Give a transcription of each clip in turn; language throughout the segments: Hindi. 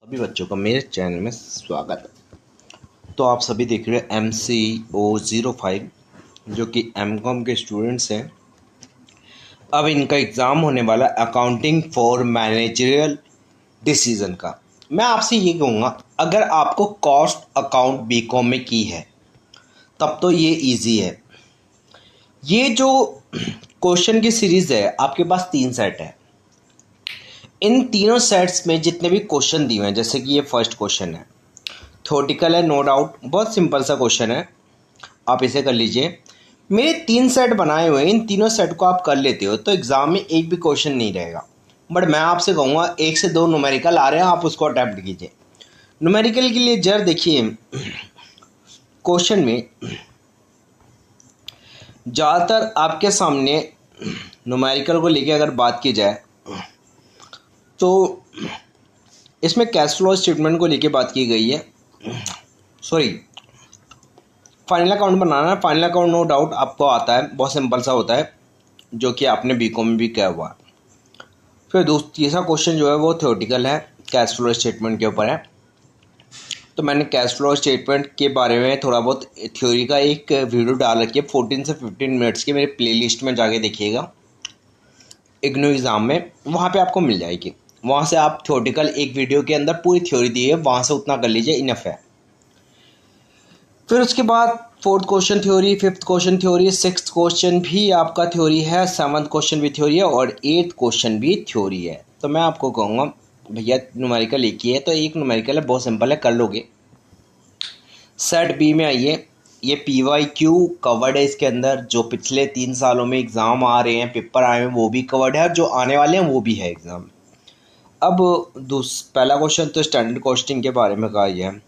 सभी बच्चों का मेरे चैनल में स्वागत है। तो आप सभी देख रहे हैं MCO05 जो कि एमकॉम के स्टूडेंट्स हैं। अब इनका एग्ज़ाम होने वाला अकाउंटिंग फॉर मैनेजरियल डिसीजन का। मैं आपसे ये कहूँगा, अगर आपको कॉस्ट अकाउंट बीकॉम में की है तब तो ये इजी है। ये जो क्वेश्चन की सीरीज़ है, आपके पास 3 सेट है। इन तीनों सेट्स में जितने भी क्वेश्चन दिए हुए हैं, जैसे कि ये फर्स्ट क्वेश्चन है, थ्योरेटिकल है, नो डाउट, बहुत सिंपल सा क्वेश्चन है, आप इसे कर लीजिए। मेरे 3 सेट बनाए हुए हैं, इन तीनों सेट को आप कर लेते हो तो एग्जाम में एक भी क्वेश्चन नहीं रहेगा। बट मैं आपसे कहूँगा 1 से 2 न्यूमेरिकल आ रहे हैं, आप उसको अटैम्प्ट कीजिए। न्यूमेरिकल के लिए जर देखिए, क्वेश्चन में ज़्यादातर आपके सामने न्यूमेरिकल को लेके अगर बात की जाए तो इसमें कैश फ्लो स्टेटमेंट को लेके बात की गई है। सॉरी, फाइनल अकाउंट बनाना है। फाइनल अकाउंट नो डाउट आपको आता है, बहुत सिंपल सा होता है, जो कि आपने बीकॉम में भी किया हुआ है। फिर तीसरा क्वेश्चन जो है वो थ्योरेटिकल है, कैश फ्लो स्टेटमेंट के ऊपर है। तो मैंने कैश फ्लो स्टेटमेंट के बारे में थोड़ा बहुत थ्योरी का एक वीडियो डाल रखी है, 14 से 15 मिनट्स की, मेरे प्लेलिस्ट में जाके देखिएगा इग्नू एग्ज़ाम में, वहाँ पे आपको मिल जाएगी। वहाँ से आप थ्योरेटिकल एक वीडियो के अंदर पूरी थ्योरी दी है, वहाँ से उतना कर लीजिए, इनफ है। फिर उसके बाद 4th question theory, 5th question theory, 6th question भी आपका थ्योरी है, 7th क्वेश्चन भी थ्योरी है और 8th क्वेश्चन भी थ्योरी है। तो मैं आपको कहूँगा भैया न्यूमेरिकल एक ही है, तो एक न्यूमेरिकल है, बहुत सिंपल है, कर लोगे। सेट बी में आइए, ये PYQ कवर्ड है इसके अंदर, जो पिछले 3 सालों में एग्ज़ाम आ रहे हैं, पेपर आए हैं, वो भी कवर्ड है, और जो आने वाले हैं वो भी है एग्ज़ाम। अब पहला क्वेश्चन तो स्टैंडर्ड कॉस्टिंग के बारे में कहा गया है,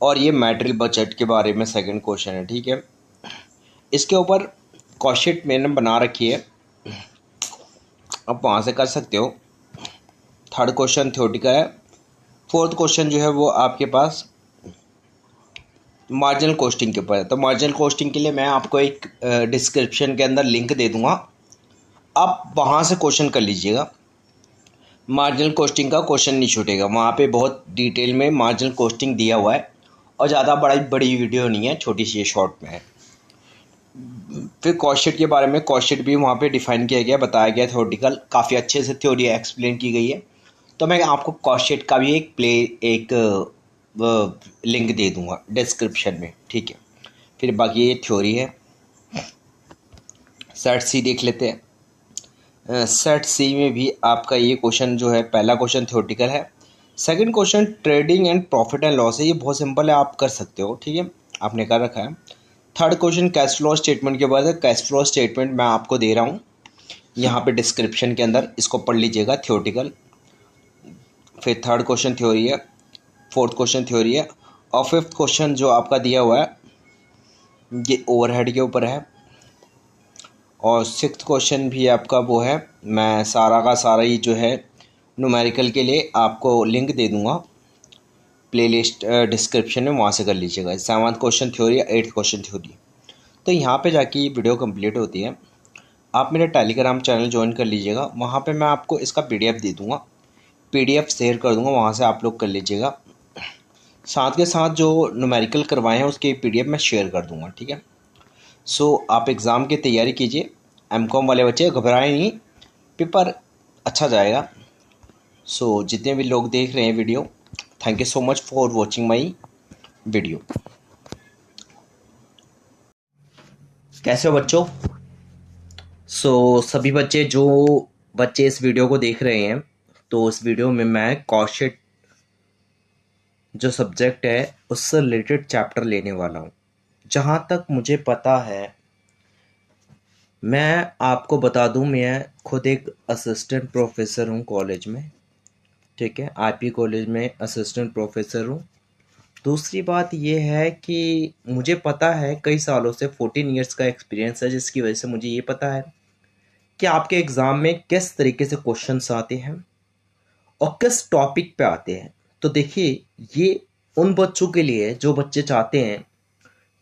और ये मटेरियल बजट के बारे में सेकंड क्वेश्चन है, ठीक है। इसके ऊपर कॉस्ट शीट मैंने बना रखी है, आप वहाँ से कर सकते हो। थर्ड क्वेश्चन थ्योरेटिकल है। 4th क्वेश्चन जो है वो आपके पास मार्जिनल कॉस्टिंग के ऊपर है। तो मार्जिनल कॉस्टिंग के लिए मैं आपको एक डिस्क्रिप्शन के अंदर लिंक दे दूँगा, आप वहाँ से क्वेश्चन कर लीजिएगा। मार्जिनल कॉस्टिंग का क्वेश्चन नहीं छूटेगा, वहाँ पे बहुत डिटेल में मार्जिनल कॉस्टिंग दिया हुआ है, और ज़्यादा बड़ी वीडियो नहीं है, छोटी सी शॉर्ट में है। फिर कॉस्ट शीट के बारे में, कॉस्ट शीट भी वहाँ पे डिफाइन किया गया, बताया गया, थ्योरेटिकल काफ़ी अच्छे से थ्योरी एक्सप्लेन की गई है। तो मैं आपको कॉस्ट शीट का भी एक लिंक दे दूँगा डिस्क्रिप्शन में, ठीक है। फिर बाकी ये थ्योरी है। सेट सी देख लेते हैं। सेट सी में भी आपका ये क्वेश्चन जो है, पहला क्वेश्चन थ्योरेटिकल है, second question trading and profit and loss है, ये बहुत सिंपल है, आप कर सकते हो, ठीक है, आपने कर रखा है। Third question cash flow statement के बाद है। कैश फ्लो स्टेटमेंट मैं आपको दे रहा हूँ यहाँ पे डिस्क्रिप्शन के अंदर, इसको पढ़ लीजिएगा, थ्योरेटिकल। फिर थर्ड क्वेश्चन थ्योरी है, 4th क्वेश्चन थ्योरी है, और 5th क्वेश्चन जो आपका दिया हुआ है ये ओवरहेड के ऊपर है, और 6th क्वेश्चन भी आपका वो है। मैं सारा का सारा ही जो है न्यूमेरिकल के लिए आपको लिंक दे दूँगा प्लेलिस्ट डिस्क्रिप्शन में, वहाँ से कर लीजिएगा। 7th question theory, 8th question theory. तो यहाँ पे जाके ये वीडियो कंप्लीट होती है। आप मेरे टेलीग्राम चैनल ज्वाइन कर लीजिएगा, वहाँ पे मैं आपको इसका PDF दे दूँगा, PDF शेयर कर दूँगा, वहाँ से आप लोग कर लीजिएगा। साथ के साथ जो न्यूमेरिकल करवाए हैं उसके PDF मैं शेयर कर दूँगा, ठीक है। सो आप एग्ज़ाम की तैयारी कीजिए, MCOM वाले बच्चे घबराएं नहीं, पेपर अच्छा जाएगा। सो जितने भी लोग देख रहे हैं video, thank you so much for watching my video. कैसे हो बच्चों? सभी बच्चे जो बच्चे इस वीडियो को देख रहे हैं, तो इस वीडियो में मैं कॉस्ट शीट जो सब्जेक्ट है उससे रिलेटेड चैप्टर लेने वाला हूँ। जहाँ तक मुझे पता है, मैं आपको बता दूँ, मैं खुद एक असिस्टेंट प्रोफेसर हूँ कॉलेज में, ठीक है, IP कॉलेज में असिस्टेंट प्रोफेसर हूँ। दूसरी बात ये है कि मुझे पता है, कई सालों से 14 इयर्स का एक्सपीरियंस है, जिसकी वजह से मुझे ये पता है कि आपके एग्ज़ाम में किस तरीके से क्वेश्चंस आते हैं और किस टॉपिक पे आते हैं। तो देखिए, ये उन बच्चों के लिए जो बच्चे चाहते हैं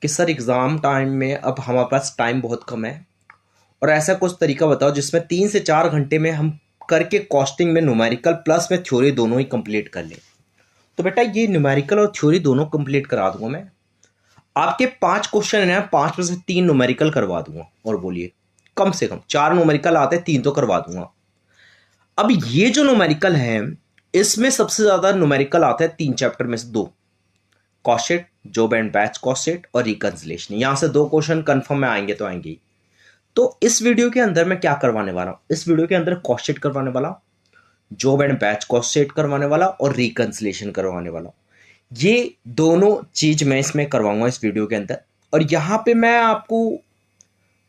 कि सर एग्ज़ाम टाइम में अब हमारे पास टाइम बहुत कम है, और ऐसा कुछ तरीका बताओ जिसमें 3 से 4 घंटे में हम करके कॉस्टिंग में न्यूमेरिकल प्लस में थ्योरी दोनों ही कंप्लीट कर लें। तो बेटा ये न्यूमेरिकल और थ्योरी दोनों कंप्लीट करा दूंगा मैं। आपके 5 क्वेश्चन है, 5 में से 3 न्यूमेरिकल करवा दूंगा। और बोलिए कम से कम 4 न्यूमेरिकल आते हैं, 3 तो करवा दूंगा। अब ये जो न्यूमेरिकल है इसमें सबसे ज्यादा न्यूमेरिकल आता है 3 चैप्टर में से 2, cost, job and batch cost और रिकंसिलिएशन। यहां से 2 क्वेश्चन कंफर्म में आएंगे तो आएंगे ही। तो इस वीडियो के अंदर मैं क्या करवाने वाला हूं, इस वीडियो के अंदर कॉस्ट करवाने वाला, जॉब एंड बैच कॉस्ट करवाने वाला और रिकंसिलिएशन करवाने वाला। ये दोनों चीज मैं इसमें करवाऊंगा इस वीडियो के अंदर। और यहां पे मैं आपको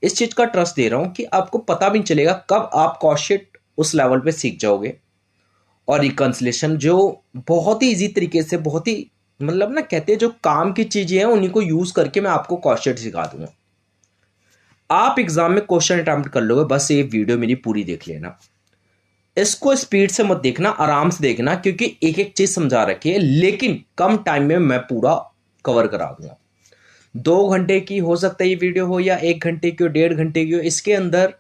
इस चीज का ट्रस्ट दे रहा हूं कि आपको पता भी नहीं चलेगा कब आप कॉस्ट उस लेवल पे सीख जाओगे और रिकंसिलिएशन जो बहुत ही इजी तरीके से, बहुत ही मतलब ना कहते हैं जो काम की चीजें हैं उन्हीं को यूज करके मैं आपको कॉस्ट सिखा दूंगा। आप एग्जाम में क्वेश्चन अटेम्प्ट कर लोगे, बस ये वीडियो मेरी पूरी देख लेना। इसको स्पीड से मत देखना, आराम से देखना, क्योंकि एक एक चीज समझा रखी है, लेकिन कम टाइम में मैं पूरा कवर करा दूंगा। 2 घंटे की हो सकता है ये वीडियो हो, या 1 घंटे की हो, 1.5 घंटे की हो, इसके अंदर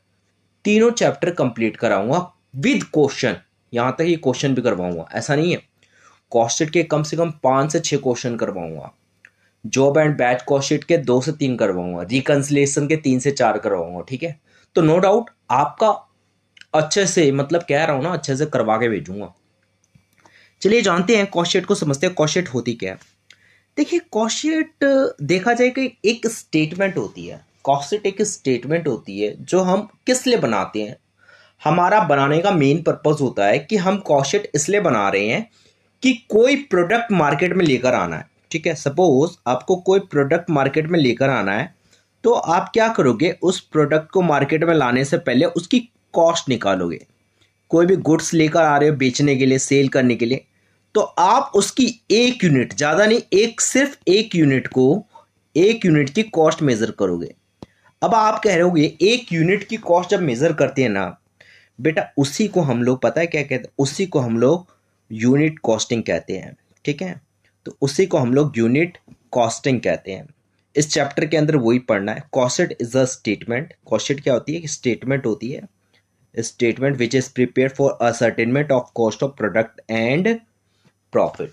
तीनों चैप्टर कंप्लीट कराऊंगा विद क्वेश्चन। यहां तक ये क्वेश्चन भी करवाऊंगा, ऐसा नहीं है। कॉस्ट के कम से कम 5 से 6 क्वेश्चन करवाऊंगा, जॉब एंड बैच कॉस्ट के 2 से 3 करवाऊंगा, रिकंसिलिएशन के 3 से 4 करवाऊंगा। ठीक है, तो नो डाउट आपका अच्छे से, मतलब कह रहा हूं ना, अच्छे से करवा के भेजूंगा। चलिए जानते हैं कॉस्ट को, समझते हैं कॉस्ट होती क्या है। देखिए कॉस्ट देखा जाए कि एक स्टेटमेंट होती है, कॉस्ट एक स्टेटमेंट होती है जो हम किस लिए बनाते हैं। हमारा बनाने का मेन पर्पस होता है कि हम कॉस्ट इसलिए बना रहे हैं कि कोई प्रोडक्ट मार्केट में लेकर आना है। ठीक है, सपोज आपको कोई प्रोडक्ट मार्केट में लेकर आना है, तो आप क्या करोगे, उस प्रोडक्ट को मार्केट में लाने से पहले उसकी कॉस्ट निकालोगे। कोई भी गुड्स लेकर आ रहे हो बेचने के लिए, सेल करने के लिए, तो आप उसकी 1 यूनिट, ज्यादा नहीं, सिर्फ 1 यूनिट को, 1 यूनिट की कॉस्ट मेजर करोगे। अब आप कह रहे होगे 1 यूनिट की कॉस्ट जब मेजर करते हैं ना बेटा, उसी को हम लोग, पता है क्या कहते हैं, उसी को हम लोग यूनिट कॉस्टिंग कहते हैं। ठीक है, तो उसी को हम लोग यूनिट कॉस्टिंग कहते हैं। इस चैप्टर के अंदर वही पढ़ना है। Cost is a statement. Cost क्या होती है, स्टेटमेंट होती है, statement which is prepare for ascertainment of cost of product and profit.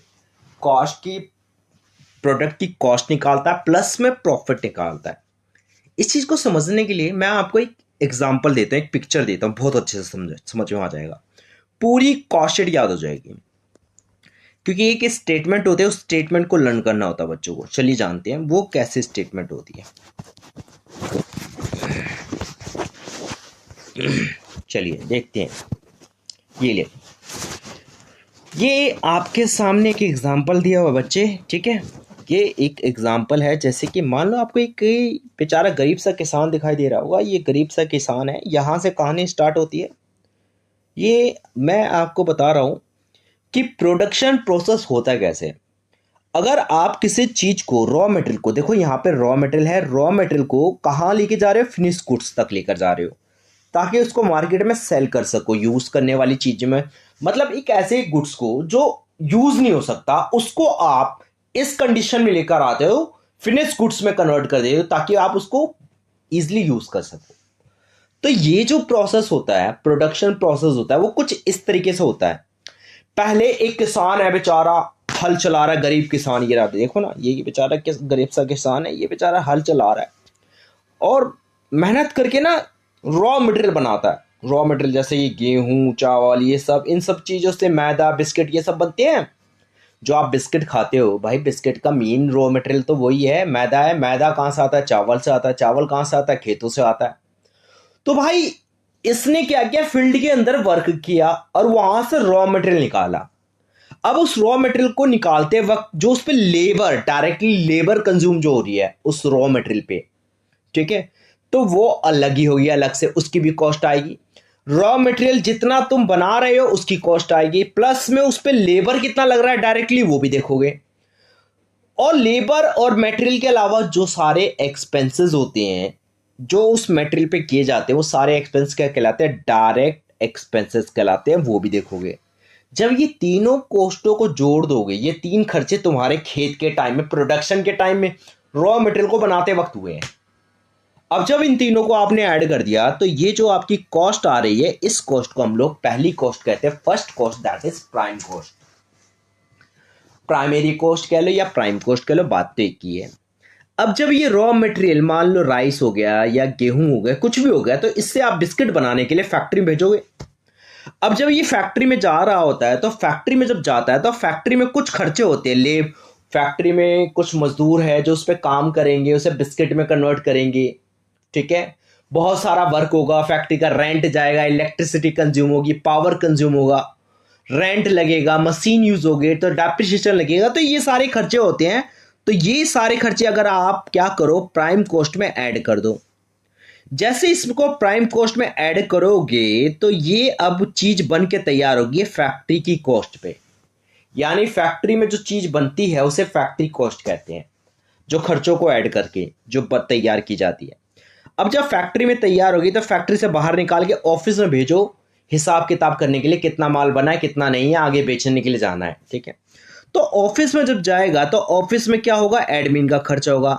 Cost की, प्रोडक्ट की कॉस्ट निकालता है, प्लस में प्रॉफिट निकालता है। इस चीज को समझने के लिए मैं आपको एक एग्जांपल देता हूं, एक पिक्चर देता हूं, बहुत अच्छे से समझ में आ जाएगा, पूरी कॉस्ट शीट याद हो जाएगी। क्योंकि एक स्टेटमेंट होते हैं, उस स्टेटमेंट को लर्न करना होता है बच्चों को। चलिए जानते हैं वो कैसे स्टेटमेंट होती है। चलिए देखते हैं। ये आपके सामने एक एग्जाम्पल दिया हुआ बच्चे। ठीक है, ये एक एग्जाम्पल है, जैसे कि मान लो आपको एक बेचारा गरीब सा किसान दिखाई दे रहा होगा। ये गरीब सा किसान है, यहां से कहानी स्टार्ट होती है। ये मैं आपको बता रहा हूं कि प्रोडक्शन प्रोसेस होता कैसे। अगर आप किसी चीज को, रॉ मटेरियल को, देखो यहाँ पे रॉ मटेरियल है, रॉ मटेरियल को कहाँ लेके जा रहे हो, फिनिश गुड्स तक लेकर जा रहे हो, ताकि उसको मार्केट में सेल कर सको। यूज करने वाली चीज में, मतलब एक ऐसे गुड्स को जो यूज नहीं हो सकता, उसको आप इस कंडीशन में लेकर आते हो, फिनिश गुड्स में कन्वर्ट कर देते हो, ताकि आप उसको इजिली यूज कर सको। तो ये जो प्रोसेस होता है, प्रोडक्शन प्रोसेस होता है, वो कुछ इस तरीके से होता है। पहले एक किसान है बेचारा, हल चला रहा है, गरीब किसान। ये देखो ना, ये बेचारा गरीब सा किसान है, ये बेचारा हल चला रहा है और मेहनत करके ना रॉ मटेरियल बनाता है। रॉ मटेरियल जैसे ये गेहूं, चावल, ये सब, इन सब चीजों से मैदा, बिस्किट, ये सब बनते हैं। जो आप बिस्किट खाते हो भाई, बिस्किट का मेन रॉ मटेरियल तो वही है, मैदा है। मैदा कहां से आता है, चावल से आता है। चावल कहां से आता है, खेतों से आता है। तो भाई इसने क्या किया, फील्ड के अंदर वर्क किया और वहां से रॉ मटेरियल निकाला। अब उस रॉ मटेरियल को निकालते वक्त जो उस पर लेबर, डायरेक्टली लेबर कंज्यूम जो हो रही है उस रॉ मटेरियल पे, ठीक है, तो वो अलग ही होगी, अलग से उसकी भी कॉस्ट आएगी। रॉ मटेरियल जितना तुम बना रहे हो उसकी कॉस्ट आएगी, प्लस में उस पर लेबर कितना लग रहा है डायरेक्टली, वो भी देखोगे। और लेबर और मटेरियल के अलावा जो सारे एक्सपेंसेस होते हैं जो उस मटेरियल पे किए जाते हैं, वो सारे एक्सपेंस क्या कहलाते हैं, डायरेक्ट एक्सपेंसेस कहलाते हैं, वो भी देखोगे। जब ये तीनों कॉस्टों को जोड़ दोगे, ये 3 खर्चे तुम्हारे खेत के टाइम में, प्रोडक्शन के टाइम में, रॉ मटेरियल को बनाते वक्त हुए हैं। अब जब इन तीनों को आपने ऐड कर दिया, तो ये जो आपकी कॉस्ट आ रही है, इस कॉस्ट को हम लोग पहली कॉस्ट कहते हैं, first cost, that is prime cost. Primary cost कह लो या प्राइम कॉस्ट कह लो, बात तो एक ही है। अब जब ये रॉ मटेरियल, मान लो राइस हो गया या गेहूं हो गया, कुछ भी हो गया, तो इससे आप बिस्किट बनाने के लिए फैक्ट्री में भेजोगे। अब जब ये फैक्ट्री में जा रहा होता है, तो फैक्ट्री में जब जाता है तो फैक्ट्री में कुछ खर्चे होते हैं, लेब, फैक्ट्री में कुछ मजदूर है जो उस पर काम करेंगे, उसे बिस्किट में कन्वर्ट करेंगे, ठीक है। बहुत सारा वर्क होगा, फैक्ट्री का रेंट जाएगा, इलेक्ट्रिसिटी कंज्यूम होगी, पावर कंज्यूम होगा, रेंट लगेगा, मशीन यूज होगी, तो डेप्रिसिएशन लगेगा, तो ये सारे खर्चे होते हैं। तो ये सारे खर्चे अगर आप क्या करो, प्राइम कॉस्ट में ऐड कर दो। जैसे इसको प्राइम कॉस्ट में ऐड करोगे तो ये अब चीज बन के तैयार होगी फैक्ट्री की कॉस्ट पे। यानी फैक्ट्री में जो चीज बनती है उसे फैक्ट्री कॉस्ट कहते हैं, जो खर्चों को ऐड करके जो तैयार की जाती है। अब जब फैक्ट्री में तैयार होगी तो फैक्ट्री से बाहर निकाल के ऑफिस में भेजो, हिसाब किताब करने के लिए, कितना माल बना है कितना नहीं है, आगे बेचने के लिए जाना है, ठीक है। तो ऑफिस में जब जाएगा तो ऑफिस में क्या होगा, एडमिन का खर्चा होगा।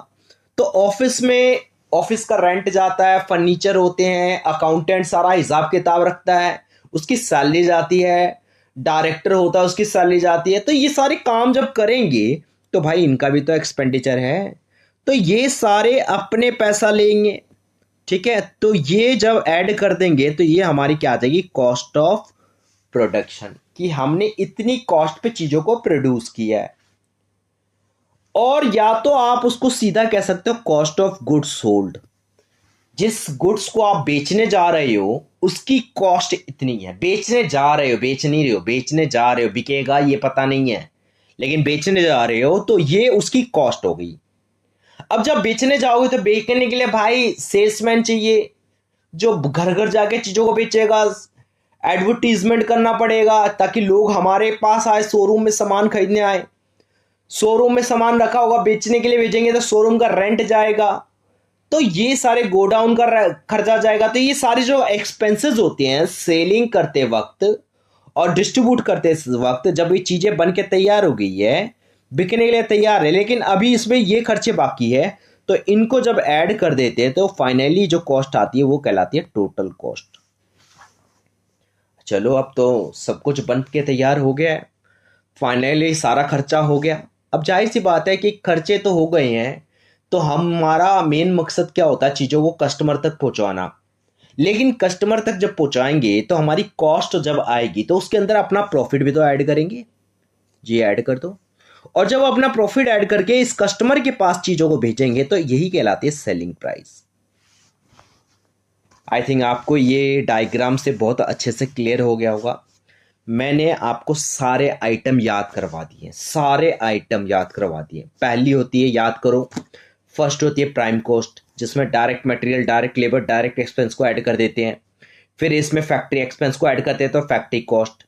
तो ऑफिस में ऑफिस का रेंट जाता है, फर्नीचर होते हैं, अकाउंटेंट सारा हिसाब किताब रखता है, उसकी सैलरी जाती है, डायरेक्टर होता है उसकी सैलरी जाती है। तो ये सारे काम जब करेंगे तो भाई इनका भी तो एक्सपेंडिचर है, तो ये सारे अपने पैसा लेंगे, ठीक है। तो ये जब ऐड कर देंगे तो ये हमारी क्या आ जाएगी, कॉस्ट ऑफ प्रोडक्शन, कि हमने इतनी कॉस्ट पे चीजों को प्रोड्यूस किया है। और या तो आप उसको सीधा कह सकते हो कॉस्ट ऑफ गुड्स सोल्ड, जिस गुड्स को आप बेचने जा रहे हो उसकी कॉस्ट इतनी है। बेचने जा रहे हो, बेच नहीं रहे हो, बेचने जा रहे हो, बिकेगा ये पता नहीं है, लेकिन बेचने जा रहे हो तो ये उसकी कॉस्ट हो गई। अब जब बेचने जाओगे तो बेचने के लिए भाई सेल्समैन चाहिए जो घर घर जाके चीजों को बेचेगा, एडवर्टीजमेंट करना पड़ेगा ताकि लोग हमारे पास आए, शोरूम में सामान खरीदने आए। शोरूम में सामान रखा होगा, बेचने के लिए भेजेंगे तो शोरूम का रेंट जाएगा, तो ये सारे गोडाउन का खर्चा जाएगा। तो ये सारे जो एक्सपेंसेस होते हैं सेलिंग करते वक्त और डिस्ट्रीब्यूट करते वक्त, जब ये चीजें बन के तैयार हो गई है, बिकने के लिए तैयार है, लेकिन अभी इसमें ये खर्चे बाकी है, तो इनको जब ऐड कर देते हैं तो फाइनली जो कॉस्ट आती है वो कहलाती है टोटल कॉस्ट। चलो अब तो सब कुछ बन के तैयार हो गया है, फाइनली सारा खर्चा हो गया। अब जाहिर सी बात है कि खर्चे तो हो गए हैं, तो हमारा मेन मकसद क्या होता है, चीज़ों को कस्टमर तक पहुंचाना। लेकिन कस्टमर तक जब पहुंचाएंगे तो हमारी कॉस्ट जब आएगी तो उसके अंदर अपना प्रॉफिट भी तो ऐड करेंगे, जी ऐड कर दो। और जब अपना प्रॉफिट ऐड करके इस कस्टमर के पास चीज़ों को भेजेंगे तो यही कहलाती है सेलिंग प्राइस। आई थिंक आपको ये डायग्राम से बहुत अच्छे से क्लियर हो गया होगा। मैंने आपको सारे आइटम याद करवा दिए, सारे आइटम याद करवा दिए। पहली होती है, याद करो, फर्स्ट होती है प्राइम कॉस्ट, जिसमें direct material, direct labour, direct expense को ऐड कर देते हैं। फिर इसमें फैक्ट्री एक्सपेंस को ऐड करते हैं तो फैक्ट्री कॉस्ट,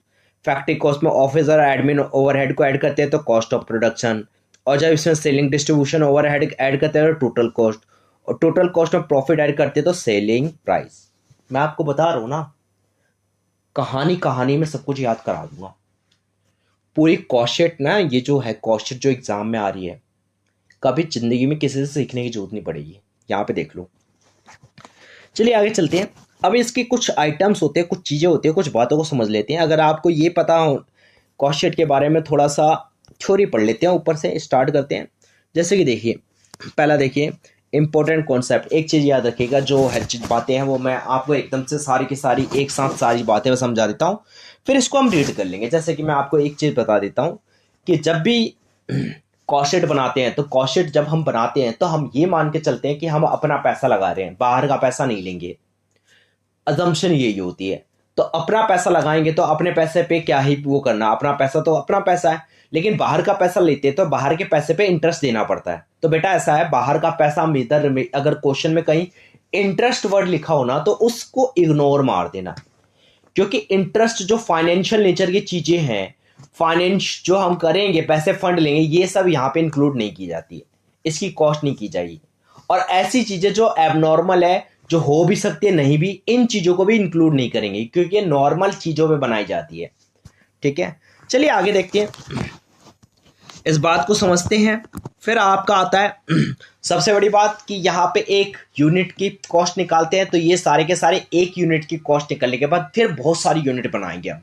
फैक्ट्री कॉस्ट में ऑफिस और एडमिन ओवरहेड को ऐड करते हैं तो कॉस्ट ऑफ प्रोडक्शन, और जब इसमें सेलिंग डिस्ट्रीब्यूशन ओवरहेड ऐड करते हैं तो टोटल कॉस्ट, और टोटल कॉस्ट में प्रॉफिट ऐड करते हैं तो सेलिंग प्राइस। मैं आपको बता रहा हूँ ना, कहानी में सब कुछ याद करा दूंगा। पूरी कॉस्ट शीट ना, ये जो है कॉस्ट शीट जो एग्जाम में आ रही है, कभी जिंदगी में किसी से सीखने की जरूरत नहीं पड़ेगी, यहाँ पे देख लो। चलिए आगे चलते हैं। अब इसके कुछ आइटम्स होते हैं, कुछ चीज़ें होती हैं, कुछ बातों को समझ लेते हैं। अगर आपको ये पता हो कॉस्ट शीट के बारे में, थोड़ा सा थ्योरी पढ़ लेते हैं, ऊपर से स्टार्ट करते हैं। जैसे कि देखिए, पहला देखिए इंपॉर्टेंट कॉन्सेप्ट, एक चीज़ याद रखिएगा, जो हर चीज़ बातें हैं वो मैं आपको एकदम से सारी की सारी एक साथ सारी बातें मैं समझा देता हूँ, फिर इसको हम रीड कर लेंगे। जैसे कि मैं आपको एक चीज़ बता देता हूँ कि जब भी कॉस्ट शीट बनाते हैं, तो कॉस्ट शीट जब हम बनाते हैं तो हम ये मान के चलते हैं कि हम अपना पैसा लगा रहे हैं, बाहर का पैसा नहीं लेंगे। अजम्पशन यही होती है। तो अपना पैसा लगाएंगे तो अपने पैसे पे क्या ही वो करना, अपना पैसा तो अपना पैसा है। लेकिन बाहर का पैसा लेते हैं तो बाहर के पैसे पे इंटरेस्ट देना पड़ता है। तो बेटा ऐसा है, बाहर का पैसा अगर क्वेश्चन में कहीं इंटरेस्ट वर्ड लिखा हो ना तो उसको इग्नोर मार देना, क्योंकि इंटरेस्ट जो फाइनेंशियल नेचर की चीजें हैं, फाइनेंस जो हम करेंगे, पैसे फंड लेंगे, ये सब यहाँ पे इंक्लूड नहीं की जाती है, इसकी कॉस्ट नहीं की जाएगी। और ऐसी चीजें जो एबनॉर्मल है, जो हो भी सकती है नहीं भी, इन चीजों को भी इंक्लूड नहीं करेंगे, क्योंकि ये नॉर्मल चीजों में बनाई जाती है। ठीक है, चलिए आगे देखते हैं, इस बात को समझते हैं। फिर आपका आता है सबसे बड़ी बात कि यहाँ पे एक यूनिट की कॉस्ट निकालते हैं, तो ये सारे के सारे एक यूनिट की कॉस्ट निकलने के बाद फिर बहुत सारी यूनिट बनाएंगे हम।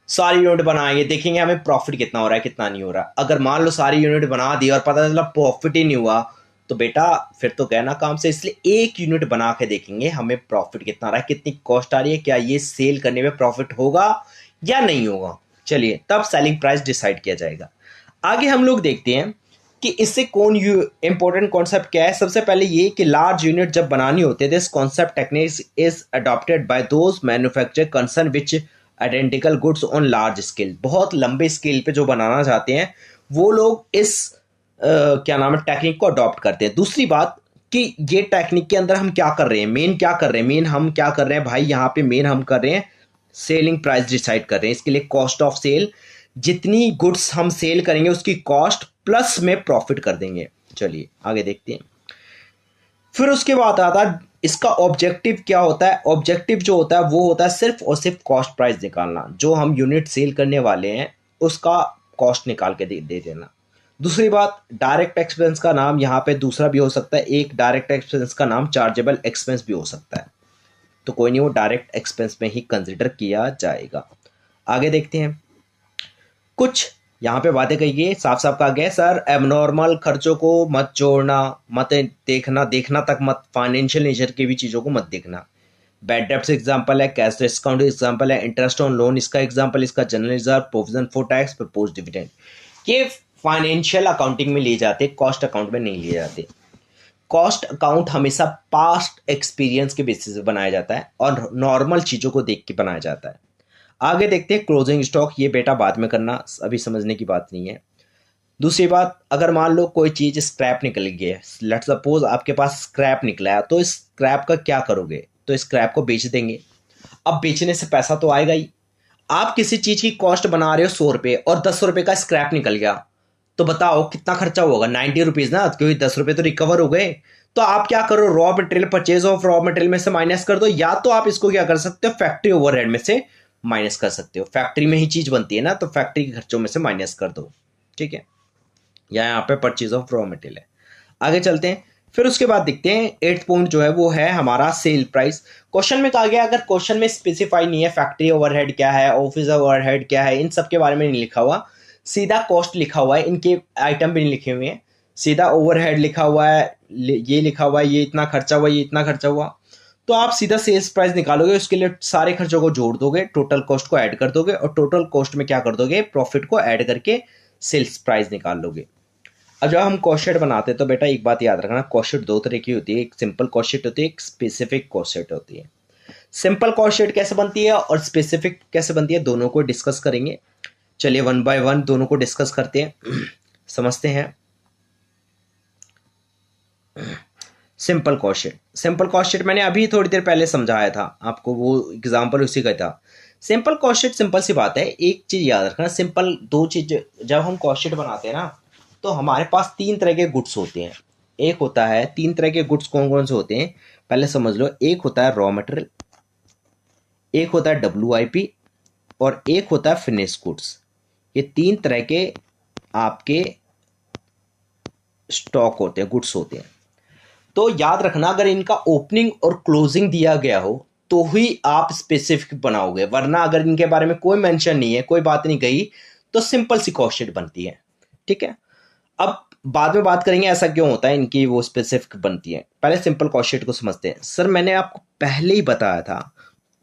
सारी यूनिट बनाएंगे, देखेंगे हमें प्रॉफिट कितना हो रहा है कितना नहीं हो रहा। अगर मान लो सारी यूनिट बना दी और पता चला प्रॉफिट ही नहीं हुआ, तो बेटा फिर तो कहना काम से। इसलिए एक यूनिट बना के देखेंगे हमें प्रॉफिट कितना आ रहा है, कितनी कॉस्ट आ रही है, क्या ये सेल करने में प्रॉफिट होगा या नहीं होगा। चलिए तब सेलिंग प्राइस डिसाइड किया जाएगा। आगे हम लोग देखते हैं कि इससे कौन इंपॉर्टेंट कॉन्सेप्ट क्या है। सबसे पहले ये कि लार्ज यूनिट जब बनानी होती है, this concept techniques is adopted by those manufacture concern which identical goods on large scale. बहुत लंबे स्केल पे जो बनाना चाहते हैं वो लोग इस क्या नाम है टेक्निक को अडॉप्ट करते हैं। दूसरी बात कि ये टेक्निक के अंदर हम क्या कर रहे हैं, मेन क्या कर रहे हैं, मेन हम क्या कर रहे हैं भाई, यहाँ पे मेन हम कर रहे हैं सेलिंग प्राइस डिसाइड कर रहे हैं। इसके लिए कॉस्ट ऑफ सेल, जितनी गुड्स हम सेल करेंगे उसकी कॉस्ट प्लस में प्रॉफिट कर देंगे। चलिए आगे देखते हैं। फिर उसके बाद आता है इसका ऑब्जेक्टिव क्या होता है। ऑब्जेक्टिव जो होता है वो होता है सिर्फ और सिर्फ कॉस्ट प्राइस निकालना, जो हम यूनिट सेल करने वाले हैं उसका कॉस्ट निकाल के दे देना। दूसरी बात, डायरेक्ट एक्सपेंस का नाम यहाँ पे दूसरा भी हो सकता है, एक डायरेक्ट एक्सपेंस का नाम चार्जेबल एक्सपेंस भी हो सकता है, तो कोई नहीं, वो डायरेक्ट एक्सपेंस में ही कंसिडर किया जाएगा। आगे देखते हैं। कुछ यहाँ पे बातें कही गई, साफ साफ कहा गया सर एबनॉर्मल खर्चों को मत जोड़ना, मत देखना, देखना तक मत, फाइनेंशियल नेचर की भी चीज़ों को मत देखना। बैड डेब्ट्स एग्जांपल है, कैश डिस्काउंट एग्जांपल है, इंटरेस्ट ऑन लोन इसका एग्जांपल, इसका general reserve, provision for tax, propose dividend, ये फाइनेंशियल अकाउंटिंग में लिए जाते, कॉस्ट अकाउंट में नहीं लिए जाते। कॉस्ट अकाउंट हमेशा पास्ट एक्सपीरियंस के बेसिस पे बनाया जाता है और नॉर्मल चीज़ों को देख के बनाया जाता है। आगे देखते हैं क्लोजिंग स्टॉक, ये बेटा बाद में करना, अभी समझने की बात नहीं है। दूसरी बात, अगर मान लो कोई चीज़ स्क्रैप निकल गई है, लेट्स सपोज आपके पास स्क्रैप निकला है, तो इस स्क्रैप का क्या करोगे, तो स्क्रैप को बेच देंगे। अब बेचने से पैसा तो आएगा ही। आप किसी चीज़ की कॉस्ट बना रहे हो 100 रुपये और 10 रुपये का स्क्रैप निकल गया, तो बताओ कितना खर्चा होगा, 90 रुपीज़ ना, क्योंकि 10 रुपये तो रिकवर हो गए। तो आप क्या करो, raw material, purchase of raw material में से माइनस कर दो, या तो आप इसको क्या कर सकते हो, फैक्ट्री ओवरहेड में से माइनस कर सकते हो। फैक्ट्री में ही चीज बनती है ना, तो फैक्ट्री के खर्चों में से माइनस कर दो, ठीक है। या यहाँ पे परचेज ऑफ रॉ मटेरियल है। आगे चलते हैं। फिर उसके बाद देखते हैं 8th पॉइंट जो है वो है हमारा सेल प्राइस। क्वेश्चन में कहा गया, अगर क्वेश्चन में स्पेसिफाई नहीं है फैक्ट्री ओवरहेड क्या है, ऑफिस ओवरहेड क्या है, इन सब के बारे में नहीं लिखा हुआ, सीधा कॉस्ट लिखा हुआ है, इनके आइटम भी नहीं लिखे हुए हैं, सीधा ओवरहेड लिखा हुआ है, ये लिखा हुआ है, ये इतना खर्चा हुआ, ये इतना खर्चा हुआ, तो आप सीधा सेल्स प्राइस निकालोगे, उसके लिए सारे खर्चों को जोड़ दोगे, टोटल कॉस्ट को ऐड कर दोगे और टोटल कॉस्ट में क्या कर दोगे, प्रॉफिट को ऐड करके सेल्स प्राइस निकाल लोगे। अब जब हम कॉस्ट शीट बनाते हैं तो बेटा एक बात याद रखना, कॉस्ट शीट दो तरह की होती है, एक सिंपल कॉस्ट शीट होती है, एक स्पेसिफिक कॉस्ट शीट होती है। सिंपल कॉस्ट शीट कैसे बनती है और स्पेसिफिक कैसे बनती है, दोनों को डिस्कस करेंगे। चलिए 1 बाय 1 दोनों को डिस्कस करते हैं, समझते हैं। Simple cost sheet, simple cost sheet मैंने अभी थोड़ी देर पहले समझाया था आपको, वो एग्जांपल उसी का था। सिंपल कॉस्ट शीट सिंपल सी बात है, एक चीज याद रखना, सिंपल दो चीज, जब हम कॉस्ट शीट बनाते हैं ना तो हमारे पास 3 तरह के गुड्स होते हैं। एक होता है, 3 तरह के गुड्स कौन कौन से होते हैं पहले समझ लो, एक होता है रॉ मटेरियल, एक होता है WIP और एक होता है फिनिश गुड्स। ये 3 तरह के आपके स्टॉक होते हैं, गुड्स होते हैं। तो याद रखना, अगर इनका ओपनिंग और क्लोजिंग दिया गया हो तो ही आप स्पेसिफिक बनाओगे, वरना अगर इनके बारे में कोई मेंशन नहीं है, कोई बात नहीं कही, तो सिंपल सी कॉस्ट शीट बनती है, ठीक है। अब बाद में बात करेंगे ऐसा क्यों होता है इनकी वो स्पेसिफिक बनती है, पहले सिंपल कॉस्ट शीट को समझते हैं। सर मैंने आपको पहले ही बताया था,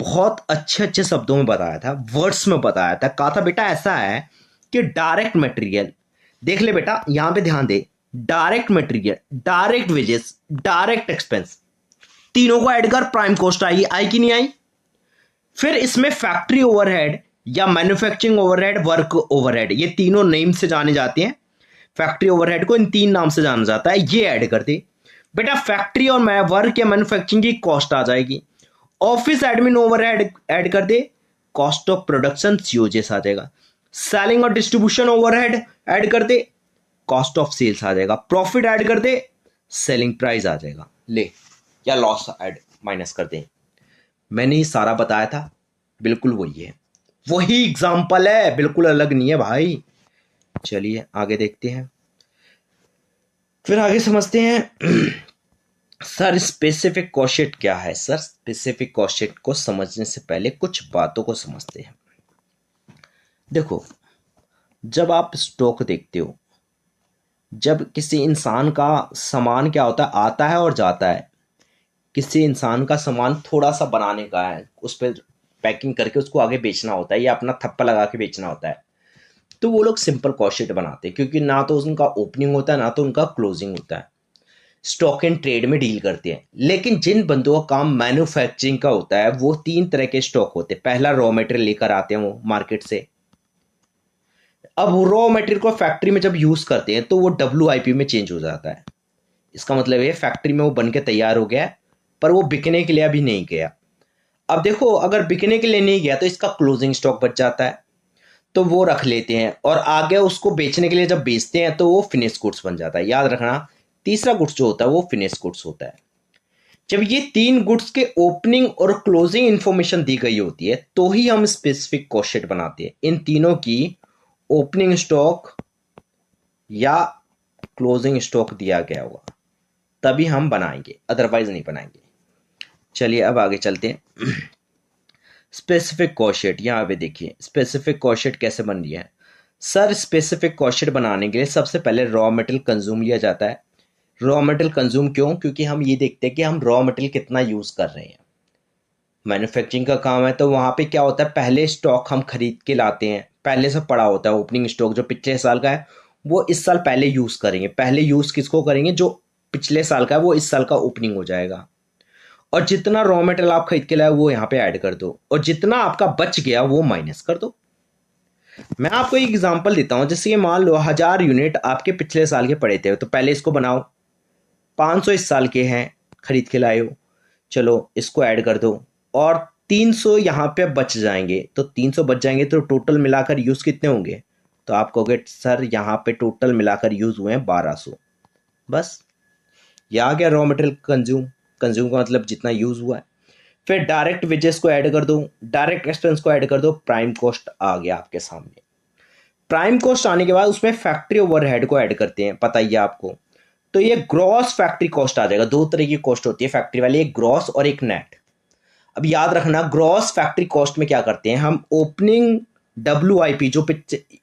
बहुत अच्छे अच्छे शब्दों में बताया था, वर्ड्स में बताया था, कहा था बेटा ऐसा है कि डायरेक्ट मटेरियल, देख ले बेटा यहां पे ध्यान दे, direct material, direct wages, direct expense, तीनों को ऐड कर, प्राइम कॉस्ट आई, आई कि नहीं आई। फिर इसमें फैक्ट्री ओवरहेड या मैन्युफैक्चरिंग ओवरहेड, वर्क ओवरहेड, ये तीनों नेम से जाने जाते हैं। फैक्ट्री ओवरहेड को इन 3 नाम से जाना जाता है, ये ऐड कर दे बेटा, फैक्ट्री और वर्क या मैन्युफैक्चरिंग की कॉस्ट आ जाएगी। ऑफिस एडमिन ओवरहेड ऐड कर दे, कॉस्ट ऑफ प्रोडक्शन COGS आ जाएगा। सेलिंग और डिस्ट्रीब्यूशन ओवरहेड ऐड कर दे, कॉस्ट ऑफ सेल्स आ जाएगा। प्रॉफिट ऐड कर दे, सेलिंग प्राइस आ जाएगा, ले, या लॉस ऐड माइनस कर दे। मैंने ये सारा बताया था, बिल्कुल वही है, वही एग्जांपल है, बिल्कुल अलग नहीं है भाई। चलिए आगे देखते हैं, फिर आगे समझते हैं। सर स्पेसिफिक कॉस्ट शीट क्या है। सर स्पेसिफिक कॉस्ट शीट को समझने से पहले कुछ बातों को समझते हैं। देखो, जब आप स्टॉक देखते हो, जब किसी इंसान का सामान क्या होता है, आता है और जाता है। किसी इंसान का सामान थोड़ा सा बनाने का है, उस पर पैकिंग करके उसको आगे बेचना होता है या अपना थप्पा लगा के बेचना होता है, तो वो लोग सिंपल कॉस्ट शीट बनाते हैं, क्योंकि ना तो उनका ओपनिंग होता है ना तो उनका क्लोजिंग होता है। स्टॉक एंड ट्रेड में डील करते हैं। लेकिन जिन बंदों का काम मैन्युफैक्चरिंग का होता है, वो तीन तरह के स्टॉक होते हैं। पहला, रॉ मटेरियल लेकर आते हैं वो मार्केट से। अब रॉ मटेरियल को फैक्ट्री में जब यूज करते हैं तो वो WIP में चेंज हो जाता है। इसका मतलब ये फैक्ट्री में वो बन के तैयार हो गया है, पर वो बिकने के लिए अभी नहीं गया। अब देखो, अगर बिकने के लिए नहीं गया तो इसका क्लोजिंग स्टॉक बच जाता है, तो वो रख लेते हैं, और आगे उसको बेचने के लिए जब बेचते हैं तो वो फिनिश गुड्स बन जाता है। याद रखना, तीसरा गुड्स जो होता है वो फिनिश गुड्स होता है। जब ये तीन गुड्स के ओपनिंग और क्लोजिंग इंफॉर्मेशन दी गई होती है तो ही हम स्पेसिफिक कॉस्ट शीट बनाते हैं। इन तीनों की ओपनिंग स्टॉक या क्लोजिंग स्टॉक दिया गया होगा तभी हम बनाएंगे, अदरवाइज नहीं बनाएंगे। चलिए अब आगे चलते हैं। स्पेसिफिक कॉस्ट शीट, यहाँ पे देखिए स्पेसिफिक कॉस्ट शीट कैसे बन रही है। सर, स्पेसिफिक कॉस्ट शीट बनाने के लिए सबसे पहले रॉ मटेरियल कंज्यूम लिया जाता है। रॉ मटेरियल कंज्यूम क्यों? क्योंकि हम ये देखते हैं कि हम रॉ मटेरियल कितना यूज कर रहे हैं। मैन्युफैक्चरिंग का काम है तो वहां पे क्या होता है, पहले स्टॉक हम खरीद के लाते हैं, पहले से पड़ा होता है ओपनिंग स्टॉक जो पिछले साल का है वो इस साल पहले यूज करेंगे। पहले यूज किसको करेंगे? जो पिछले साल का है वो इस साल का ओपनिंग हो जाएगा। और जितना रॉ मटेरियल आप खरीद के लाए वो यहाँ पे ऐड कर दो, और जितना आपका बच गया वो माइनस कर दो। मैं आपको एक एग्जांपल देता हूँ। जैसे ये मान लो 1000 यूनिट आपके पिछले साल के पड़े थे, तो पहले इसको बनाओ। 500 इस साल के हैं, खरीद के लाए हो, चलो इसको ऐड कर दो। और 300 यहाँ पे बच जाएंगे, तो 300 बच जाएंगे तो टोटल मिलाकर यूज कितने होंगे? तो आप कहोगे सर यहाँ पे टोटल मिलाकर यूज हुए हैं 1200। बस, ये आ गया रॉ मटेरियल कंज्यूम। कंज्यूम का मतलब जितना यूज हुआ है। फिर डायरेक्ट वेजेस को ऐड कर दो, डायरेक्ट एक्सपेंस को ऐड कर दो, प्राइम कॉस्ट आ गया आपके सामने। प्राइम कॉस्ट आने के बाद उसमें फैक्ट्री ओवरहेड को ऐड करते हैं, पता ही है आपको। तो ये ग्रॉस फैक्ट्री कॉस्ट आ जाएगा। दो तरह की कॉस्ट होती है फैक्ट्री वाली, एक ग्रॉस और एक नेट। अब याद रखना, ग्रॉस फैक्ट्री कॉस्ट में क्या करते हैं हम, ओपनिंग WIP जो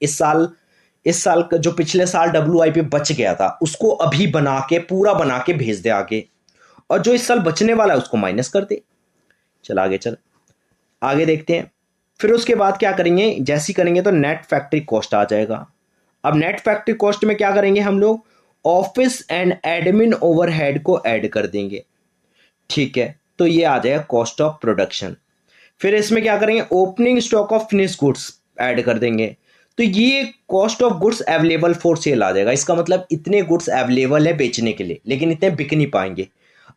इस साल का जो पिछले साल WIP बच गया था उसको अभी बना के पूरा बना के भेज दे आगे, और जो इस साल बचने वाला है उसको माइनस कर दे। चल आगे, चल आगे देखते हैं। फिर उसके बाद क्या करेंगे, जैसी करेंगे तो नेट फैक्ट्री कॉस्ट आ जाएगा। अब नेट फैक्ट्री कॉस्ट में क्या करेंगे हम लोग, ऑफिस एंड एडमिन ओवरहेड को ऐड कर देंगे। ठीक है, तो ये आ जाएगा कॉस्ट ऑफ प्रोडक्शन। फिर इसमें क्या करेंगे, opening stock of finish goods add कर देंगे। तो ये cost of goods available for sale आ जाएगा। इसका मतलब इतने गुड्स अवेलेबल है बेचने के लिए, लेकिन इतने बिक नहीं पाएंगे,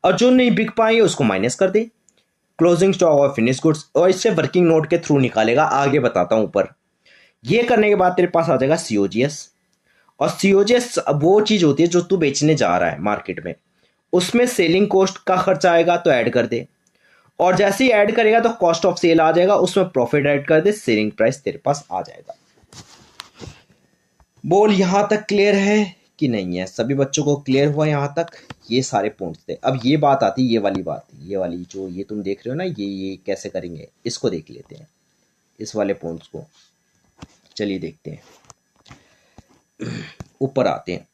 और जो नहीं बिक पाएंगे उसको माइनस कर दे। Closing stock of finish goods, और इससे वर्किंग नोट के थ्रू निकालेगा, आगे बताता हूं ऊपर। ये करने के बाद तेरे पास आ जाएगा COGS। और COGS वो चीज होती है जो तू बेचने जा रहा है मार्केट में, उसमें सेलिंग कॉस्ट का खर्चा आएगा तो ऐड कर दे। और जैसे ही ऐड करेगा तो कॉस्ट ऑफ सेल आ जाएगा, उसमें प्रॉफिट ऐड कर दे, सेलिंग प्राइस तेरे पास आ जाएगा। बोल यहां तक क्लियर है कि नहीं है? सभी बच्चों को क्लियर हुआ यहां तक? ये सारे पॉइंट्स थे। अब ये बात आती है, ये वाली बात, ये वाली जो ये तुम देख रहे हो ना, ये कैसे करेंगे इसको देख लेते हैं, इस वाले पॉइंट्स को। चलिए देखते हैं, ऊपर आते हैं।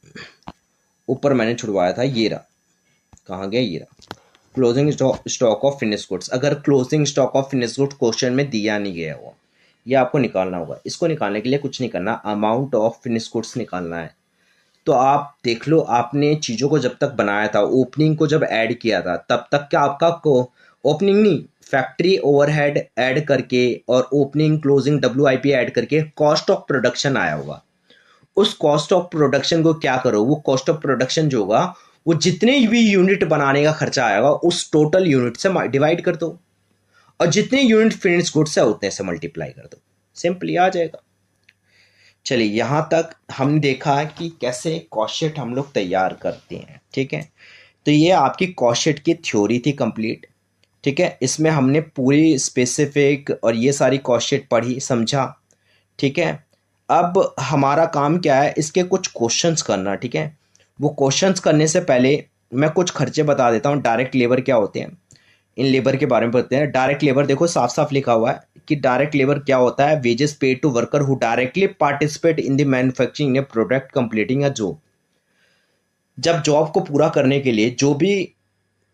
ऊपर मैंने छुड़वाया था, ये रहा, कहाँ गया, ये रहा, closing stock of finish goods. अगर closing stock of finish goods question में दिया नहीं गया हुआ, ये आपको निकालना होगा। इसको निकालने के लिए कुछ नहीं करना, अमाउंट ऑफ फिनिश गुड्स निकालना है। तो आप देख लो, आपने चीज़ों को जब तक बनाया था, ओपनिंग को जब ऐड किया था, तब तक क्या आपका को ओपनिंग नहीं, फैक्ट्री ओवरहेड ऐड करके और ओपनिंग क्लोजिंग WIP ऐड करके कॉस्ट ऑफ प्रोडक्शन आया होगा। उस कॉस्ट ऑफ प्रोडक्शन को क्या करो, वो कॉस्ट ऑफ प्रोडक्शन जो होगा वो जितने भी यूनिट बनाने का खर्चा आएगा उस टोटल यूनिट से डिवाइड कर दो, और जितने यूनिट फिनिश गुड्स है उतने से मल्टीप्लाई कर दो, सिंपली आ जाएगा। चलिए, यहाँ तक हमने देखा कि कैसे कॉस्ट शीट हम लोग तैयार करते हैं। ठीक है, तो ये आपकी कॉस्ट शीट की थ्योरी थी कंप्लीट। ठीक है, इसमें हमने पूरी स्पेसिफिक और ये सारी कॉस्ट शीट पढ़ी, समझा। ठीक है, अब हमारा काम क्या है, इसके कुछ क्वेश्चंस करना। ठीक है, वो क्वेश्चंस करने से पहले मैं कुछ खर्चे बता देता हूँ। डायरेक्ट लेबर क्या होते हैं, इन लेबर के बारे में पढ़ते हैं। डायरेक्ट लेबर देखो साफ साफ लिखा हुआ है कि डायरेक्ट लेबर क्या होता है, wages paid to worker who directly participate in the manufacturing a product completing a job. जब जॉब को पूरा करने के लिए जो भी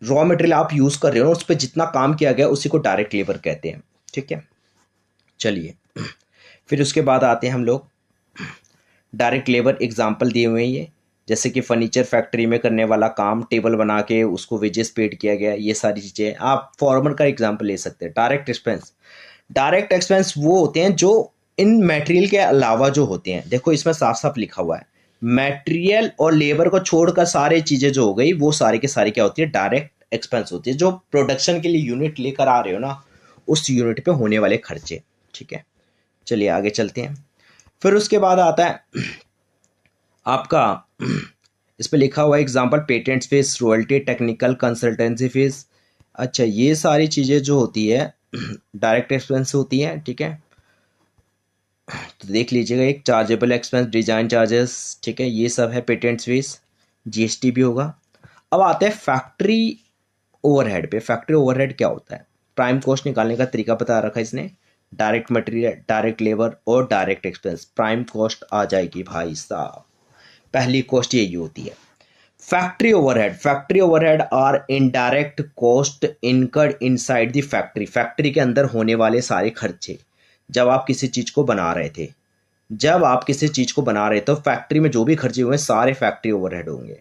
रॉ मटेरियल आप यूज कर रहे हो उस पर जितना काम किया गया उसी को डायरेक्ट लेबर कहते हैं। ठीक है, चलिए फिर उसके बाद आते हैं हम लोग डायरेक्ट लेबर एग्जाम्पल दिए हुए हैं ये, जैसे कि फर्नीचर फैक्ट्री में करने वाला काम, टेबल बना के उसको वेजेस पेड किया गया, ये सारी चीज़ें। आप फॉर्मर का एग्जाम्पल ले सकते हैं। डायरेक्ट एक्सपेंस, डायरेक्ट एक्सपेंस वो होते हैं जो इन मटेरियल के अलावा जो होते हैं। देखो इसमें साफ साफ लिखा हुआ है मटेरियल और लेबर को छोड़कर सारी चीज़ें जो हो गई वो सारे के सारे क्या होती है, डायरेक्ट एक्सपेंस होती है। जो प्रोडक्शन के लिए यूनिट लेकर आ रहे हो ना, उस यूनिट पे होने वाले खर्चे। ठीक है, चलिए आगे चलते हैं। फिर उसके बाद आता है आपका इस पे लिखा हुआ example patents fees, royalty, technical consultancy fees. अच्छा, ये सारी चीज़ें जो होती है डायरेक्ट एक्सपेंस होती है। ठीक है, तो देख लीजिएगा, एक चार्जेबल एक्सपेंस, डिजाइन चार्जेस, ठीक है, ये सब है पेटेंट्स फीस, जीएसटी भी होगा। अब आते हैं फैक्ट्री ओवरहेड पे। फैक्ट्री ओवरहेड क्या होता है, प्राइम कॉस्ट निकालने का तरीका बता रखा है इसने, डायरेक्ट मटेरियल, डायरेक्ट लेबर और डायरेक्ट एक्सपेंस। प्राइम कॉस्ट आ जाएगी भाई साहब, पहली कॉस्ट यही होती है factory overhead. Factory overhead are indirect cost incurred inside the factory. Factory के अंदर होने वाले सारे खर्चे जब आप किसी चीज को बना रहे थे, जब आप किसी चीज को बना रहे तो फैक्ट्री में जो भी खर्चे हुए सारे फैक्ट्री ओवरहेड होंगे।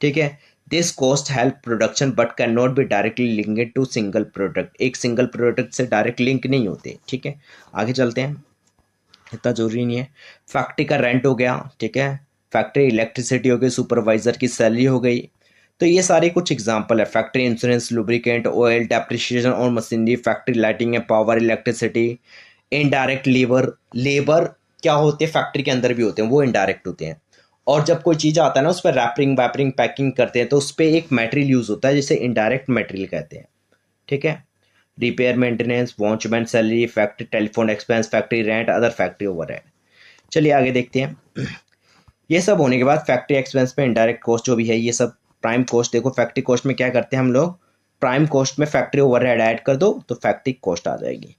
ठीक है, this cost help production but can not be directly linked to single product. एक सिंगल प्रोडक्ट से डायरेक्ट लिंक नहीं होते। ठीक है, आगे चलते हैं, इतना जरूरी नहीं है। फैक्ट्री का रेंट हो गया, ठीक है, फैक्ट्री इलेक्ट्रिसिटी हो गई, सुपरवाइजर की सैलरी हो गई। तो ये सारे कुछ एग्जांपल है। Factory insurance, lubricant, oil, depreciation और मशीनरी, फैक्ट्री लाइटिंग है, power, electricity. Indirect labour, labour क्या होते हैं फैक्ट्री के अंदर भी होते हैं, वो इनडायरेक्ट होते हैं। और जब कोई चीज़ आता है ना उस पर रैपिंग वैपिंग पैकिंग करते हैं तो उस पर एक मटेरियल यूज होता है जिसे इनडायरेक्ट मटेरियल कहते हैं। ठीक है, repair, maintenance, watchman salary, factory telephone expense, factory rent, other factory overhead. चलिए आगे देखते हैं। ये सब होने के बाद फैक्ट्री एक्सपेंस में इनडायरेक्ट कॉस्ट जो भी है ये सब प्राइम कॉस्ट। देखो फैक्ट्री कॉस्ट में क्या करते हैं हम लोग, प्राइम कॉस्ट में फैक्ट्री ओवरहेड ऐड कर दो तो फैक्ट्री कॉस्ट आ जाएगी।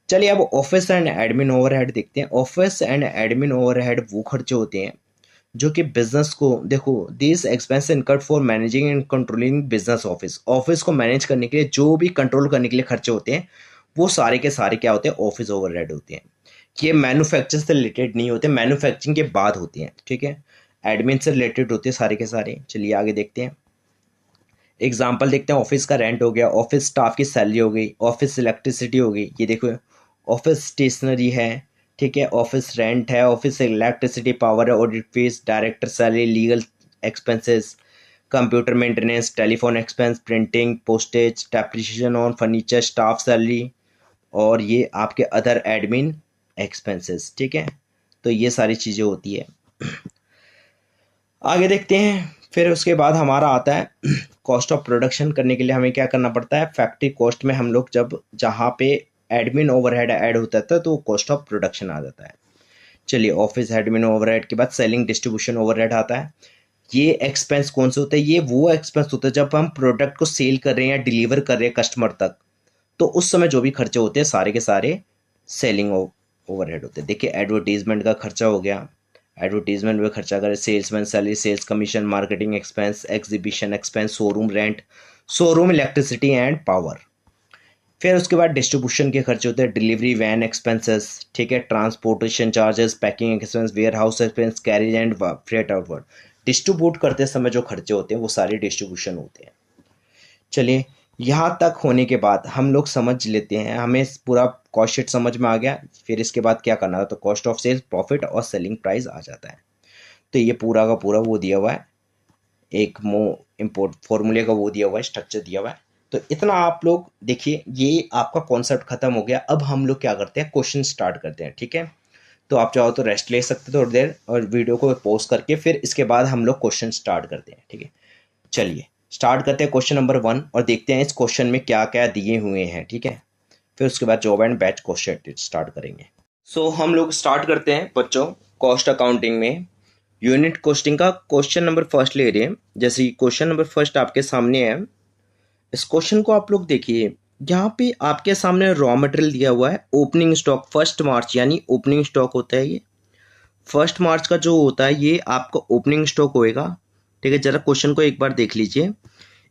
चलिए अब ऑफिस एंड एडमिन ओवरहेड देखते हैं। ऑफिस एंड एडमिन ओवरहेड वो खर्चे होते हैं जो कि बिजनेस को, देखो this expense incurred for managing and controlling business office. Office को मैनेज करने के लिए जो भी कंट्रोल करने के लिए खर्चे होते हैं वो सारे के सारे क्या होते हैं, ऑफिस ओवरहेड होते हैं। ये मैन्युफैक्चर से रिलेटेड नहीं होते, मैन्युफैक्चरिंग के बाद होते हैं। ठीक है, एडमिन से रिलेटेड होते हैं सारे के सारे। चलिए आगे देखते हैं, एग्जाम्पल देखते हैं। ऑफिस का रेंट हो गया, ऑफिस स्टाफ की सैलरी हो गई, ऑफिस इलेक्ट्रिसिटी हो गई, ये देखो ऑफिस स्टेशनरी है। ठीक है, ऑफिस रेंट है, ऑफिस इलेक्ट्रिसिटी, पावर है, audit fees, director salary, legal expenses, computer maintenance, telephone expense, printing, postage, depreciation on furniture, staff salary, और ये आपके अदर एडमिन एक्सपेंसेस। ठीक है, तो ये सारी चीज़ें होती है। आगे देखते हैं, फिर उसके बाद हमारा आता है कॉस्ट ऑफ प्रोडक्शन। करने के लिए हमें क्या करना पड़ता है, फैक्ट्री कॉस्ट में हम लोग जब जहाँ पे एडमिन ओवरहेड ऐड होता था तो कॉस्ट ऑफ प्रोडक्शन आ जाता है। चलिए ऑफिस एडमिन ओवरहेड के बाद सेलिंग डिस्ट्रीब्यूशन ओवरहेड आता है। ये एक्सपेंस कौन से होते हैं, ये वो एक्सपेंस होता है जब हम प्रोडक्ट को सेल कर रहे हैं या डिलीवर कर रहे हैं कस्टमर तक, तो उस समय जो भी खर्चे होते हैं सारे के सारे सेलिंग ओवरहेड होते हैं। देखिए एडवर्टीजमेंट का खर्चा हो गया, एडवर्टीजमेंट में खर्चा करें, salesman salary, sales commission, marketing expense, exhibition expense, showroom rent, showroom electricity and power. फिर उसके बाद डिस्ट्रीब्यूशन के खर्चे होते हैं, डिलीवरी वैन एक्सपेंसेस, ठीक है, transportation charges, packing expense, warehouse expense, carriage and freight outward. Distribute करते समय जो खर्चे होते हैं वो सारे डिस्ट्रीब्यूशन होते हैं। चलिए यहाँ तक होने के बाद हम लोग समझ लेते हैं, हमें पूरा कॉस्ट शीट समझ में आ गया। फिर इसके बाद क्या करना है, तो कॉस्ट ऑफ सेल्स, प्रॉफिट और सेलिंग प्राइस आ जाता है। तो ये पूरा का पूरा वो दिया हुआ है, एक इम्पोर्ट फॉर्मूले का वो दिया हुआ है, स्ट्रक्चर दिया हुआ है। तो इतना आप लोग देखिए, ये आपका कॉन्सेप्ट खत्म हो गया। अब हम लोग क्या करते हैं, क्वेश्चन स्टार्ट करते हैं। ठीक है, तो आप चाहो तो रेस्ट ले सकते थोड़ी देर और वीडियो को पॉज करके, फिर इसके बाद हम लोग क्वेश्चन स्टार्ट करते हैं। ठीक है, चलिए स्टार्ट करते हैं क्वेश्चन नंबर 1 और देखते हैं इस क्वेश्चन में क्या क्या दिए हुए हैं। ठीक है, फिर उसके बाद job and batch question start करेंगे। सो हम लोग स्टार्ट करते हैं बच्चों कॉस्ट अकाउंटिंग में यूनिट कॉस्टिंग का क्वेश्चन नंबर फर्स्ट ले रहे हैं। जैसे क्वेश्चन नंबर फर्स्ट आपके सामने है, इस क्वेश्चन को आप लोग देखिए, यहाँ पे आपके सामने रॉ मटेरियल दिया हुआ है ओपनिंग स्टॉक 1 मार्च, यानी ओपनिंग स्टॉक होता है ये 1 मार्च का जो होता है ये आपका ओपनिंग स्टॉक होएगा। ठीक है, जरा क्वेश्चन को एक बार देख लीजिए,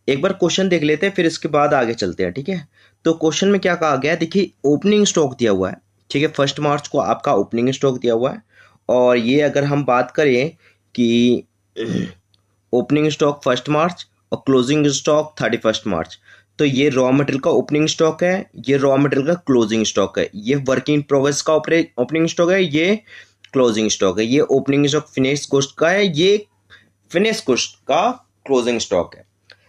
एक बार क्वेश्चन देख लेते हैं फिर इसके बाद आगे चलते हैं। ठीक है, तो क्वेश्चन में क्या कहा गया है, देखिए ओपनिंग स्टॉक दिया हुआ है। ठीक है, 1 मार्च को आपका ओपनिंग स्टॉक दिया हुआ है, और ये अगर हम बात करें कि ओपनिंग स्टॉक 1 मार्च और क्लोजिंग स्टॉक 31 मार्च, तो ये रॉ मटेरियल का ओपनिंग स्टॉक है, ये रॉ मटेरियल का क्लोजिंग स्टॉक है, ये वर्किंग प्रोग्रेस का ओपनिंग स्टॉक है, ये क्लोजिंग स्टॉक है, ये ओपनिंग स्टॉक फिनिश गुड्स का है, ये फिनिश गुड्स का क्लोजिंग स्टॉक है।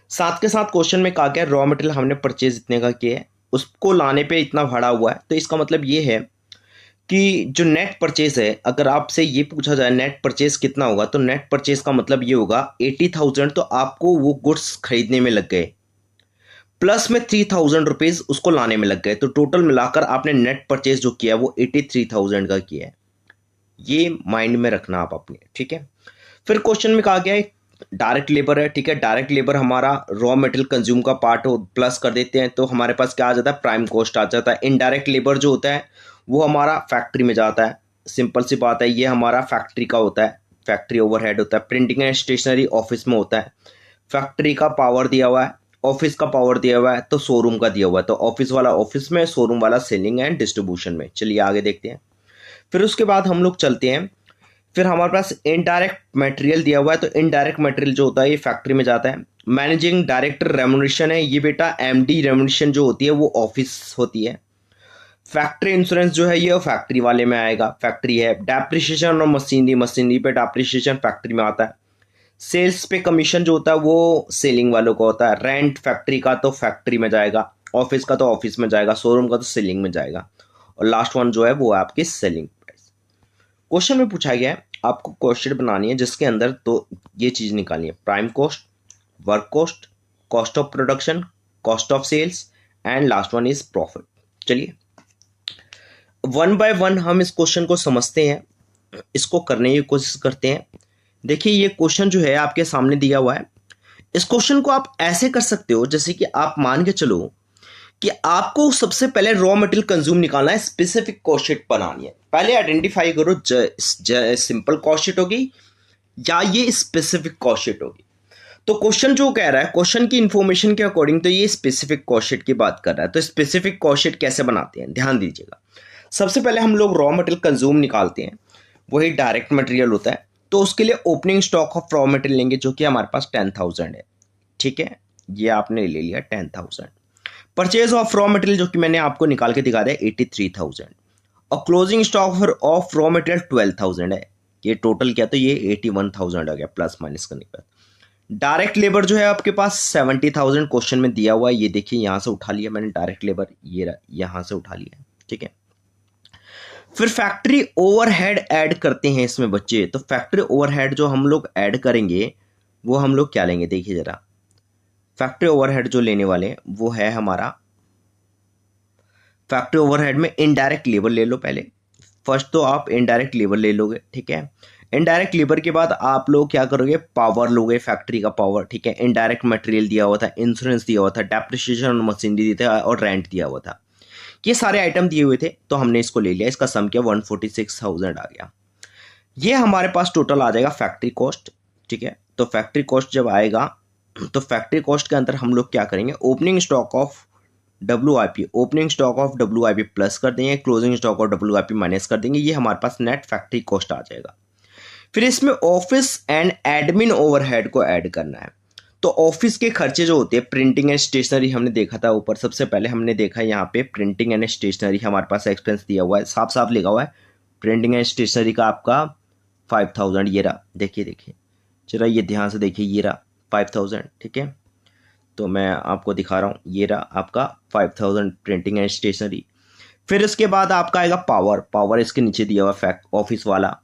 साथ के साथ क्वेश्चन में कहा गया रॉ मटेरियल हमने परचेज इतने का किया है, उसको लाने पे इतना भाड़ा हुआ है, तो इसका मतलब ये है कि जो नेट परचेज है, अगर आपसे ये पूछा जाए नेट परचेज कितना होगा, तो नेट परचेज का मतलब ये होगा 80,000 तो आपको वो गुड्स खरीदने में लग गए, प्लस में 3,000 रुपीज उसको लाने में लग गए, तो टोटल मिलाकर आपने नेट परचेज जो किया है वो 83,000 का किया है। ये माइंड में रखना आप अपने। ठीक है, फिर क्वेश्चन में कहा गया है डायरेक्ट लेबर है। ठीक है, डायरेक्ट लेबर हमारा रॉ मटेरियल कंज्यूम का पार्ट हो, प्लस कर देते हैं तो हमारे पास क्या आ जाता है, प्राइम कॉस्ट आ जाता है। इनडायरेक्ट लेबर जो होता है वो हमारा फैक्ट्री में जाता है, सिंपल सी बात है, ये हमारा फैक्ट्री का होता है, फैक्ट्री ओवरहेड होता है। प्रिंटिंग एंड स्टेशनरी ऑफिस में होता है, फैक्ट्री का पावर दिया हुआ है, ऑफिस का पावर दिया हुआ है, तो शोरूम का दिया हुआ है, तो ऑफिस वाला ऑफिस में, शोरूम वाला सेलिंग एंड डिस्ट्रीब्यूशन में। चलिए आगे देखते हैं। फिर उसके बाद हम लोग चलते हैं, फिर हमारे पास इनडायरेक्ट मटेरियल दिया हुआ है, तो इनडायरेक्ट मटेरियल जो होता है ये फैक्ट्री में जाता है। मैनेजिंग डायरेक्टर रेम्युनरेशन है, ये बेटा एमडी रेम्युनरेशन जो होती है वो ऑफिस होती है। फैक्ट्री इंश्योरेंस जो है ये फैक्ट्री वाले में आएगा, फैक्ट्री है। डेप्रिसिएशन और मशीनरी, मशीनरी पे डेप्रिसिएशन फैक्ट्री में आता है। सेल्स पे कमीशन जो होता है वो सेलिंग वालों का होता है। रेंट फैक्ट्री का तो फैक्ट्री में जाएगा, ऑफिस का तो ऑफिस में जाएगा, शोरूम का तो सेलिंग में जाएगा, और लास्ट वन जो है वो है आपकी सेलिंग प्राइस। क्वेश्चन में पूछा गया है आपको क्वेश्चन बनानी है जिसके अंदर तो ये चीज निकालनी है, prime cost, work cost, cost of production, cost of sales, and last one is profit. चलिए वन बाय वन हम इस क्वेश्चन को समझते हैं, इसको करने की कोशिश करते हैं। देखिए ये क्वेश्चन जो है आपके सामने दिया हुआ है, इस क्वेश्चन को आप ऐसे कर सकते हो जैसे कि आप मान के चलो कि आपको सबसे पहले रॉ मटेरियल कंज्यूम निकालना है, स्पेसिफिक कॉस्ट शीट बनानी है। पहले आइडेंटिफाई करो सिंपल कॉस्ट शीट होगी या ये स्पेसिफिक कॉस्ट शीट होगी। तो क्वेश्चन जो कह रहा है, क्वेश्चन की इंफॉर्मेशन के अकॉर्डिंग तो ये स्पेसिफिक कॉस्ट शीट की बात कर रहा है। तो स्पेसिफिक कॉस्ट शीट कैसे बनाते हैं, ध्यान दीजिएगा। सबसे पहले हम लोग रॉ मटेरियल कंज्यूम निकालते हैं, वही डायरेक्ट मटेरियल होता है, तो उसके लिए opening stock of raw material लेंगे जो कि हमारे पास 10,000 है। ठीक है, ये आपने ले लिया 10,000। परचेज ऑफ रॉ मटेरियल जो कि मैंने आपको निकाल के दिखा दिया 83,000, और closing stock of raw material 12,000 है। ये टोटल क्या, तो ये 81,000 आ गया प्लस माइनस करने के बाद। डायरेक्ट लेबर जो है आपके पास 70,000 क्वेश्चन में दिया हुआ है, ये देखिए यहां से उठा लिया मैंने डायरेक्ट लेबर, ये यहां से उठा लिया। ठीक है, फिर फैक्ट्री ओवरहेड ऐड करते हैं इसमें बच्चे। तो फैक्ट्री ओवरहेड जो हम लोग ऐड करेंगे वो हम लोग क्या लेंगे, देखिए जरा। फैक्ट्री ओवरहेड जो लेने वाले हैं वो है हमारा, फैक्ट्री ओवरहेड में इनडायरेक्ट लेबर ले लो पहले। फर्स्ट तो आप इनडायरेक्ट लेबर ले लोगे। ठीक है, इनडायरेक्ट लेबर के बाद आप लोग क्या करोगे, पावर लोगे, फैक्ट्री का पावर। ठीक है, इनडायरेक्ट मटेरियल दिया हुआ था, इंश्योरेंस दिया हुआ था, डेप्रिसिएशन और मशीनरी दी था, और रेंट दिया हुआ था। ये सारे आइटम दिए हुए थे तो हमने इसको ले लिया, इसका सम किया 146,000 आ गया। ये हमारे पास टोटल आ जाएगा फैक्ट्री कॉस्ट। ठीक है, तो फैक्ट्री कॉस्ट जब आएगा तो फैक्ट्री कॉस्ट के अंदर हम लोग क्या करेंगे, opening stock of WIP, opening stock of WIP plus कर देंगे, closing stock of WIP minus कर देंगे, ये हमारे पास नेट फैक्ट्री कॉस्ट आ जाएगा। फिर इसमें ऑफिस एंड एडमिन ओवरहेड को ऐड करना है। तो ऑफिस के खर्चे जो होते हैं, प्रिंटिंग एंड स्टेशनरी हमने देखा था ऊपर, सबसे पहले हमने देखा यहाँ पे प्रिंटिंग एंड स्टेशनरी हमारे पास एक्सपेंस दिया हुआ है, साफ साफ लिखा हुआ है प्रिंटिंग एंड स्टेशनरी का आपका 5,000, ये रहा, देखिए देखिए जरा, ये ध्यान से देखिए, ये रहा 5,000। ठीक है, तो मैं आपको दिखा रहा हूँ, ये रहा आपका 5,000 प्रिंटिंग एंड स्टेशनरी। फिर इसके बाद आपका आएगा पावर, पावर इसके नीचे दिया हुआ फैक्ट ऑफिस वाला।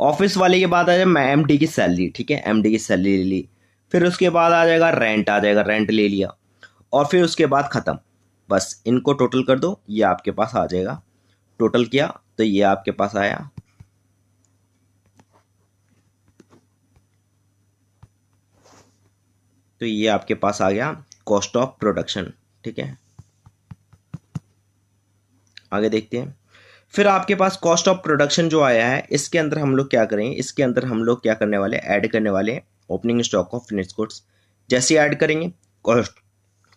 ऑफिस वाले के बाद आ जाएगा MD की सैलरी। ठीक है, MD की सैलरी ले ली। फिर उसके बाद आ जाएगा रेंट, आ जाएगा रेंट ले लिया, और फिर उसके बाद ख़त्म। बस इनको टोटल कर दो, ये आपके पास आ जाएगा। टोटल किया तो ये आपके पास आया, तो ये आपके पास आ गया कॉस्ट ऑफ प्रोडक्शन। ठीक है, आगे देखते हैं। फिर आपके पास कॉस्ट ऑफ प्रोडक्शन जो आया है, इसके अंदर हम लोग क्या करेंगे, इसके अंदर हम लोग क्या करने वाले, ऐड करने वाले हैं opening stock of finished goods. जैसे ऐड करेंगे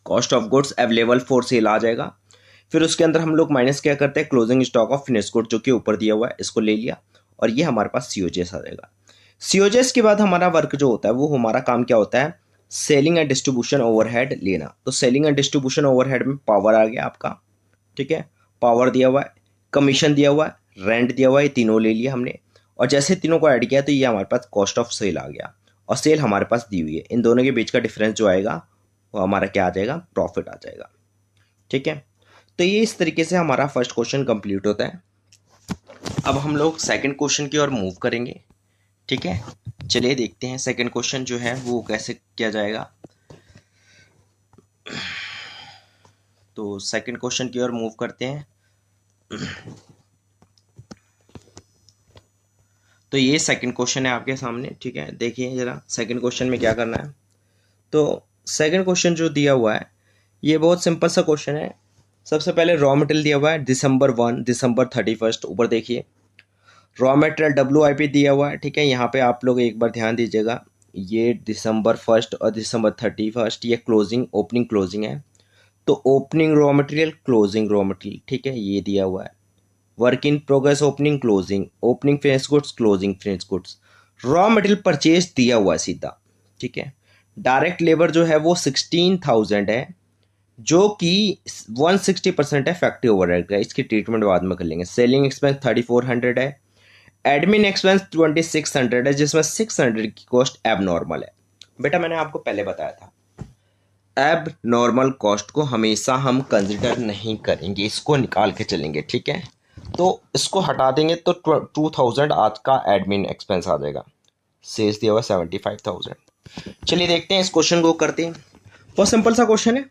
cost of goods available for sale आ जाएगा। फिर उसके अंदर हम लोग माइनस क्या करते हैं, closing stock of finished goods जो कि ऊपर दिया हुआ है, इसको ले लिया और ये हमारे पास सीओजेस आ जाएगा। सीओजेस के बाद हमारा वर्क जो होता है, वो हमारा काम क्या होता है, सेलिंग एंड डिस्ट्रीब्यूशन ओवरहेड लेना। तो सेलिंग एंड डिस्ट्रीब्यूशन ओवरहेड में पावर आ गया आपका। ठीक है, पावर दिया हुआ है, कमीशन दिया हुआ है, रेंट दिया हुआ है, ये तीनों ले लिया हमने। और जैसे तीनों को ऐड किया तो ये हमारे पास कॉस्ट ऑफ सेल आ गया और सेल हमारे पास दी हुई है। इन दोनों के बीच का डिफरेंस जो आएगा वो हमारा क्या आ जाएगा, प्रॉफिट आ जाएगा। ठीक है, तो ये इस तरीके से हमारा फर्स्ट क्वेश्चन कंप्लीट होता है। अब हम लोग सेकंड क्वेश्चन की ओर मूव करेंगे। ठीक है, चलिए देखते हैं सेकंड क्वेश्चन जो है वो कैसे किया जाएगा। तो सेकंड क्वेश्चन की ओर मूव करते हैं। तो ये सेकंड क्वेश्चन है आपके सामने। ठीक है, देखिए जरा सेकंड क्वेश्चन में क्या करना है। तो सेकंड क्वेश्चन जो दिया हुआ है ये बहुत सिंपल सा क्वेश्चन है। सबसे पहले रॉ मटेरियल दिया हुआ है दिसंबर 1, दिसंबर 31। ऊपर देखिए रॉ मटेरियल WIP दिया हुआ है। ठीक है, यहाँ पे आप लोग एक बार ध्यान दीजिएगा, ये दिसंबर 1 और दिसंबर 31 ये क्लोजिंग ओपनिंग क्लोजिंग है। तो opening raw material, closing raw material, ठीक है, ये दिया हुआ है। Work in progress opening closing, opening finish goods, closing finish goods. Raw material purchase दिया हुआ है सीधा। ठीक है, डायरेक्ट लेबर जो है वो 16,000 है, जो कि 160% है फैक्ट्री ओवरहेड का। इसकी ट्रीटमेंट बाद में कर लेंगे। सेलिंग एक्सपेंस 3400 है, एडमिन एक्सपेंस 2600 है, जिसमें 600 की कॉस्ट एब नॉर्मल है। बेटा मैंने आपको पहले बताया था एब नॉर्मल कॉस्ट को हमेशा हम कंसिडर नहीं करेंगे, इसको निकाल के चलेंगे। ठीक है, तो इसको हटा देंगे तो 2000 आज का एडमिन एक्सपेंस आ जाएगा। सेल्स दिया हुआ 75,000। चलिए देखते हैं इस क्वेश्चन को करते हैं। बहुत सिंपल सा क्वेश्चन है।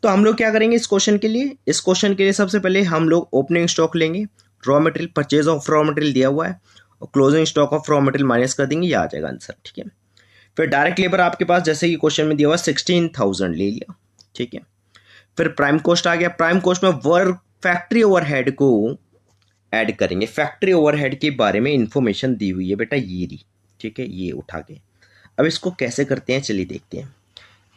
तो हम लोग क्या करेंगे इस क्वेश्चन के लिए, इस क्वेश्चन के लिए सबसे पहले हम लोग ओपनिंग स्टॉक लेंगे, raw material purchase of raw material दिया हुआ है और closing stock of raw material minus कर देंगे, ये आ जाएगा आंसर। ठीक है, फिर डायरेक्ट लेबर आपके पास जैसे कि क्वेश्चन में दिया हुआ 16,000 ले लिया। ठीक है, फिर प्राइम कॉस्ट आ गया। प्राइम कॉस्ट में वर्क फैक्ट्री ओवरहेड को ऐड करेंगे। फैक्ट्री ओवरहेड के बारे में इंफॉर्मेशन दी हुई है बेटा, ये दी। ठीक है, ये उठा के अब इसको कैसे करते हैं चलिए देखते हैं।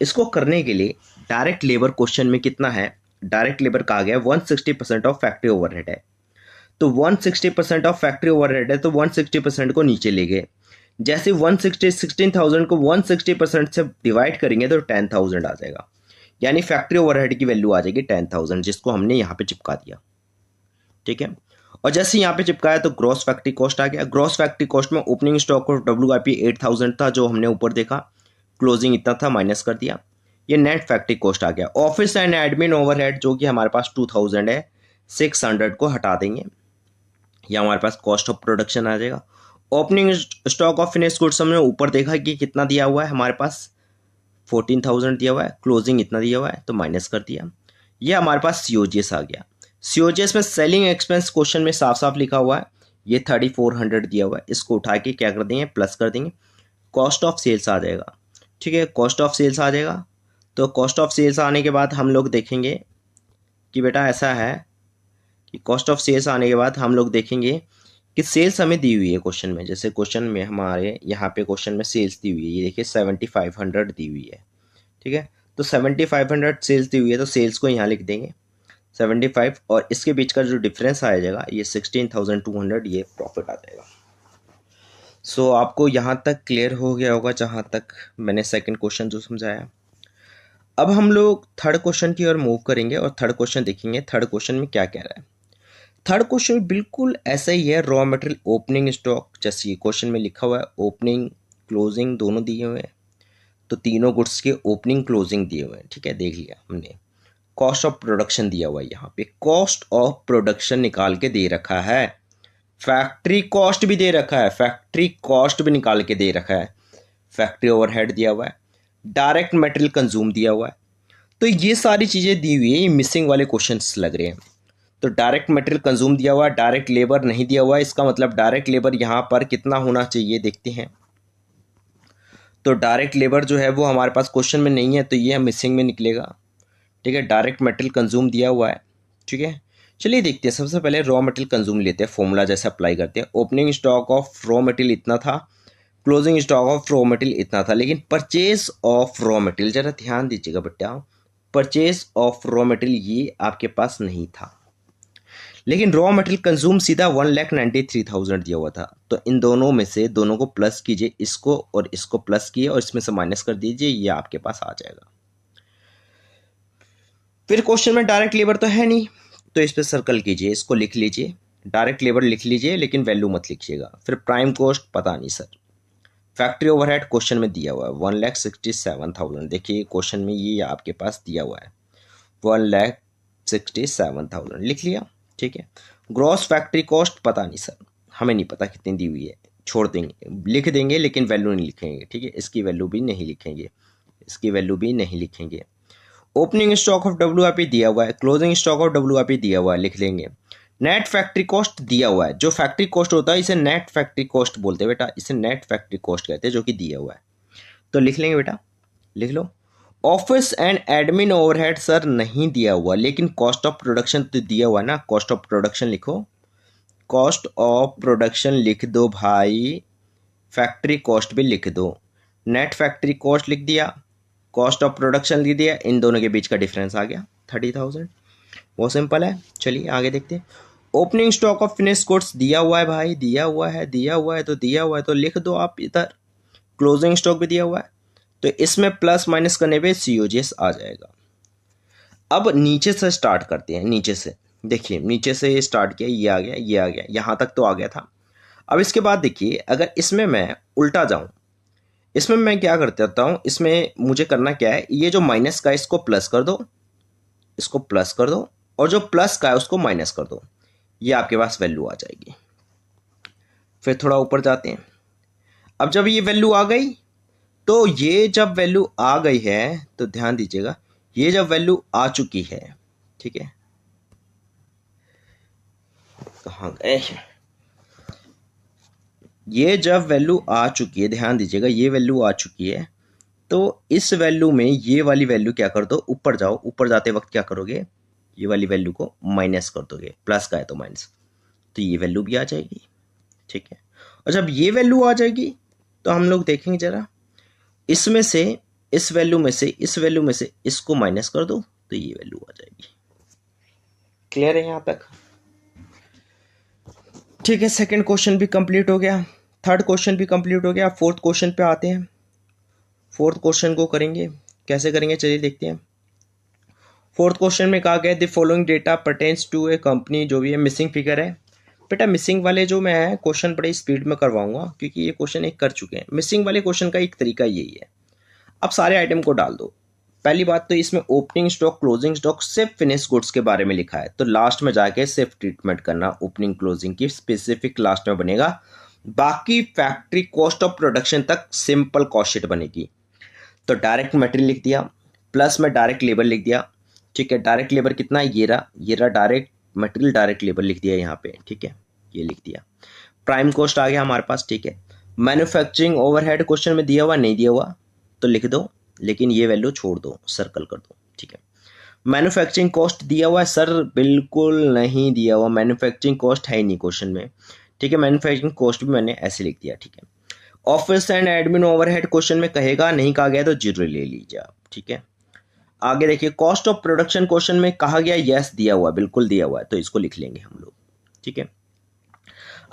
इसको करने के लिए डायरेक्ट लेबर क्वेश्चन में कितना है, डायरेक्ट लेबर कहा गया 160% ऑफ फैक्ट्री ओवरहेड है। तो 160% ऑफ फैक्ट्री ओवरहेड है, तो 160% को नीचे ले गए। जैसे 16,000 को 160% से डिवाइड करेंगे तो 10,000 आ जाएगा, यानी फैक्ट्री ओवरहेड की वैल्यू आ जाएगी 10,000, जिसको हमने यहाँ पे चिपका दिया। ठीक है, और जैसे यहाँ पे चिपकाया तो ग्रॉस फैक्ट्री कॉस्ट आ गया। ग्रॉस फैक्ट्री कॉस्ट में ओपनिंग स्टॉक और WIP 8,000 था जो हमने ऊपर देखा, क्लोजिंग इतना था, माइनस कर दिया, ये नेट फैक्ट्री कॉस्ट आ गया। ऑफिस एंड एडमिन ओवरहेड जो कि हमारे पास 2000 है, 600 को हटा देंगे, ये हमारे पास कॉस्ट ऑफ प्रोडक्शन आ जाएगा। Opening stock of finish goods हमने ऊपर देखा कि कितना दिया हुआ है, हमारे पास 14,000 दिया हुआ है, क्लोजिंग इतना दिया हुआ है तो माइनस कर दिया, ये हमारे पास सीओजीएस आ गया। सीओजीएस में सेलिंग एक्सपेंस क्वेश्चन में साफ साफ लिखा हुआ है, ये 3400 दिया हुआ है, इसको उठा के क्या कर देंगे, प्लस कर देंगे, कॉस्ट ऑफ सेल्स आ जाएगा। ठीक है, कॉस्ट ऑफ सेल्स आ जाएगा। तो कॉस्ट ऑफ सेल्स आने के बाद हम लोग देखेंगे कि बेटा ऐसा है कि कॉस्ट ऑफ सेल्स आने के बाद हम लोग देखेंगे कि सेल्स हमें दी हुई है क्वेश्चन में। जैसे क्वेश्चन में हमारे यहाँ पे क्वेश्चन में सेल्स दी हुई है, ये देखिए 7500 दी हुई है। ठीक है, तो 7500 सेल्स दी हुई है, तो सेल्स को यहाँ लिख देंगे 75 और इसके बीच का जो डिफरेंस आ जाएगा ये 16,200, ये प्रॉफिट आ जाएगा। सो आपको यहाँ तक क्लियर हो गया होगा जहाँ तक मैंने सेकंड क्वेश्चन जो समझाया। अब हम लोग थर्ड क्वेश्चन की ओर मूव करेंगे और थर्ड क्वेश्चन देखेंगे थर्ड क्वेश्चन में क्या कह रहा है। थर्ड क्वेश्चन बिल्कुल ऐसा ही है, रॉ मटेरियल ओपनिंग स्टॉक जैसे क्वेश्चन में लिखा हुआ है, ओपनिंग क्लोजिंग दोनों दिए हुए हैं, तो तीनों गुड्स के ओपनिंग क्लोजिंग दिए हुए हैं। ठीक है, देख लिया हमने। कॉस्ट ऑफ प्रोडक्शन दिया हुआ है, यहाँ पे कॉस्ट ऑफ प्रोडक्शन निकाल के दे रखा है, फैक्ट्री कॉस्ट भी दे रखा है, फैक्ट्री कॉस्ट भी निकाल के दे रखा है, फैक्ट्री ओवरहेड दिया हुआ है, डायरेक्ट मटेरियल कंज्यूम दिया हुआ है। तो ये सारी चीज़ें दी हुई है, ये मिसिंग वाले क्वेश्चंस लग रहे हैं। तो डायरेक्ट मटेरियल कंज्यूम दिया हुआ है, डायरेक्ट लेबर नहीं दिया हुआ है, इसका मतलब डायरेक्ट लेबर यहाँ पर कितना होना चाहिए देखते हैं। तो डायरेक्ट लेबर जो है वो हमारे पास क्वेश्चन में नहीं है, तो ये मिसिंग में निकलेगा। ठीक है, डायरेक्ट मटेरियल कंज्यूम दिया हुआ है। ठीक है, चलिए देखते हैं। सबसे पहले रॉ मटेरियल कंज्यूम लेते हैं, फॉर्मूला जैसे अप्लाई करते हैं। Opening stock of raw material इतना था, closing stock of raw material इतना था, लेकिन परचेज ऑफ रॉ मटेरियल, जरा ध्यान दीजिएगा बेटा, परचेज ऑफ रॉ मटेरियल ये आपके पास नहीं था, लेकिन रॉ मटेरियल कंज्यूम सीधा 1,93,000 दिया हुआ था। तो इन दोनों में से दोनों को प्लस कीजिए, इसको और इसको प्लस किए और इसमें से माइनस कर दीजिए, ये आपके पास आ जाएगा। फिर क्वेश्चन में डायरेक्ट लेबर तो है नहीं, तो इस पर सर्कल कीजिए, इसको लिख लीजिए, डायरेक्ट लेबर लिख लीजिए, लेकिन वैल्यू मत लिखिएगा। फिर प्राइम कॉस्ट पता नहीं सर। फैक्ट्री ओवरहेड क्वेश्चन में दिया हुआ है 1,67,000। देखिए क्वेश्चन में ये आपके पास दिया हुआ है 1,67,000, लिख लिया। ठीक है, ग्रॉस फैक्ट्री कॉस्ट पता नहीं सर, हमें नहीं पता कितनी दी हुई है, छोड़ देंगे, लिख देंगे लेकिन वैल्यू नहीं लिखेंगे। ठीक है, इसकी वैल्यू भी नहीं लिखेंगे, इसकी वैल्यू भी नहीं लिखेंगे। ओपनिंग स्टॉक ऑफ WIP दिया हुआ है, क्लोजिंग स्टॉक ऑफ WIP दिया हुआ है, लिख लेंगे। नेट फैक्ट्री कॉस्ट दिया हुआ है, जो फैक्ट्री कॉस्ट होता है इसे नेट फैक्ट्री कॉस्ट बोलते हैं बेटा, इसे नेट फैक्ट्री कॉस्ट कहते हैं, जो कि दिया हुआ है, तो लिख लेंगे बेटा, लिख लो। ऑफिस एंड एडमिन ओवरहेड सर नहीं दिया हुआ, लेकिन कॉस्ट ऑफ प्रोडक्शन तो दिया हुआ है ना, कॉस्ट ऑफ प्रोडक्शन लिखो, कॉस्ट ऑफ प्रोडक्शन लिख दो भाई, फैक्ट्री कॉस्ट भी लिख दो। नेट फैक्ट्री कॉस्ट लिख दिया, कॉस्ट ऑफ प्रोडक्शन लिख दिया, इन दोनों के बीच का डिफरेंस आ गया 30,000। बहुत सिंपल है, चलिए आगे देखते हैं। Opening stock of finish goods दिया हुआ है भाई, दिया हुआ है, दिया हुआ है तो दिया हुआ है तो लिख दो आप इधर। क्लोजिंग स्टॉक भी दिया हुआ है, तो इसमें प्लस माइनस करने पे COGS आ जाएगा। अब नीचे से स्टार्ट करते हैं, नीचे से देखिए, नीचे से स्टार्ट किया, ये आ गया, ये आ गया, यहाँ तक तो आ गया था। अब इसके बाद देखिए, अगर इसमें मैं उल्टा जाऊँ, इसमें मैं क्या करता हूँ, इसमें मुझे करना क्या है, ये जो माइनस का है इसको प्लस कर दो, इसको प्लस कर दो, और जो प्लस का है उसको माइनस कर दो, ये आपके पास वैल्यू आ जाएगी। फिर थोड़ा ऊपर जाते हैं। अब जब ये वैल्यू आ गई, तो ये जब वैल्यू आ गई है तो ध्यान दीजिएगा, ये जब वैल्यू आ चुकी है, ठीक है, कहाँ गए, ये जब वैल्यू आ चुकी है, ध्यान दीजिएगा, ये वैल्यू आ चुकी है, तो इस वैल्यू में ये वाली वैल्यू क्या कर दो, ऊपर जाओ, ऊपर जाते वक्त क्या करोगे, ये वाली वैल्यू को माइनस कर दोगे, प्लस का है तो माइनस, तो ये वैल्यू भी आ जाएगी। ठीक है, और जब ये वैल्यू आ जाएगी तो हम लोग देखेंगे जरा, इसमें से इस वैल्यू में से इस वैल्यू में से इसको माइनस कर दो, तो ये वैल्यू आ जाएगी। क्लियर है यहां तक? ठीक है, सेकंड क्वेश्चन भी कंप्लीट हो गया, थर्ड क्वेश्चन भी कंप्लीट हो गया। फोर्थ क्वेश्चन पे आते हैं। फोर्थ क्वेश्चन को करेंगे, कैसे करेंगे चलिए देखते हैं। फोर्थ क्वेश्चन में कहा गया the following data pertains to a company, जो भी है मिसिंग फिगर है। बेटा मिसिंग वाले जो मैं क्वेश्चन बड़े स्पीड में करवाऊंगा, क्योंकि ये क्वेश्चन एक कर चुके हैं। मिसिंग वाले क्वेश्चन का एक तरीका यही है, अब सारे आइटम को डाल दो। पहली बात तो इसमें ओपनिंग स्टॉक, क्लोजिंग स्टॉक, सिर्फ फिनिश गुड्स के बारे में लिखा है, तो लास्ट में जाके सिर्फ ट्रीटमेंट करना, ओपनिंग क्लोजिंग की स्पेसिफिक लास्ट में बनेगा। बाकी फैक्ट्री कॉस्ट ऑफ प्रोडक्शन तक सिंपल कॉस्ट शीट बनेगी। तो डायरेक्ट मटेरियल लिख दिया, प्लस में डायरेक्ट लेबर लिख दिया। ठीक है, डायरेक्ट लेबर कितना है, ये रहा डायरेक्ट मटेरियल, डायरेक्ट लेबर लिख दिया यहाँ पे। ठीक है, ये लिख दिया। प्राइम कॉस्ट आ गया हमारे पास। ठीक है, मैन्युफैक्चरिंग ओवरहेड क्वेश्चन में दिया हुआ, नहीं दिया हुआ तो लिख दो, लेकिन ये वैल्यू छोड़ दो, सर्कल कर दो। ठीक है, मैन्युफैक्चरिंग कॉस्ट दिया हुआ है सर, बिल्कुल नहीं दिया हुआ, मैन्युफैक्चरिंग कॉस्ट है ही नहीं क्वेश्चन में। ठीक है, मैन्युफैक्चरिंग कॉस्ट भी मैंने ऐसे लिख दिया। ठीक है, office and admin overhead question में कहेगा, नहीं कहा गया तो जीरो ले लीजिए आप। ठीक है, आगे देखिए, कॉस्ट ऑफ प्रोडक्शन क्वेश्चन में कहा गया, यस दिया हुआ, बिल्कुल दिया हुआ है, तो इसको लिख लेंगे हम लोग। ठीक है,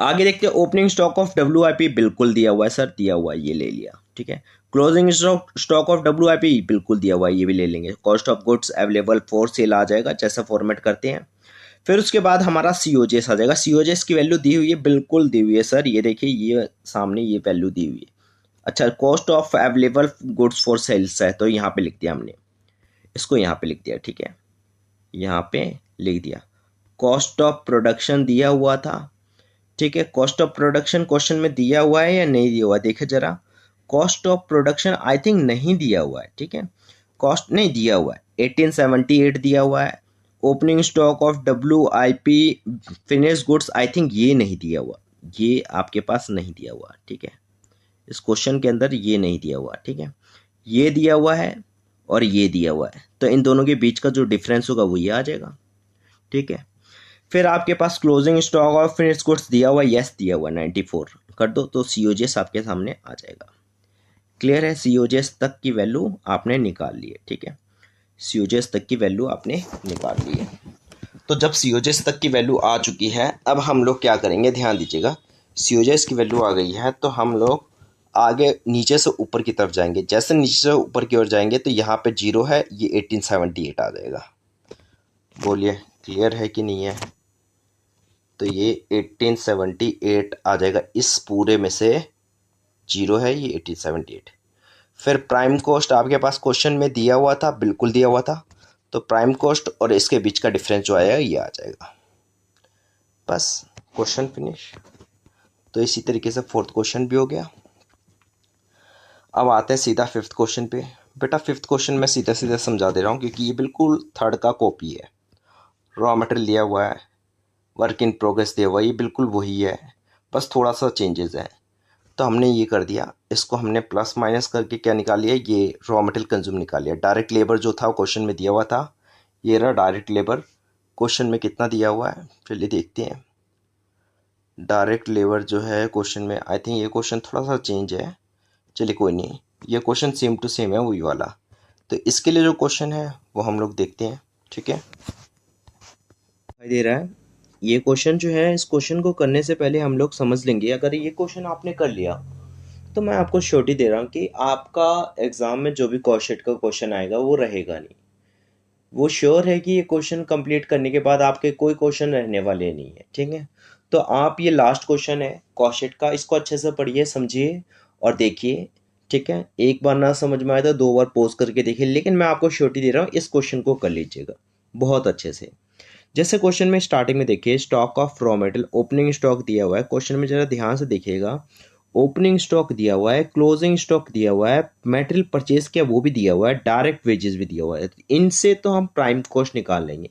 आगे देखते हैं, ओपनिंग स्टॉक ऑफ WIP बिल्कुल दिया हुआ है सर, दिया हुआ है, ये ले लिया। ठीक है, क्लोजिंग स्टॉक ऑफ WIP बिल्कुल दिया हुआ है, ये भी ले लेंगे। Cost of goods available for sale आ जाएगा, जैसा फॉर्मेट करते हैं। फिर उसके बाद हमारा COGS आ जाएगा। COGS की वैल्यू दी हुई है, बिल्कुल दी हुई है सर, ये देखिए, ये सामने ये वैल्यू दी हुई है। अच्छा, cost of available goods for sales है, तो यहाँ पे लिख दिया हमने, इसको यहाँ पे लिख दिया। ठीक है, यहाँ पे लिख दिया। कॉस्ट ऑफ प्रोडक्शन दिया हुआ था। ठीक है, कॉस्ट ऑफ प्रोडक्शन क्वेश्चन में दिया हुआ है या नहीं दिया हुआ, देखे जरा। Cost of production I think नहीं दिया हुआ है। ठीक है, कॉस्ट नहीं दिया हुआ है, 1878 दिया हुआ है। Opening stock of WIP finish goods I think ये नहीं दिया हुआ, ये आपके पास नहीं दिया हुआ। ठीक है, इस क्वेश्चन के अंदर ये नहीं दिया हुआ, ठीक है। ये दिया हुआ है और ये दिया हुआ है, तो इन दोनों के बीच का जो डिफरेंस होगा वो ये आ जाएगा, ठीक है। फिर आपके पास क्लोजिंग स्टॉक और फिनिश गुड्स दिया हुआ है, यस दिया हुआ है 94 कर दो तो सीओजीएस आपके सामने आ जाएगा। क्लियर है, सीओजीएस तक की वैल्यू आपने निकाल ली है, ठीक है। सीओजीएस तक की वैल्यू आपने निकाल ली है। तो जब सीओजीएस तक की वैल्यू आ चुकी है, अब हम लोग क्या करेंगे, ध्यान दीजिएगा। सीओजीएस की वैल्यू आ गई है तो हम लोग आगे नीचे से ऊपर की तरफ जाएंगे। जैसे नीचे से ऊपर की ओर जाएंगे तो यहाँ पे 0 है, ये 1878 आ जाएगा। बोलिए क्लियर है कि नहीं है। तो ये 1878 आ जाएगा, इस पूरे में से 0 है, ये 1878। फिर प्राइम कॉस्ट आपके पास क्वेश्चन में दिया हुआ था, बिल्कुल दिया हुआ था, तो प्राइम कॉस्ट और इसके बीच का डिफरेंस जो आएगा ये आ जाएगा। बस क्वेश्चन फिनिश। तो इसी तरीके से फोर्थ क्वेश्चन भी हो गया। अब आते हैं सीधा फिफ्थ क्वेश्चन पे। बेटा फिफ्थ क्वेश्चन मैं सीधा सीधा समझा दे रहा हूँ क्योंकि ये बिल्कुल थर्ड का कॉपी है। रॉ मटेरियल दिया हुआ है, वर्क इन प्रोग्रेस दिया हुआ है, ये बिल्कुल वही है, बस थोड़ा सा चेंजेस है। तो हमने ये कर दिया, इसको हमने प्लस माइनस करके क्या निकाल लिया, ये रॉ मटेरियल कंज्यूम निकाल लिया। डायरेक्ट लेबर जो था क्वेश्चन में दिया हुआ था, ये रहा डायरेक्ट लेबर। क्वेश्चन में कितना दिया हुआ है, चलिए देखते हैं। डायरेक्ट लेबर जो है क्वेश्चन में, आई थिंक ये क्वेश्चन थोड़ा सा चेंज है, चलिए कोई नहीं, ये क्वेश्चन सेम टू सेम है वही वाला। तो इसके लिए जो क्वेश्चन है वो हम लोग देखते हैं, ठीक है। दिखाई दे रहा है ये क्वेश्चन जो है, इस क्वेश्चन को करने से पहले हम लोग समझ लेंगे, अगर ये क्वेश्चन आपने कर लिया तो मैं आपको श्योरिटी दे रहा हूँ कि आपका एग्जाम में जो भी कॉस्ट का क्वेश्चन आएगा वो रहेगा नहीं। वो श्योर है कि ये क्वेश्चन कंप्लीट करने के बाद आपके कोई क्वेश्चन रहने वाले नहीं है, ठीक है। तो आप ये लास्ट क्वेश्चन है कॉस्ट का, इसको अच्छे से पढ़िए, समझिए और देखिए, ठीक है। एक बार ना समझ में आए तो 2 बार पॉज करके देखिए, लेकिन मैं आपको श्योरिटी दे रहा हूँ इस क्वेश्चन को कर लीजिएगा बहुत अच्छे से। जैसे क्वेश्चन में स्टार्टिंग में देखिए, stock of raw material, opening stock दिया हुआ है क्वेश्चन में, जरा ध्यान से देखिएगा। ओपनिंग स्टॉक दिया हुआ है, क्लोजिंग स्टॉक दिया हुआ है, मटेरियल परचेज किया वो भी दिया हुआ है, डायरेक्ट वेजेस भी दिया हुआ है। इनसे तो हम प्राइम कॉस्ट निकाल लेंगे।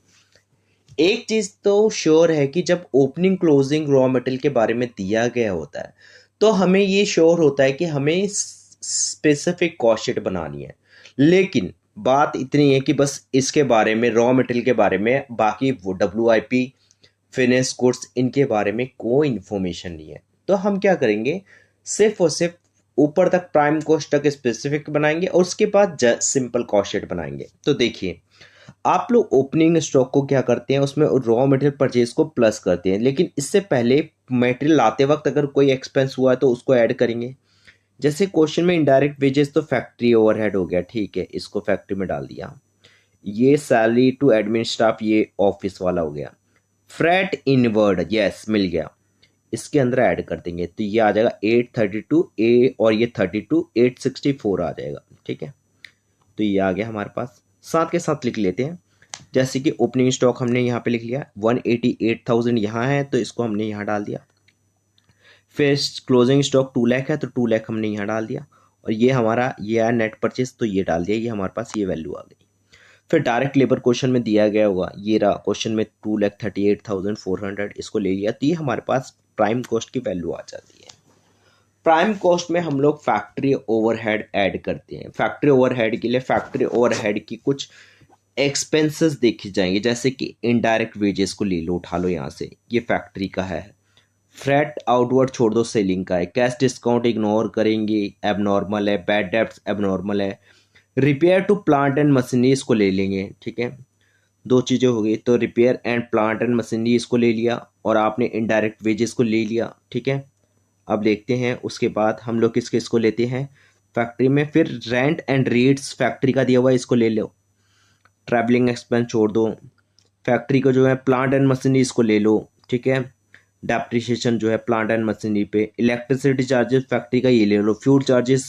एक चीज तो श्योर है कि जब ओपनिंग क्लोजिंग रॉ मटेरियल के बारे में दिया गया होता है तो हमें ये श्योर होता है कि हमें स्पेसिफिक कॉस्ट शीट बनानी है। लेकिन बात इतनी है कि बस इसके बारे में, रॉ मटेरियल के बारे में, बाकी वो WIP, फिनिश गुड्स, इनके बारे में कोई इंफॉर्मेशन नहीं है। तो हम क्या करेंगे, सिर्फ और सिर्फ ऊपर तक प्राइम कॉस्ट तक स्पेसिफिक बनाएंगे और उसके बाद सिंपल कॉस्ट शीट बनाएंगे। तो देखिए, आप लोग ओपनिंग स्टॉक को क्या करते हैं, उसमें रॉ मटेरियल परचेज को प्लस करते हैं, लेकिन इससे पहले मटेरियल लाते वक्त अगर कोई एक्सपेंस हुआ है तो उसको ऐड करेंगे। जैसे क्वेश्चन में इनडायरेक्ट वेजेस तो फैक्ट्री ओवरहेड हो गया, ठीक है, इसको फैक्ट्री में डाल दिया। ये सैलरी टू एडमिन स्टाफ, ये ऑफिस वाला हो गया। फ्रेट इनवर्ड, यस मिल गया, इसके अंदर ऐड कर देंगे तो ये आ जाएगा 832 ए, और ये 32 864 आ जाएगा, ठीक है। तो ये आ गया हमारे पास, साथ के साथ लिख लेते हैं। जैसे कि ओपनिंग स्टॉक हमने यहाँ पे लिख लिया, 188,000 यहाँ है तो इसको हमने यहाँ डाल दिया। फिर क्लोजिंग स्टॉक 2 लाख है तो 2 लाख हमने यहाँ डाल दिया, और ये हमारा ये है नेट परचेज तो ये डाल दिया, ये हमारे पास ये वैल्यू आ गई। फिर डायरेक्ट लेबर क्वेश्चन में दिया गया होगा, ये रहा क्वेश्चन में 2,38,400, इसको ले लिया तो ये हमारे पास प्राइम कॉस्ट की वैल्यू आ जाती है। प्राइम कॉस्ट में हम लोग फैक्ट्री ओवरहेड ऐड करते हैं। फैक्ट्री ओवरहेड के लिए फैक्ट्री ओवरहेड की कुछ एक्सपेंसेस देखे जाएंगे, जैसे कि इनडायरेक्ट वेजेस को ले लो, उठा लो यहाँ से, ये फैक्ट्री का है। फ्रेट आउटवर्ड छोड़ दो, सेलिंग का है। कैश डिस्काउंट इग्नोर करेंगे, एबनॉर्मल है। बैड डेब्ट्स एबनॉर्मल है। Repair to plant and machinery इसको ले लेंगे, ठीक है। 2 चीज़ें हो गई, तो repair and plant and machinery इसको ले लिया और आपने इनडायरेक्ट वेजेस को ले लिया, ठीक है। अब देखते हैं उसके बाद हम लोग किस किस को लेते हैं फैक्ट्री में। फिर रेंट एंड रेट्स फैक्ट्री का दिया हुआ है, इसको ले लो। ट्रैवलिंग एक्सपेंस छोड़ दो। फैक्ट्री का जो है प्लांट एंड मशीनरी इसको ले लो, ठीक है। डेप्रिसिएशन जो है प्लांट एंड मशीनरी पे। इलेक्ट्रिसिटी चार्जेस फैक्ट्री का ये ले लो। फ्यूल चार्जेस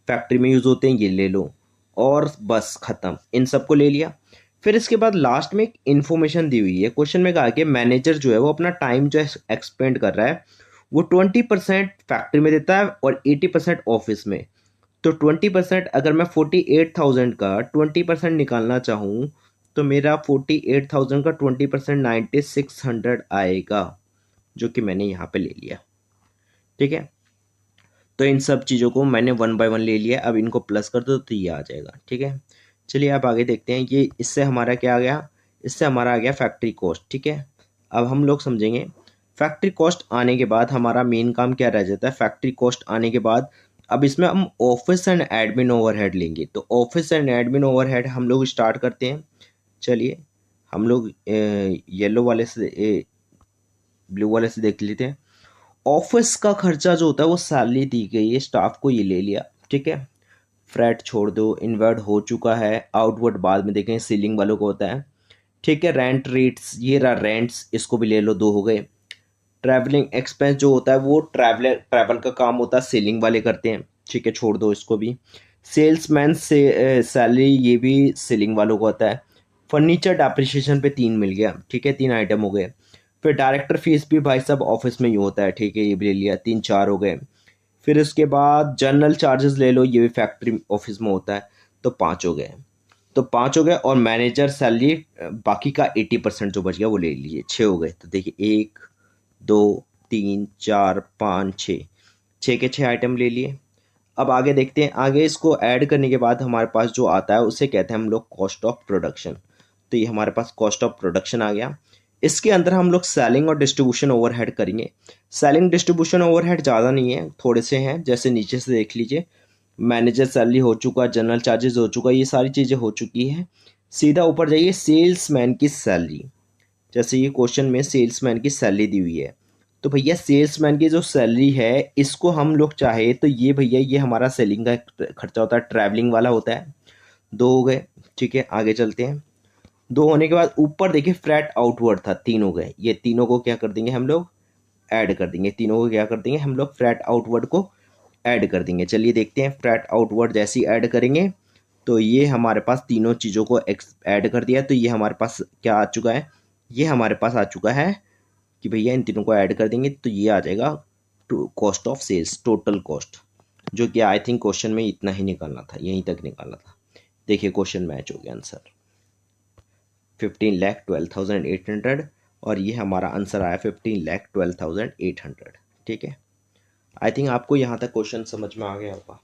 फैक्ट्री में यूज़ होते हैं, ये ले लो। और बस खत्म, इन सबको ले लिया। फिर इसके बाद लास्ट में एक इन्फॉर्मेशन दी हुई है, क्वेश्चन में कहा कि मैनेजर जो है वो अपना टाइम जो एक्सपेंड कर रहा है वो 20% फैक्ट्री में देता है और 80% ऑफिस में। तो 20%, अगर मैं 48,000 का 20% निकालना चाहूँ तो मेरा 48,000 का 20% 9600 आएगा, जो कि मैंने यहाँ पे ले लिया, ठीक है। तो इन सब चीज़ों को मैंने 1 बाय 1 ले लिया। अब इनको प्लस कर दो तो ये आ जाएगा। ठीक है, चलिए आप आगे देखते हैं। ये इससे हमारा क्या आ गया, इससे हमारा आ गया फैक्ट्री कॉस्ट। ठीक है, अब हम लोग समझेंगे फैक्ट्री कॉस्ट आने के बाद हमारा मेन काम क्या रह जाता है। फैक्ट्री कॉस्ट आने के बाद अब इसमें हम ऑफिस एंड एडमिन ओवरहेड लेंगे। तो ऑफिस एंड एडमिन ओवरहेड हम लोग स्टार्ट करते हैं। चलिए हम लोग येलो वाले से ब्लू वाले से देख लेते हैं। ऑफिस का खर्चा जो होता है वो सैलरी दी गई है स्टाफ को, ये ले लिया। ठीक है, फ्रैट छोड़ दो, इनवर्ड हो चुका है, आउटवर्ड बाद में देखें, सीलिंग वालों को होता है। ठीक है, रेंट रेट्स, ये रहा रेंट्स, इसको भी ले लो, 2 हो गए। ट्रैवलिंग एक्सपेंस जो होता है वो ट्रैवल का काम होता है, सेलिंग वाले करते हैं। ठीक है, छोड़ दो इसको भी। सेल्समैन से सैलरी, ये भी सेलिंग वालों को होता है। फर्नीचर डेप्रिसिएशन पे 3 मिल गया। ठीक है, 3 आइटम हो गए। फिर डायरेक्टर फीस भी भाई साहब ऑफिस में ही होता है। ठीक है, ये भी ले लिया, 3-4 हो गए। फिर उसके बाद जनरल चार्जेस ले लो, ये भी फैक्ट्री ऑफिस में होता है, तो 5 हो गए। तो 5 हो गए, और मैनेजर सैलरी बाकी का 80% जो बच गया वो ले लीजिए, 6 हो गए। तो देखिए 1 2 3 4 5 6, 6 के 6 आइटम ले लिए। अब आगे देखते हैं। आगे इसको ऐड करने के बाद हमारे पास जो आता है उसे कहते हैं हम लोग कॉस्ट ऑफ प्रोडक्शन। तो ये हमारे पास कॉस्ट ऑफ प्रोडक्शन आ गया। इसके अंदर हम लोग सेलिंग और डिस्ट्रीब्यूशन ओवरहेड करेंगे। सेलिंग डिस्ट्रीब्यूशन ओवरहेड ज़्यादा नहीं है, थोड़े से हैं। जैसे नीचे से देख लीजिए, मैनेजर सैलरी हो चुका, जनरल चार्जेस हो चुका, ये सारी चीज़ें हो चुकी हैं। सीधा ऊपर जाइए, सेल्समैन की सैलरी। जैसे ये क्वेश्चन में सेल्समैन की सैलरी दी हुई है, तो भैया सेल्समैन की जो सैलरी है इसको हम लोग चाहे तो ये भैया ये हमारा सेलिंग का खर्चा होता है, ट्रैवलिंग वाला होता है। 2 हो गए। ठीक है, आगे चलते हैं। 2 होने के बाद ऊपर देखिए फ्रैट आउटवर्ड था, 3 हो गए। ये तीनों को क्या कर देंगे हम लोग, ऐड कर देंगे। तीनों को क्या कर देंगे हम लोग, फ्रैट आउटवर्ड को ऐड कर देंगे। चलिए देखते हैं, फ्रैट आउटवर्ड जैसे ही ऐड करेंगे तो ये हमारे पास तीनों चीज़ों को ऐड कर दिया। तो ये हमारे पास क्या आ चुका है, ये हमारे पास आ चुका है कि भैया इन तीनों को ऐड कर देंगे तो ये आ जाएगा cost of sales, total cost, जो कि आई थिंक क्वेश्चन में इतना ही निकालना था, यहीं तक निकालना था। देखिए क्वेश्चन मैच हो गया, आंसर 15,12,800, और ये हमारा आंसर आया 15,12,800। ठीक है, आई थिंक आपको यहाँ तक क्वेश्चन समझ में आ गया होगा।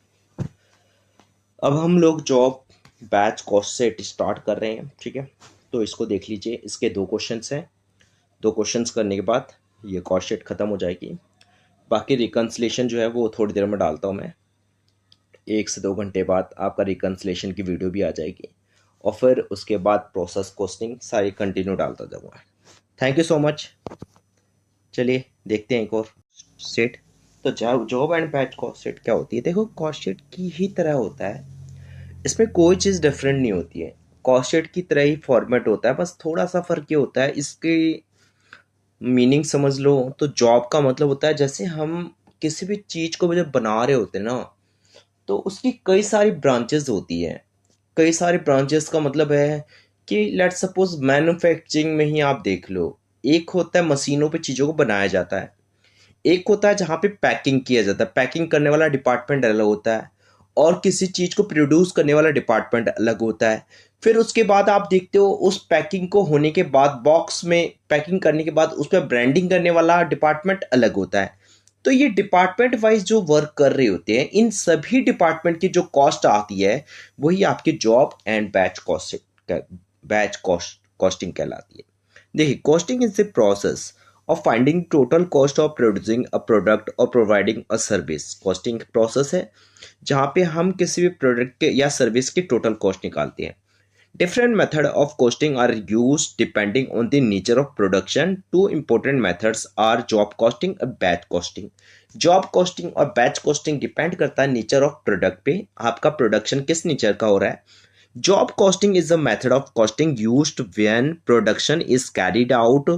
अब हम लोग जॉब बैच कॉस्ट से स्टार्ट कर रहे हैं। ठीक है, तो इसको देख लीजिए, इसके 2 क्वेश्चंस हैं। 2 क्वेश्चंस करने के बाद ये कॉस्ट शीट ख़त्म हो जाएगी। बाकी रिकन्सलेशन जो है वो थोड़ी देर में डालता हूँ मैं, 1 से 2 घंटे बाद आपका रिकन्सलेशन की वीडियो भी आ जाएगी, और फिर उसके बाद प्रोसेस कॉस्टिंग सारी कंटिन्यू डालता जाऊँगा। Thank you so much. चलिए देखते हैं एक और सेट। तो job and batch cost sheet क्या होती है, देखो कॉस्ट शीट की ही तरह होता है, इसमें कोई चीज़ डिफरेंट नहीं होती है। कॉस्ट शीट की तरह ही फॉर्मेट होता है, बस थोड़ा सा फ़र्क ये होता है, इसकी मीनिंग समझ लो तो जॉब का मतलब होता है जैसे हम किसी भी चीज़ को जब बना रहे होते हैं ना, तो उसकी कई सारी ब्रांचेस होती हैं। कई सारी ब्रांचेस का मतलब है कि लेट सपोज मैन्युफैक्चरिंग में ही आप देख लो, एक होता है मशीनों पे चीज़ों को बनाया जाता है, एक होता है जहाँ पे पैकिंग किया जाता है, पैकिंग करने वाला डिपार्टमेंट अलग होता है, और किसी चीज़ को प्रोड्यूस करने वाला डिपार्टमेंट अलग होता है। फिर उसके बाद आप देखते हो उस पैकिंग को होने के बाद बॉक्स में पैकिंग करने के बाद उस पर ब्रांडिंग करने वाला डिपार्टमेंट अलग होता है। तो ये डिपार्टमेंट वाइज जो वर्क कर रहे होते हैं, इन सभी डिपार्टमेंट की जो कॉस्ट आती है वही आपकी जॉब एंड बैच कॉस्टिंग कहलाती है। देखिए, costing is the process of finding total cost of producing a product or providing a service। Costing process है जहाँ पे हम किसी भी प्रोडक्ट के या सर्विस की टोटल कॉस्ट निकालते हैं। Different method of costing are use depending on the nature of production. 2 important methods are job costing और बैच कॉस्टिंग। जॉब कॉस्टिंग और बैच कॉस्टिंग डिपेंड करता है नेचर ऑफ प्रोडक्ट पे, आपका प्रोडक्शन किस नेचर का हो रहा है। Job costing is a method of costing used when production is carried out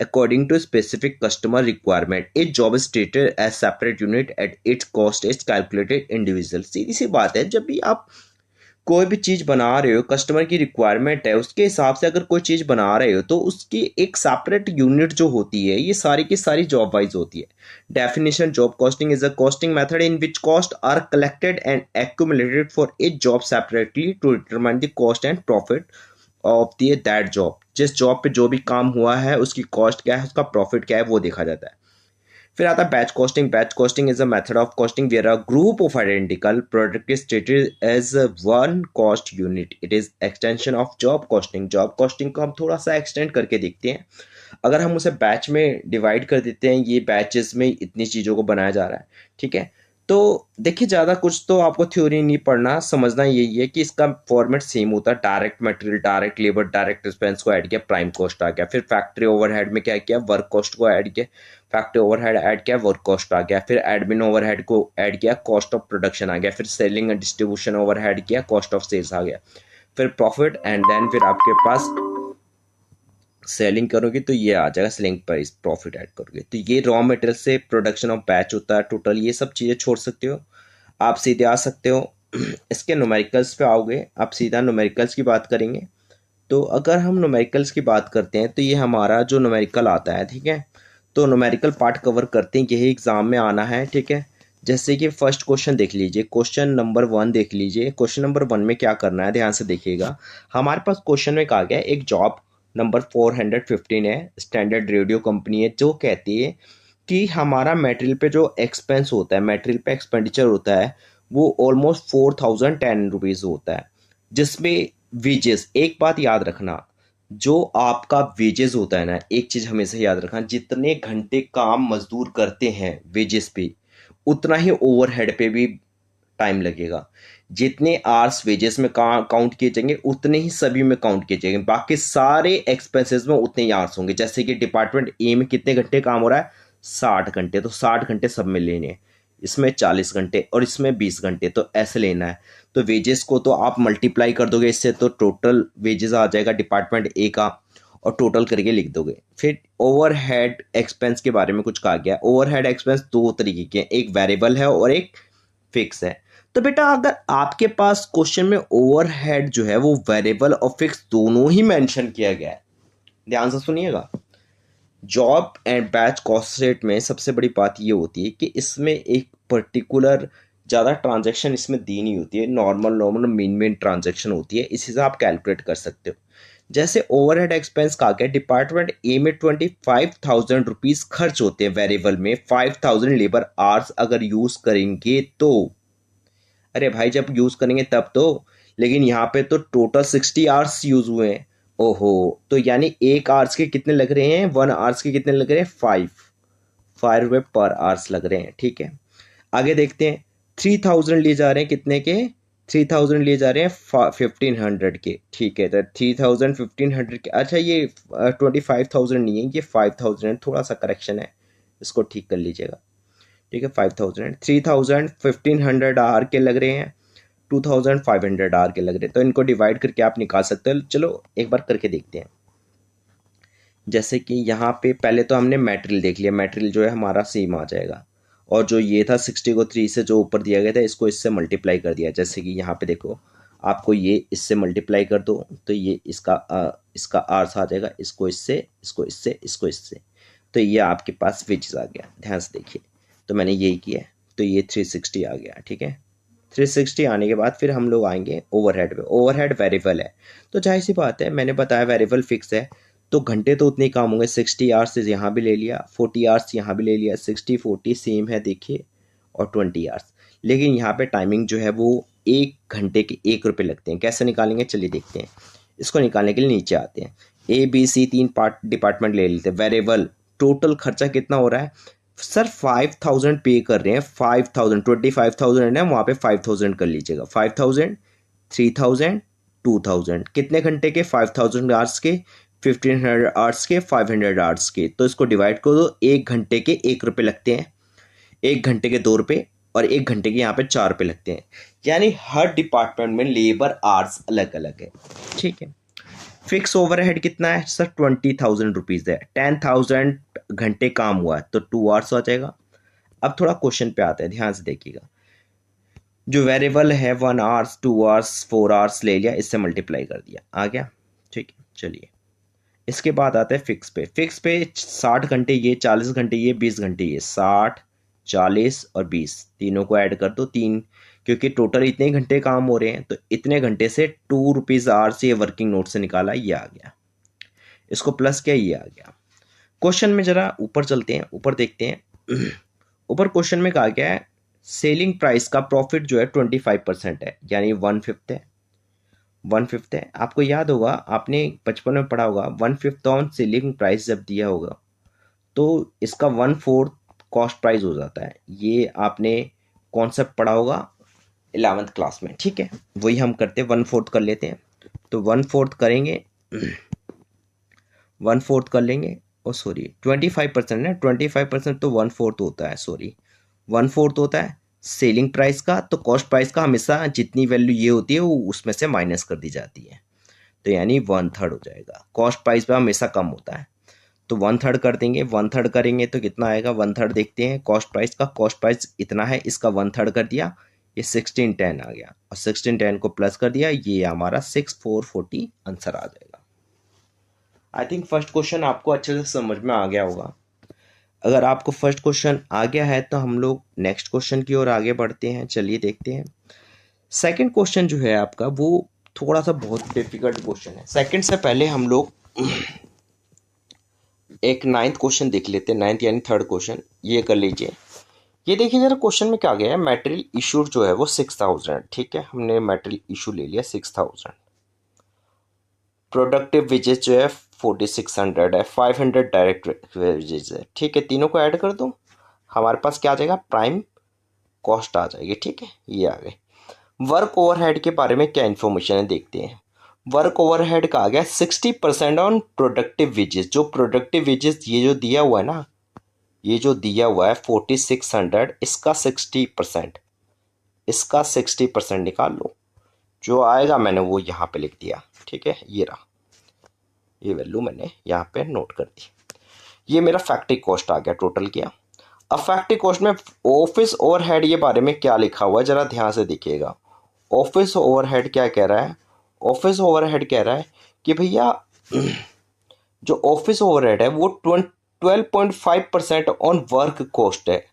according to specific customer requirement। A job is treated as separate unit at its cost is calculated individual। सीधी सी बात है, जब भी आप कोई भी चीज़ बना रहे हो, कस्टमर की रिक्वायरमेंट है उसके हिसाब से अगर कोई चीज़ बना रहे हो तो उसकी एक सेपरेट यूनिट जो होती है, ये सारी की सारी जॉब वाइज होती है। Definition, job costing is a costing method in which cost are collected and accumulated for each job separately to determine the cost and profit of the that job. जिस जॉब पे जो भी काम हुआ है उसकी कॉस्ट क्या है, उसका प्रॉफिट क्या है, वो देखा जाता है। फिर आता है batch costing. Batch costing is a method of costing where a group of identical product is treated as one cost unit. It is extension of job costing. Job costing को हम थोड़ा सा एक्सटेंड करके देखते हैं। अगर हम उसे बैच में डिवाइड कर देते हैं, ये बैचेस में इतनी चीज़ों को बनाया जा रहा है, ठीक है। तो देखिए, ज़्यादा कुछ तो आपको थ्योरी नहीं पढ़ना, समझना यही है कि इसका फॉर्मेट सेम होता है। Direct material, direct labour, direct expense को ऐड किया, प्राइम कॉस्ट आ गया। फिर फैक्ट्री ओवरहेड में क्या किया, वर्क कॉस्ट को ऐड किया, फैक्ट्री ओवरहेड ऐड किया, वर्क कॉस्ट आ गया। फिर एडमिन ओवरहेड को ऐड किया, कॉस्ट ऑफ प्रोडक्शन आ गया। फिर सेलिंग एंड डिस्ट्रीब्यूशन ओवरहेड किया, कॉस्ट ऑफ सेल्स आ गया। फिर प्रॉफिट, एंड देन फिर आपके पास सेलिंग करोगे तो ये आ जाएगा सेलिंग प्राइस, प्रॉफिट ऐड करोगे तो ये रॉ मटेरियल से प्रोडक्शन ऑफ बैच होता है टोटल। ये सब चीज़ें छोड़ सकते हो, आप सीधे आ सकते हो इसके न्यूमेरिकल्स पे आओगे, आप सीधा न्यूमेरिकल्स की बात करेंगे। तो अगर हम न्यूमेरिकल्स की बात करते हैं तो ये हमारा जो न्यूमेरिकल आता है, ठीक है, तो न्यूमेरिकल पार्ट कवर करते हैं, यही एग्जाम में आना है, ठीक है। जैसे कि फर्स्ट क्वेश्चन देख लीजिए, क्वेश्चन नंबर 1 देख लीजिए। क्वेश्चन नंबर 1 में क्या करना है, ध्यान से देखिएगा। हमारे पास क्वेश्चन में कहा गया एक जॉब नंबर 415 है, स्टैंडर्ड रेडियो कंपनी है, जो कहती है कि हमारा मटेरियल पे जो एक्सपेंस होता है, मटेरियल पे एक्सपेंडिचर होता है, वो ऑलमोस्ट 4010 रुपीज़ होता है, जिसमें वेजेस, एक बात याद रखना, जो आपका वेजेस होता है ना, एक चीज़ हमेशा याद रखना, जितने घंटे काम मजदूर करते हैं वेजेस पे, उतना ही ओवरहेड पे भी टाइम लगेगा। जितने आवर्स वेजेस में काउंट किए जाएंगे, उतने ही सभी में काउंट किए जाएंगे। बाकी सारे एक्सपेंसेस में उतने ही आवर्स होंगे। जैसे कि डिपार्टमेंट ए में कितने घंटे काम हो रहा है, 60 घंटे, तो 60 घंटे सब में लेने हैं। इसमें 40 घंटे और इसमें 20 घंटे, तो ऐसे लेना है। तो वेजेस को तो आप मल्टीप्लाई कर दोगे इससे, तो टोटल वेजेस आ जाएगा डिपार्टमेंट ए का, और टोटल करके लिख दोगे। फिर ओवरहेड एक्सपेंस के बारे में कुछ कहा गया। ओवरहेड एक्सपेंस दो तरीके के हैं, एक वेरिएबल है और एक फिक्स है। तो बेटा, अगर आपके पास क्वेश्चन में ओवरहेड जो है वो वेरिएबल और फिक्स दोनों ही मेंशन किया गया है, ध्यान से सुनिएगा। Job and batch cost rate में सबसे बड़ी बात ये होती है कि इसमें एक पर्टिकुलर ज़्यादा ट्रांजैक्शन इसमें दी नहीं होती है, नॉर्मल मेन ट्रांजैक्शन होती है, इसी से आप कैलकुलेट कर सकते हो। जैसे ओवरहेड एक्सपेंस कहा गया, डिपार्टमेंट ए में 25,000 रुपीज़ खर्च होते हैं वेरिएबल में, 5,000 लेबर आवर्स अगर यूज़ करेंगे तो। अरे भाई, जब यूज़ करेंगे तब तो, लेकिन यहाँ पे तो टोटल 60 आवर्स यूज़ हुए हैं। ओहो, तो यानी एक आवर्स के कितने लग रहे हैं, 1 आवर्स के कितने लग रहे हैं, 5 रुपये पर आवर्स लग रहे हैं, ठीक है। आगे देखते हैं, 3,000 लिए जा रहे हैं, कितने के, 3,000 लिए जा रहे हैं 1,500 के, ठीक है। तो 3,000 1,500 के, अच्छा ये 25,000 नहीं है, ये 5,000 है, थोड़ा सा करेक्शन है, इसको ठीक कर लीजिएगा, ठीक है। 5,000, 3,000 1,500 आर के लग रहे हैं, 2,500 आर के लग रहे हैं। तो इनको डिवाइड करके आप निकाल सकते हो। चलो एक बार करके देखते हैं। जैसे कि यहाँ पे पहले तो हमने मटेरियल देख लिया, मटेरियल जो है हमारा सेम आ जाएगा, और जो ये था 60 को 3 से जो ऊपर दिया गया था, इसको इससे मल्टीप्लाई कर दिया। जैसे कि यहाँ पे देखो, आपको ये इससे मल्टीप्लाई कर दो तो ये इसका आर्स आ जाएगा, इसको इससे, इसको इससे, इसको इससे, तो ये आपके पास वेजेस आ गया। ध्यान से देखिए, तो मैंने यही किया है, तो ये 360 आ गया, ठीक है। 360 आने के बाद फिर हम लोग आएंगे ओवरहेड पे। ओवरहेड वेरिएबल है, तो जाहिर सी बात है, मैंने बताया वेरिएबल फिक्स है, तो घंटे तो उतने ही काम होंगे। 60 आवर्स यहाँ भी ले लिया, 40 आवर्स यहाँ भी ले लिया, 60 40 सेम है देखिए, और 20 आवर्स। लेकिन यहाँ पे टाइमिंग जो है वो 1 घंटे के 1 रुपये लगते हैं। कैसे निकालेंगे, चलिए देखते हैं। इसको निकालने के लिए नीचे आते हैं, ABC 3 डिपार्टमेंट ले लेते हैं। वेरिएबल टोटल खर्चा कितना हो रहा है सर, 5,000 पे कर रहे हैं, 5,000, 25,000 है, वहाँ पे 5,000 कर लीजिएगा, 5,000, 3,000, 2,000, कितने घंटे के, 5,000 आवर्स के, 1,500 आवर्स के, 500 आवर्स के। तो इसको डिवाइड कर दो, 1 घंटे के 1 रुपये लगते हैं, 1 घंटे के 2 रुपये, और 1 घंटे के यहाँ पे 4 रुपये लगते हैं। यानी हर डिपार्टमेंट में लेबर आवर्स अलग अलग है, ठीक है। फिक्स ओवरहेड कितना है सर, 20,000 रुपीज़ है, 10,000 घंटे काम हुआ है, तो 2 आवर्स आ जाएगा। अब थोड़ा क्वेश्चन पे आते हैं, ध्यान से देखिएगा। जो वेरिएबल है 1 आवर्स, 2 आवर्स, 4 आवर्स ले लिया, इससे मल्टीप्लाई कर दिया, आ गया, ठीक है। चलिए इसके बाद आता है फिक्स पे। फिक्स पे 60 घंटे ये, 40 घंटे ये, 20 घंटे ये, 60, 40 और 20, तीनों को ऐड कर दो, 3, क्योंकि टोटल इतने घंटे काम हो रहे हैं, तो इतने घंटे से 2 रुपीज़ आवर से ये वर्किंग नोट से निकाला, ये आ गया, इसको प्लस किया, ये आ गया। क्वेश्चन में जरा ऊपर चलते हैं, ऊपर देखते हैं। ऊपर क्वेश्चन में कहा गया है सेलिंग प्राइस का प्रॉफिट जो है 25% है, यानी 1/5 है। 1/5 है, आपको याद होगा, आपने बचपन में पढ़ा होगा 1/5 ऑन सेलिंग प्राइस जब दिया होगा तो इसका 1/4 कॉस्ट प्राइस हो जाता है। ये आपने कॉन्सेप्ट पढ़ा होगा 11th क्लास में, ठीक है। वही हम करते हैं, 1/4 कर लेते हैं। तो 1/4 करेंगे, 1/4 कर लेंगे, और सॉरी 25% है, 25% तो 1/4 होता है, सॉरी 1/4 होता है सेलिंग प्राइस का। तो कॉस्ट प्राइस का हमेशा जितनी वैल्यू ये होती है वो उसमें से माइनस कर दी जाती है, तो यानी 1/3 हो जाएगा। कॉस्ट प्राइस पे हमेशा कम होता है, तो 1/3 कर देंगे। 1/3 करेंगे तो कितना आएगा, 1/3 देखते हैं कॉस्ट प्राइस का। कॉस्ट प्राइस इतना है, इसका 1/3 कर दिया, ये 1610 आ गया, और 1610 को प्लस कर दिया, ये हमारा 6440 आंसर आ जाएगा। आई थिंक फर्स्ट क्वेश्चन आपको अच्छे से समझ में आ गया होगा। अगर आपको फर्स्ट क्वेश्चन आ गया है तो हम लोग नेक्स्ट क्वेश्चन की ओर आगे बढ़ते हैं। चलिए देखते हैं। सेकंड क्वेश्चन जो है आपका वो थोड़ा सा बहुत डिफिकल्ट क्वेश्चन है। सेकंड से पहले हम लोग एक 9th क्वेश्चन देख लेते हैं। 9th यानी थर्ड क्वेश्चन, ये कर लीजिए। ये देखिए जरा, क्वेश्चन में क्या गया है, मटेरियल इशूड जो है वो 6000, ठीक है। हमने मटेरियल इशू ले लिया 6000। प्रोडक्टिव वेजेस जो है 4600 है, 500 डायरेक्ट वेजेस है, ठीक है। तीनों को ऐड कर दो, हमारे पास क्या आ जाएगा, प्राइम कॉस्ट आ जाएगी, ठीक है। ये आ गए। वर्क ओवरहेड के बारे में क्या इन्फॉर्मेशन है देखते हैं। वर्क ओवरहेड का आ गया 60% ऑन प्रोडक्टिव वेजेस। जो प्रोडक्टिव वेजेस ये जो दिया हुआ है ना, ये जो दिया हुआ है 4600, इसका 60%, इसका 60% निकाल लो। जो आएगा मैंने वो यहाँ पे लिख दिया, ठीक है। ये रहा, ये वैल्यू मैंने यहाँ पे नोट कर दी। ये मेरा फैक्ट्री कॉस्ट आ गया टोटल किया। अब फैक्ट्री कॉस्ट में ऑफिस ओवरहेड ये बारे में क्या लिखा हुआ है जरा ध्यान से देखिएगा। ऑफिस ओवरहेड क्या कह रहा है, ऑफिस ओवरहेड कह रहा है कि भैया जो ऑफिस ओवरहेड है वो 12.5% ऑन वर्क कॉस्ट है।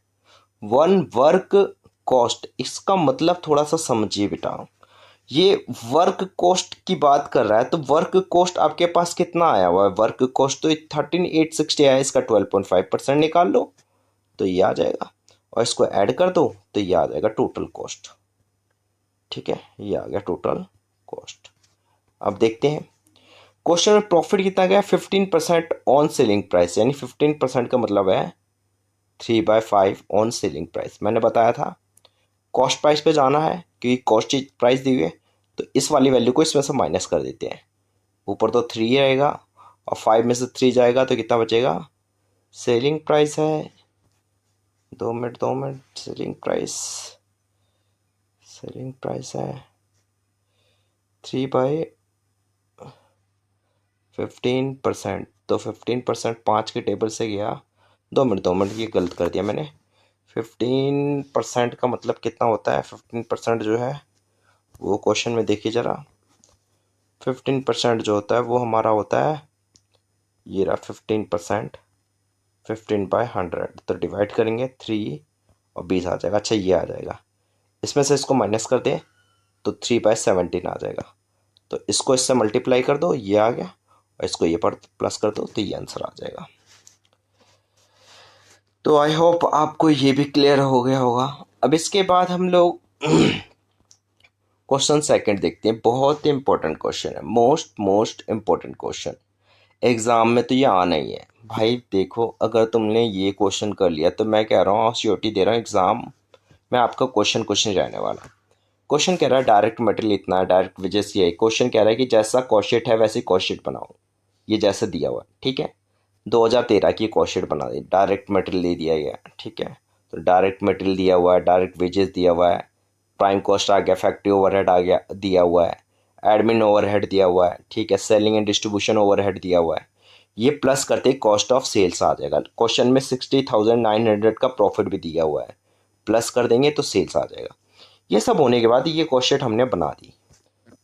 वन वर्क कॉस्ट, इसका मतलब थोड़ा सा समझिए बेटा, ये वर्क कॉस्ट की बात कर रहा है। तो वर्क कॉस्ट आपके पास कितना आया हुआ है, वर्क कॉस्ट तो 13860 आया है, इसका 12.5% निकाल लो तो ये आ जाएगा, और इसको ऐड कर दो तो ये आ जाएगा टोटल कॉस्ट, ठीक है। ये आ गया टोटल कॉस्ट। अब देखते हैं क्वेश्चन में प्रॉफिट कितना गया, 15% ऑन सेलिंग प्राइस, यानी 15% का मतलब है 3/5 ऑन सेलिंग प्राइस। मैंने बताया था कॉस्ट प्राइस पे जाना है क्योंकि कॉस्ट प्राइस दी हुई है, तो इस वाली वैल्यू को इसमें से माइनस कर देते हैं। ऊपर तो 3 रहेगा और 5 में से 3 जाएगा तो कितना बचेगा, सेलिंग प्राइस है, 2 मिनट, सेलिंग प्राइस है 3/15%। तो 15% 5 के टेबल से गया, 2 मिनट, ये गलत कर दिया मैंने। 15% का मतलब कितना होता है, 15% जो है वो क्वेश्चन में देखिए ज़रा। 15% जो होता है वो हमारा होता है, ये रहा 15%, 15/100, तो डिवाइड करेंगे 3 और 20 आ जाएगा। अच्छा ये आ जाएगा, इसमें से इसको माइनस कर दें तो 3/17 आ जाएगा। तो इसको इससे मल्टीप्लाई कर दो, ये आ गया, और इसको ये पर प्लस कर दो तो ये आंसर आ जाएगा। तो आई होप आपको ये भी क्लियर हो गया होगा। अब इसके बाद हम लोग क्वेश्चन सेकंड देखते हैं। बहुत ही इंपॉर्टेंट क्वेश्चन है, मोस्ट इंपॉर्टेंट क्वेश्चन, एग्जाम में तो ये आना ही है भाई। देखो अगर तुमने ये क्वेश्चन कर लिया तो मैं कह रहा हूँ श्योरिटी दे रहा हूँ, एग्जाम में आपका क्वेश्चन रहने वाला। क्वेश्चन कह रहा है डायरेक्ट मटेरियल इतना है, डायरेक्ट वेजेस ये है। क्वेश्चन कह रहा है कि जैसा कॉस्ट शीट है वैसे कॉस्ट शीट बनाओ, ये जैसा दिया हुआ है, ठीक है। 2013 की कॉस्ट शीट बना दी, डायरेक्ट मटेरियल दे दिया गया, ठीक है। तो डायरेक्ट मटेरियल दिया हुआ है, डायरेक्ट वेजेस दिया हुआ है, प्राइम कॉस्ट आ गया, फैक्ट्री ओवरहेड आ गया दिया हुआ है, एडमिन ओवरहेड दिया हुआ है, ठीक है, सेलिंग एंड डिस्ट्रीब्यूशन ओवरहेड दिया हुआ है। ये प्लस करते कॉस्ट ऑफ सेल्स आ जाएगा। क्वेश्चन में 60,900 का प्रॉफिट भी दिया हुआ है, प्लस कर देंगे तो सेल्स आ जाएगा। ये सब होने के बाद ये कॉस्ट शीट हमने बना दी।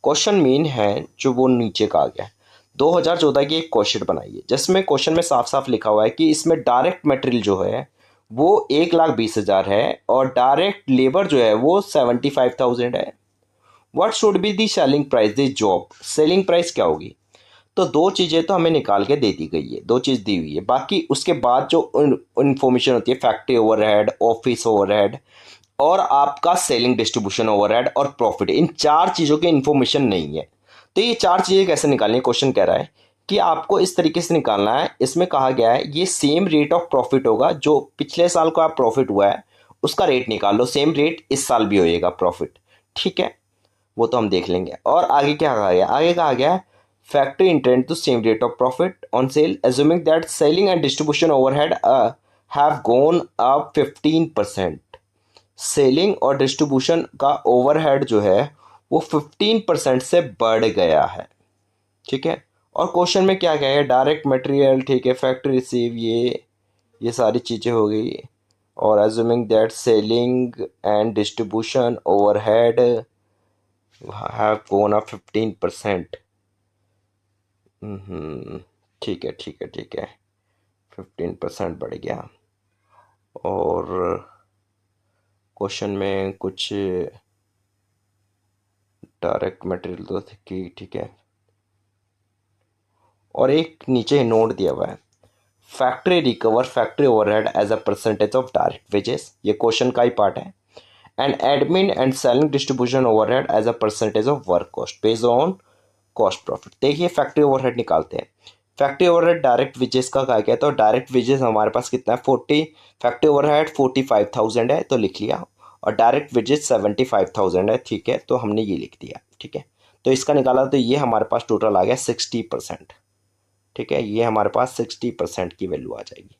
क्वेश्चन मेन है जो वो नीचे का आ गया है, 2014 की एक कॉस्ट शीट बनाई है जिसमें क्वेश्चन में साफ साफ लिखा हुआ है कि इसमें डायरेक्ट मटेरियल जो है वो 1,20,000 है और डायरेक्ट लेबर जो है वो 75,000 है। What should be the selling price this job, selling price क्या होगी। तो दो चीज़ें तो हमें निकाल के दे दी गई है, दो चीज़ दी हुई है। बाकी उसके बाद जो इन्फॉर्मेशन होती है, फैक्ट्री ओवरहेड, ऑफिस ओवरहेड और आपका सेलिंग डिस्ट्रीब्यूशन ओवरहेड और प्रॉफिट, इन चार चीज़ों की इन्फॉर्मेशन नहीं है। तो ये चार चीज़ें कैसे निकालनी है, क्वेश्चन कह रहा है कि आपको इस तरीके से निकालना है। इसमें कहा गया है ये सेम रेट ऑफ प्रॉफिट होगा, जो पिछले साल का प्रॉफिट हुआ है उसका रेट निकाल लो, सेम रेट इस साल भी होएगा प्रॉफिट, ठीक है, वो तो हम देख लेंगे। और आगे क्या कहा गया, आगे कहा गया है factory intend to same rate of profit on sale assuming that selling and distribution overhead have gone up 15%। Selling और डिस्ट्रीब्यूशन का ओवरहेड जो है वो 15% से बढ़ गया है, ठीक है। और क्वेश्चन में क्या क्या है, डायरेक्ट मटेरियल, ठीक है, फैक्ट्री रिसीव, ये सारी चीज़ें हो गई। और assuming that selling and distribution overhead have gone up 15%। ठीक है ठीक है ठीक है, 15% बढ़ गया। और क्वेश्चन में कुछ डायरेक्ट मटेरियल तो थी, ठीक है। और एक नीचे नोट दिया हुआ है, factory recover factory overhead as a percentage of direct wages, ये क्वेश्चन का ही पार्ट है। And admin and selling distribution overhead as a percentage of work cost based on cost profit. देखिए फैक्ट्री ओवरहेड निकालते हैं। फैक्ट्री ओवरहेड डायरेक्ट वेजेस का कहा गया, तो डायरेक्ट वेजेस हमारे पास कितना है 40, फैक्ट्री ओवरहेड 45,000 है तो लिख लिया, और डायरेक्ट वेजेस 75,000 है, ठीक है, तो हमने ये लिख दिया, ठीक है। तो इसका निकाला तो ये हमारे पास टोटल आ गया 60%, ठीक है, ये हमारे पास 60% की वैल्यू आ जाएगी।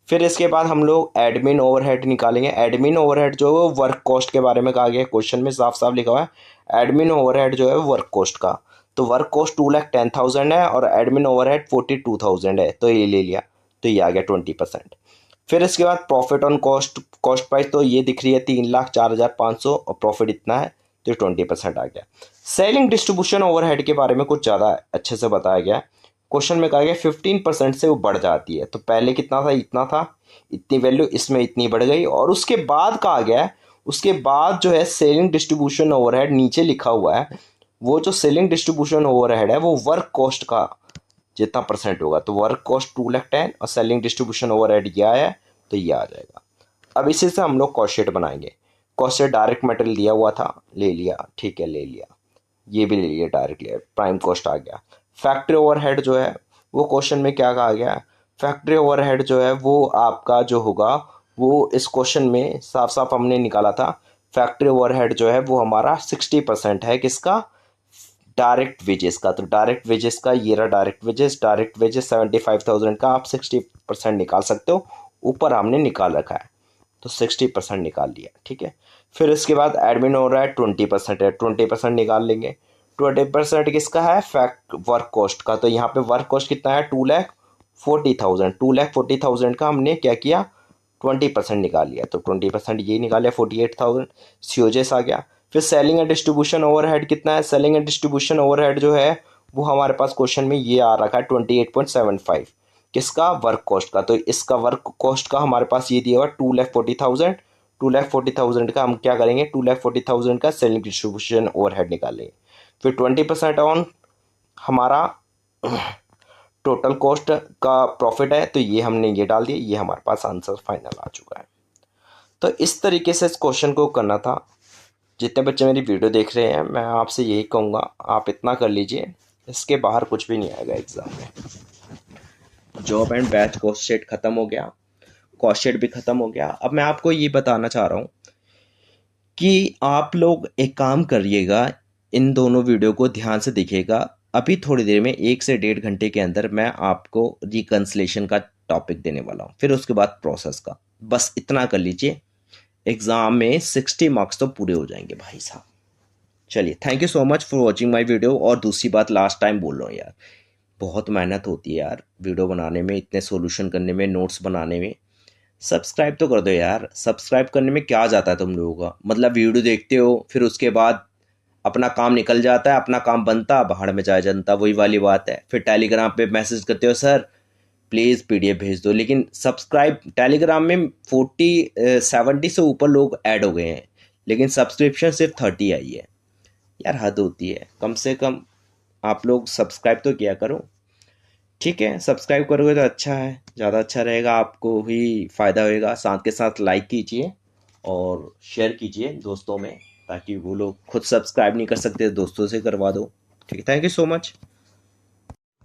फिर इसके बाद हम लोग एडमिन ओवरहेड निकालेंगे। एडमिन ओवरहेड जो है वर्क कॉस्ट के बारे में कहा गया है, क्वेश्चन में साफ साफ लिखा हुआ है एडमिन ओवरहेड जो है वर्क कॉस्ट का, तो वर्क कॉस्ट 2,10,000 है और एडमिन ओवरहेड 42,000 है, तो ये ले लिया, तो ये आ गया 20%। फिर इसके बाद profit on cost, cost price तो ये दिख रही है 3,04,500 और प्रॉफिट इतना है, तो 20% आ गया। सेलिंग डिस्ट्रीब्यूशन ओवरहेड के बारे में कुछ ज़्यादा अच्छे से बताया गया। क्वेश्चन में कहा गया 15% से वो बढ़ जाती है, तो पहले कितना था, इतना था, इतनी वैल्यू, इसमें इतनी बढ़ गई। और उसके बाद कहा गया है, उसके बाद जो है सेलिंग डिस्ट्रीब्यूशन ओवरहेड नीचे लिखा हुआ है, वो जो सेलिंग डिस्ट्रीब्यूशन ओवरहेड है वो वर्क कॉस्ट का जितना परसेंट होगा, तो वर्क कॉस्ट 2,10,000 और सेलिंग डिस्ट्रीब्यूशन ओवरहेड ये आया है, तो ये आ जाएगा। अब इसी से हम लोग कॉस्ट शीट बनाएंगे। कॉस्ट शीट डायरेक्ट मटेरियल दिया हुआ था, ले लिया, ठीक है, ले लिया, ये भी ले लिया, डायरेक्ट लिया, प्राइम कॉस्ट आ गया। फैक्ट्री ओवरहेड जो है वो क्वेश्चन में क्या कहा गया है, फैक्ट्री ओवरहेड जो है वो आपका जो होगा वो इस क्वेश्चन में साफ साफ हमने निकाला था, फैक्ट्री ओवरहेड जो है वो हमारा 60% है, किसका, डायरेक्ट वेजेस का। तो डायरेक्ट वेजेस का ये रहा, डायरेक्ट वेजेस 75,000 का आप 60% निकाल सकते हो, ऊपर हमने निकाल रखा है, तो 60% निकाल लिया, ठीक है। फिर इसके बाद एडमिन हो रहा है 20% है, 20% निकाल लेंगे। 20% किसका है, फैक्ट वर्क कॉस्ट का, तो यहाँ पे वर्क कॉस्ट कितना है 2,40,000, 2,40,000 का हमने क्या किया 20% निकाल लिया, तो 20% ये निकाल लिया 48,000, सीओजेस आ गया। फिर सेलिंग एंड डिस्ट्रीब्यूशन ओवरहेड कितना है, सेलिंग एंड डिस्ट्रीब्यूशन ओवरहेड जो है वो हमारे पास क्वेश्चन में ये आ रखा है 28.75, किसका, वर्क कॉस्ट का। तो इसका वर्क कॉस्ट का हमारे पास ये दिया हुआ 2,40,000, 2,40,000 का हम क्या करेंगे, 2,40,000 का सेलिंग डिस्ट्रीब्यूशन ओवरहेड निकालेंगे। फिर 20% ऑन हमारा टोटल कॉस्ट का प्रॉफिट है, तो ये हमने ये डाल दिया, ये हमारे पास आंसर फाइनल आ चुका है। तो इस तरीके से इस क्वेश्चन को करना था। जितने बच्चे मेरी वीडियो देख रहे हैं मैं आपसे यही कहूँगा, आप इतना कर लीजिए, इसके बाहर कुछ भी नहीं आएगा एग्ज़ाम में। Job and batch cost sheet ख़त्म हो गया, कॉस्ट शीट भी ख़त्म हो गया। अब मैं आपको ये बताना चाह रहा हूँ कि आप लोग एक काम करिएगा, इन दोनों वीडियो को ध्यान से देखिएगा। अभी थोड़ी देर में 1 से 1.5 घंटे के अंदर मैं आपको रिकन्सिलेशन का टॉपिक देने वाला हूँ, फिर उसके बाद प्रोसेस का। बस इतना कर लीजिए, एग्ज़ाम में 60 मार्क्स तो पूरे हो जाएंगे भाई साहब। चलिए, thank you so much for watching my video. और दूसरी बात लास्ट टाइम बोल रहा हूँ यार, बहुत मेहनत होती है यार वीडियो बनाने में, इतने सॉल्यूशन करने में, नोट्स बनाने में। सब्सक्राइब तो कर दो यार, सब्सक्राइब करने में क्या जाता है तुम लोगों का, मतलब वीडियो देखते हो फिर उसके बाद अपना काम निकल जाता है, अपना काम बनता, बाहर में जाए जनता, वही वाली बात है। फिर टेलीग्राम पे मैसेज करते हो सर प्लीज़ PDF भेज दो, लेकिन सब्सक्राइब टेलीग्राम में 70 से ऊपर लोग ऐड हो गए हैं, लेकिन सब्सक्रिप्शन सिर्फ 30 आई है यार, हद होती है। कम से कम आप लोग सब्सक्राइब तो किया करो, ठीक है। सब्सक्राइब करोगे तो अच्छा है, ज़्यादा अच्छा रहेगा, आपको ही फ़ायदा होएगा। साथ के साथ लाइक कीजिए और शेयर कीजिए दोस्तों में, ताकि वो लोग खुद सब्सक्राइब नहीं कर सकते, दोस्तों से करवा दो, ठीक है। Thank you so much.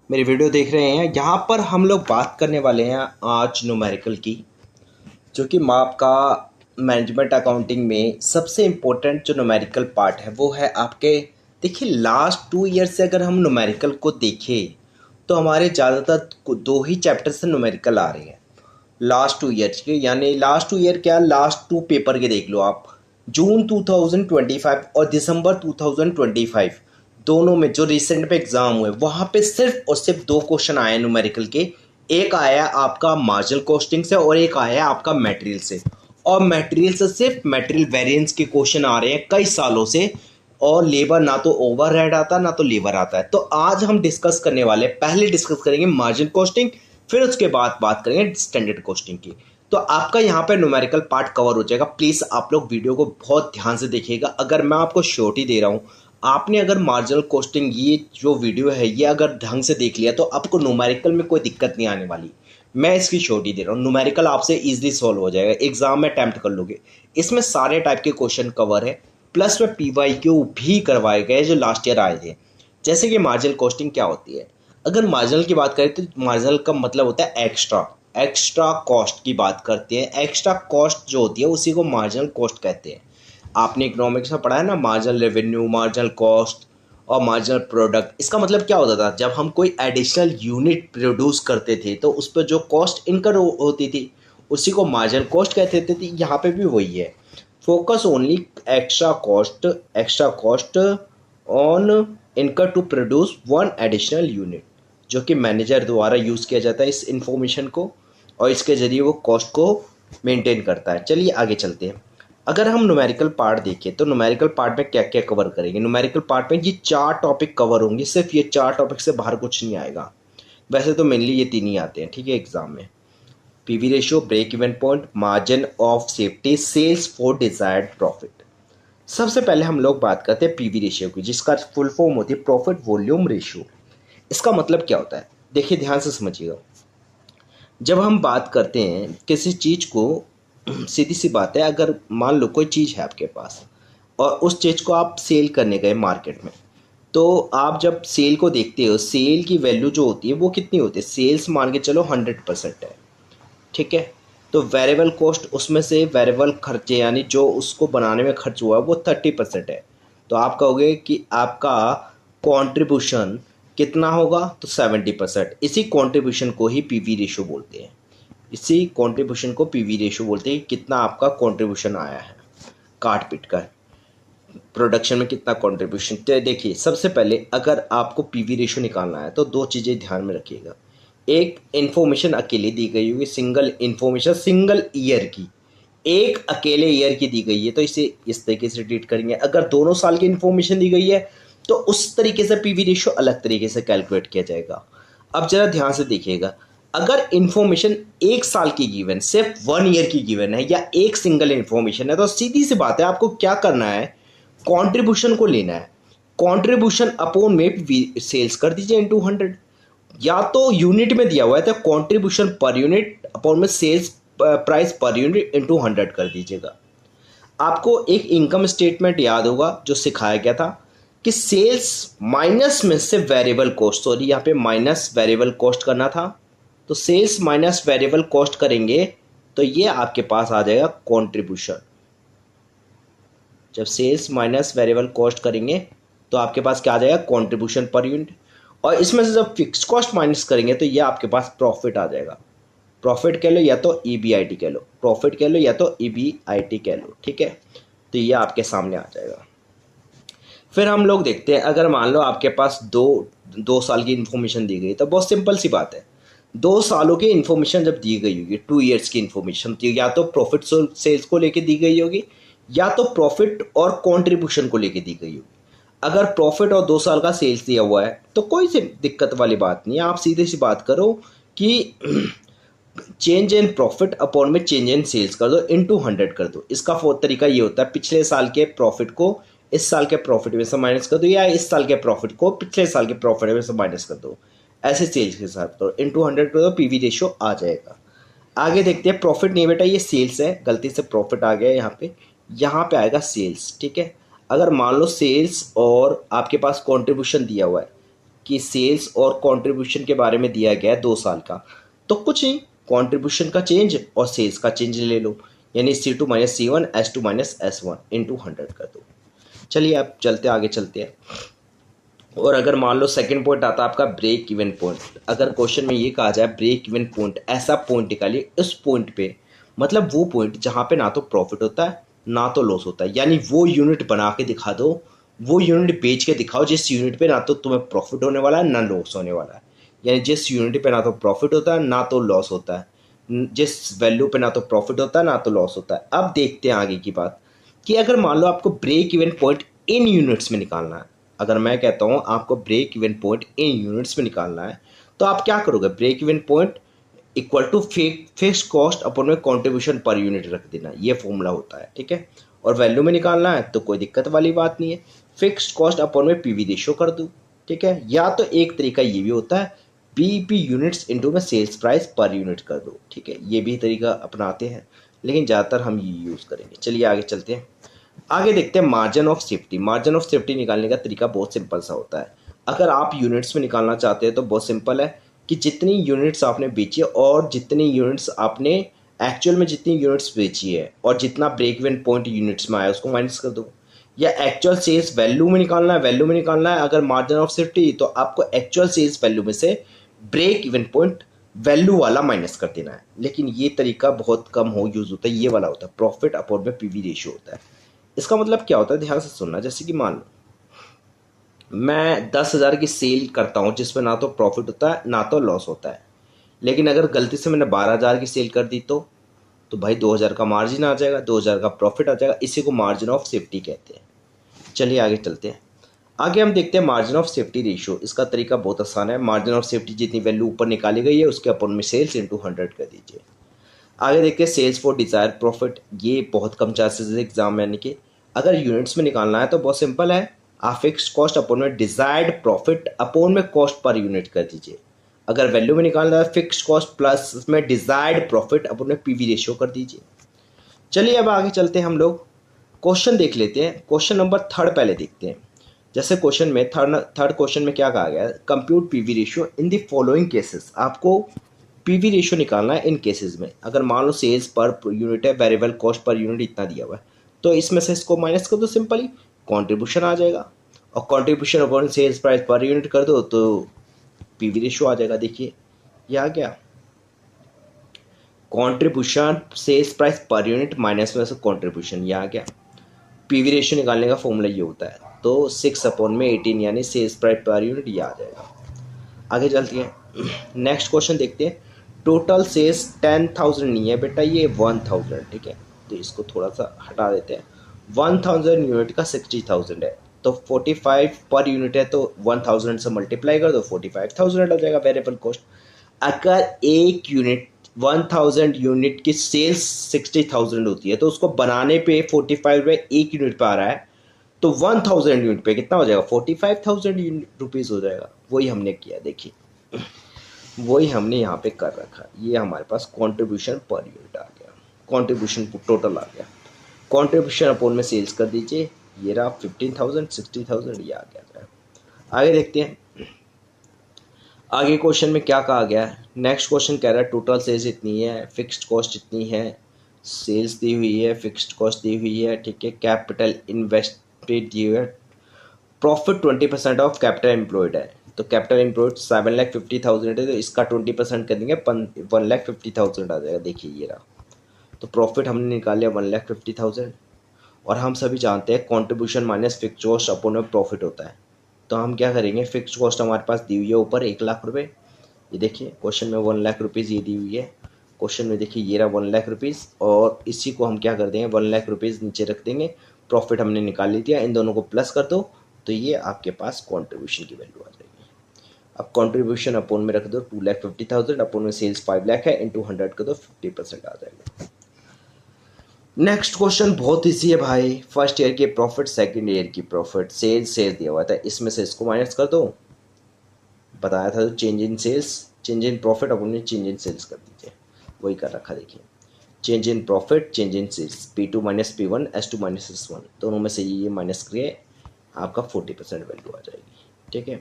मेरी वीडियो देख रहे हैं, यहाँ पर हम लोग बात करने वाले हैं आज न्यूमेरिकल की, जो कि माप का मैनेजमेंट अकाउंटिंग में सबसे इम्पोर्टेंट जो न्यूमेरिकल पार्ट है वो है आपके। देखिए लास्ट 2 ईयर से अगर हम न्यूमेरिकल को देखें तो हमारे ज़्यादातर 2 ही चैप्टर से न्यूमेरिकल आ रहे हैं लास्ट 2 ईयर्स के, यानी लास्ट 2 ईयर क्या, लास्ट 2 पेपर के देख लो आप। जून 2025 और दिसंबर 2025 दोनों में जो रिसेंट पे एग्ज़ाम हुए वहाँ पे सिर्फ और सिर्फ 2 क्वेश्चन आए हैं न्यूमेरिकल के। एक आया आपका मार्जिनल कॉस्टिंग से और एक आया आपका मटेरियल से। और मटेरियल से सिर्फ मटेरियल वेरिएंस के क्वेश्चन आ रहे हैं कई सालों से, और लेबर ना तो ओवरहेड आता ना तो लेबर आता है। तो आज हम डिस्कस करने वाले, पहले डिस्कस करेंगे मार्जिन कॉस्टिंग, फिर उसके बाद बात करेंगे स्टैंडर्ड कॉस्टिंग की। तो आपका यहाँ पे न्यूमेरिकल पार्ट कवर हो जाएगा। प्लीज़ आप लोग वीडियो को बहुत ध्यान से देखिएगा। अगर मैं आपको श्योरिटी दे रहा हूँ, आपने अगर मार्जिनल कॉस्टिंग ये जो वीडियो है ये अगर ढंग से देख लिया तो आपको न्यूमेरिकल में कोई दिक्कत नहीं आने वाली। मैं इसकी श्योरिटी दे रहा हूँ, न्यूमेरिकल आपसे ईजिली सॉल्व हो जाएगा, एग्जाम में अटैम्प्ट कर लोगे। इसमें सारे टाइप के क्वेश्चन कवर है, प्लस में PYQ भी करवाए गए जो लास्ट ईयर आए थे। जैसे कि मार्जिनल कॉस्टिंग क्या होती है, अगर मार्जिनल की बात करें तो मार्जिनल का मतलब होता है एक्स्ट्रा, एक्स्ट्रा कॉस्ट की बात करते हैं। एक्स्ट्रा कॉस्ट जो होती है उसी को मार्जिनल कॉस्ट कहते हैं। आपने इकोनॉमिक्स में पढ़ा है ना, मार्जिनल रेवेन्यू, मार्जिनल कॉस्ट और मार्जिनल प्रोडक्ट। इसका मतलब क्या होता था, जब हम कोई एडिशनल यूनिट प्रोड्यूस करते थे तो उस पर जो कॉस्ट इनकर होती थी उसी को मार्जिनल कॉस्ट कहते थे। यहाँ पे भी वही है, focus only extra cost on incur to produce one additional unit, जो कि मैनेजर द्वारा यूज़ किया जाता है इस इंफॉर्मेशन को, और इसके ज़रिए वो कॉस्ट को मेंटेन करता है। चलिए आगे चलते हैं। अगर हम न्यूमेरिकल पार्ट देखें तो न्यूमेरिकल पार्ट में क्या क्या कवर करेंगे। न्यूमेरिकल पार्ट में ये 4 टॉपिक कवर होंगे, सिर्फ ये 4 टॉपिक से बाहर कुछ नहीं आएगा। वैसे तो मेनली ये 3 ही आते हैं, ठीक है, एग्जाम में। PV ratio, break even point, margin of safety, sales for desired profit. सबसे पहले हम लोग बात करते हैं PV रेशियो की, जिसका फुल फॉर्म होती है प्रॉफिट वॉल्यूम रेशियो। इसका मतलब क्या होता है, देखिए ध्यान से समझिएगा। जब हम बात करते हैं किसी चीज़ को, सीधी सी बात है, अगर मान लो कोई चीज़ है आपके पास और उस चीज़ को आप सेल करने गए मार्केट में, तो आप जब सेल को देखते हो, सेल की वैल्यू जो होती है वो कितनी होती है, सेल्स मान के चलो 100% है, ठीक है। तो वेरिएबल कॉस्ट, उसमें से वेरिएबल खर्चे यानी जो उसको बनाने में खर्च हुआ है वो 30% है। तो आप कहोगे कि आपका कॉन्ट्रीब्यूशन कितना होगा, तो 70%। इसी कॉन्ट्रीब्यूशन को ही PV रेशो बोलते हैं। इसी कॉन्ट्रीब्यूशन को PV रेशो बोलते हैं, कितना आपका कॉन्ट्रीब्यूशन आया है काट पीट कर प्रोडक्शन में, कितना कंट्रीब्यूशन। तो देखिए सबसे पहले अगर आपको PV रेशो निकालना है तो 2 चीज़ें ध्यान में रखिएगा। एक इन्फॉर्मेशन अकेले दी गई होगी, सिंगल इन्फॉर्मेशन, सिंगल ईयर की, एक अकेले ईयर की दी गई है तो इसे इस तरीके से ट्रीट करेंगे। अगर दोनों साल की इन्फॉर्मेशन दी गई है तो उस तरीके से PV रेशो अलग तरीके से कैलकुलेट किया जाएगा। अब जरा ध्यान से देखिएगा, अगर इन्फॉर्मेशन 1 साल की गिवन, सिर्फ 1 ईयर की गिवन है, या एक सिंगल इन्फॉर्मेशन है, तो सीधी सी बात है आपको क्या करना है, कंट्रीब्यूशन को लेना है। कंट्रीब्यूशन अपॉन में सेल्स कर दीजिए इनटू 100, या तो यूनिट में दिया हुआ है तो कंट्रीब्यूशन पर यूनिट अपॉन में sales price per unit into 100 कर दीजिएगा। आपको एक इनकम स्टेटमेंट याद होगा जो सिखाया गया था कि सेल्स माइनस में से वेरिएबल कॉस्ट, सॉरी यहाँ पे माइनस वेरिएबल कॉस्ट करना था, तो सेल्स माइनस वेरिएबल कॉस्ट करेंगे तो ये आपके पास आ जाएगा कंट्रीब्यूशन। जब सेल्स माइनस वेरिएबल कॉस्ट करेंगे तो आपके पास क्या आ जाएगा, कंट्रीब्यूशन पर यूनिट। और इसमें से जब फिक्स कॉस्ट माइनस करेंगे तो ये आपके पास प्रॉफिट आ जाएगा। प्रॉफिट कह लो या तो EBIT कह लो, प्रॉफिट कह लो या तो EBIT कह लो, ठीक है। तो ये आपके सामने आ जाएगा। फिर हम लोग देखते हैं, अगर मान लो आपके पास दो साल की इन्फॉर्मेशन दी गई, तो बहुत सिंपल सी बात है, 2 सालों की इन्फॉर्मेशन जब दी गई होगी, 2 ईयर्स की इन्फॉर्मेशन, तो या तो प्रॉफिट सेल्स को लेके दी गई होगी या तो प्रॉफिट और कंट्रीब्यूशन को लेके दी गई होगी। अगर प्रॉफिट और 2 साल का सेल्स दिया हुआ है तो कोई सी दिक्कत वाली बात नहीं है, आप सीधी सी बात करो कि चेंज इन प्रॉफिट अपॉन में चेंज इन सेल्स कर दो, इनटू 100 कर दो। इसका तरीका ये होता है, पिछले साल के प्रॉफिट को इस साल के प्रॉफिट में से माइनस कर दो, या इस साल के प्रॉफिट को पिछले साल के प्रॉफिट में से माइनस कर दो, ऐसे सेल्स के साथ तो इनटू 100 कर दो, पीवी रेशियो आ जाएगा। आगे देखते हैं प्रॉफिट नहीं बेटा, ये सेल्स है, गलती से प्रॉफिट आ गया यहाँ पे आएगा सेल्स। ठीक है, अगर मान लो सेल्स और आपके पास कंट्रीब्यूशन दिया हुआ है कि सेल्स और कंट्रीब्यूशन के बारे में दिया गया है 2 साल का, तो कुछ नहीं, कंट्रीब्यूशन का चेंज और सेल्स का चेंज ले लो, यानी C2 minus C1 S2 minus S1 into 100 कर दो। चलिए अब चलते आगे चलते हैं। और अगर मान लो सेकंड पॉइंट आता है आपका ब्रेक इवन पॉइंट, अगर क्वेश्चन में ये कहा जाए ब्रेक इवन पॉइंट, ऐसा पॉइंट निकालिए उस पॉइंट पे, मतलब वो पॉइंट जहाँ पे ना तो प्रॉफिट होता है ना तो लॉस होता है, यानी वो यूनिट बना के दिखा दो, वो यूनिट बेच के दिखाओ जिस यूनिट पे ना तो तुम्हें प्रॉफिट होने वाला है ना लॉस होने वाला है, यानी जिस यूनिट पे ना तो प्रॉफिट होता है ना तो लॉस होता है, जिस वैल्यू पे ना तो प्रॉफिट होता है ना तो लॉस होता है। अब देखते हैं आगे की बात कि अगर मान लो आपको break even point in units में निकालना है, अगर मैं कहता हूँ आपको break even point in units में निकालना है, तो आप क्या करोगे, break even point equal to fix cost upon में कॉन्ट्रीब्यूशन पर यूनिट रख देना, ये फॉर्मूला होता है। ठीक है, और वैल्यू में निकालना है तो कोई दिक्कत वाली बात नहीं है, फिक्स्ड कॉस्ट अपॉन में पीवी रेशियो कर दूँ। ठीक है, या तो एक तरीका ये भी होता है बीईपी यूनिट्स इंटू में सेल्स प्राइस पर यूनिट कर दो। ठीक है, ये भी तरीका अपनाते हैं, लेकिन ज़्यादातर हम ये यूज़ करेंगे। चलिए आगे चलते हैं, आगे देखते हैं margin of safety. Margin of safety निकालने का तरीका बहुत सिंपल सा होता है। अगर आप यूनिट्स में निकालना चाहते हैं तो बहुत सिंपल है कि जितनी यूनिट्स आपने बेची है और जितनी यूनिट्स आपने एक्चुअल में जितनी यूनिट्स बेची है और जितना ब्रेक इवन पॉइंट यूनिट्स में आया उसको माइनस कर दो, या एक्चुअल सेल्स वैल्यू में निकालना है, वैल्यू में निकालना है अगर मार्जिन ऑफ सेफ्टी, तो आपको एक्चुअल सेल्स वैल्यू में से ब्रेक इवन पॉइंट वैल्यू वाला माइनस कर देना है। लेकिन ये तरीका बहुत कम हो यूज़ होता है, ये वाला होता है प्रॉफिट अपॉन में पीवी रेशियो होता है। इसका मतलब क्या होता है, ध्यान से सुनना। जैसे कि मान लो मैं 10,000 की सेल करता हूँ जिसमें ना तो प्रॉफिट होता है ना तो लॉस होता है, लेकिन अगर गलती से मैंने 12,000 की सेल कर दी तो भाई 2,000 का मार्जिन आ जाएगा, 2,000 का प्रॉफिट आ जाएगा, इसी को मार्जिन ऑफ सेफ्टी कहते हैं। चलिए आगे चलते हैं, आगे हम देखते हैं मार्जिन ऑफ सेफ्टी रेशियो। इसका तरीका बहुत आसान है, मार्जिन ऑफ सेफ्टी जितनी वैल्यू ऊपर निकाली गई है उसके अपन में सेल्स इंटू 100 कर दीजिए। आगे देखते हैं सेल्स फॉर डिजायर प्रॉफिट, ये बहुत कम चांसेस है एग्जाम में आने के। अगर यूनिट्स में निकालना है तो बहुत सिंपल है, आप फिक्स कॉस्ट अपॉन में डिजायर्ड प्रॉफिट अपॉन में कॉस्ट पर यूनिट कर दीजिए। अगर वैल्यू में निकालना है फिक्स कॉस्ट प्लस उसमें डिजायर्ड प्रॉफिट अपॉन में पीवी रेशियो कर दीजिए। चलिए अब आगे चलते हैं, हम लोग क्वेश्चन देख लेते हैं। क्वेश्चन नंबर 3 पहले देखते हैं। जैसे क्वेश्चन में थर्ड क्वेश्चन में क्या कहा गया है, compute PV ratio in the following cases. आपको पीवी रेशियो निकालना है इन केसेस में। अगर मान लो सेल्स पर यूनिट है, वेरिएबल कॉस्ट पर यूनिट इतना दिया हुआ है, तो इसमें से इसको माइनस कर दो, सिंपली कंट्रीब्यूशन आ जाएगा, और contribution upon sales price per unit कर दो तो पीवी रेशियो आ जाएगा। देखिए ये आ गया, contribution sales price per unit minus में से कंट्रीब्यूशन, ये आ गया। पीवी रेशियो निकालने का फॉर्मूला ये होता है, तो 6 अपॉन में 18 यानी सेल्स प्राइस पर यूनिट, ये आ जाएगा। आगे चलते हैं, नेक्स्ट क्वेश्चन देखते हैं। टोटल सेल्स 10,000 नहीं है बेटा, ये 1,000। ठीक है, तो इसको थोड़ा सा हटा देते हैं। 1,000 यूनिट का 60,000 है, तो 45 पर यूनिट है, तो 1,000 से मल्टीप्लाई कर दो, 45,000 आ जाएगा वेरिएबल कॉस्ट। अगर एक यूनिट 1,000 यूनिट की सेल्स 60,000 होती है, तो उसको बनाने पे 45 में एक यूनिट पे आ रहा है, तो 1,000 यूनिट पे कितना हो जाएगा, 45,000 रुपीज़ हो जाएगा। वही हमने किया, देखिए वही हमने यहाँ पे कर रखा। ये हमारे पास कंट्रीब्यूशन पर यूनिट आ गया, कंट्रीब्यूशन टोटल आ गया, कंट्रीब्यूशन अपॉन में सेल्स कर दीजिए, ये रहा 15,000 60,000, ये आ गया। आगे देखते हैं, आगे क्वेश्चन में क्या कहा गया है। नेक्स्ट क्वेश्चन कह रहा है टोटल सेल्स इतनी है, फिक्स्ड कॉस्ट इतनी है, सेल्स दी हुई है, फिक्स्ड कॉस्ट दी हुई है, ठीक है, कैपिटल इन्वेस्टेड दी हुई है, प्रॉफिट 20% ऑफ कैपिटल एम्प्लॉयड है, तो कैपिटल एम्प्लॉयड 7,50,000 है, तो इसका 20% कर देंगे 1,50,000 आ जाएगा। देखिए ये रहा, तो प्रॉफिट हमने निकाल लिया 1,50,000, और हम सभी जानते हैं contribution minus fixed cost upon में प्रॉफिट होता है। तो हम क्या करेंगे, फिक्स्ड कॉस्ट हमारे पास दी हुई है ऊपर 1,00,000 रुपये, ये देखिए क्वेश्चन में 1,00,000 रुपीज़ ये दी हुई है, क्वेश्चन में देखिए ये रहा 1,00,000 रुपीज़, और इसी को हम क्या कर देंगे 1,00,000 रुपीज़ नीचे रख देंगे, प्रॉफिट हमने निकाल लिया, इन दोनों को प्लस कर दो, तो ये आपके पास कॉन्ट्रीब्यूशन की वैल्यू आ जाएगी। अब कॉन्ट्रीब्यूशन अपॉन में रख दो 2,50,000, अपॉन में सेल्स 5,00,000 है, इंटू 100 कर दो 50% आ जाएगा। नेक्स्ट क्वेश्चन बहुत इजी है भाई। फर्स्ट ईयर की प्रॉफिट, सेकंड ईयर की प्रॉफिट, सेल्स दिया हुआ था, इसमें से इसको माइनस कर दो। बताया था तो change in sales, change in profit अपन ने चेंज इन सेल्स कर दीजिए, वही कर रखा। देखिए change in profit, change in sales, P2 minus P1, S2 minus S1, दोनों में से ये माइनस करिए, आपका 40% वैल्यू आ जाएगी। ठीक है,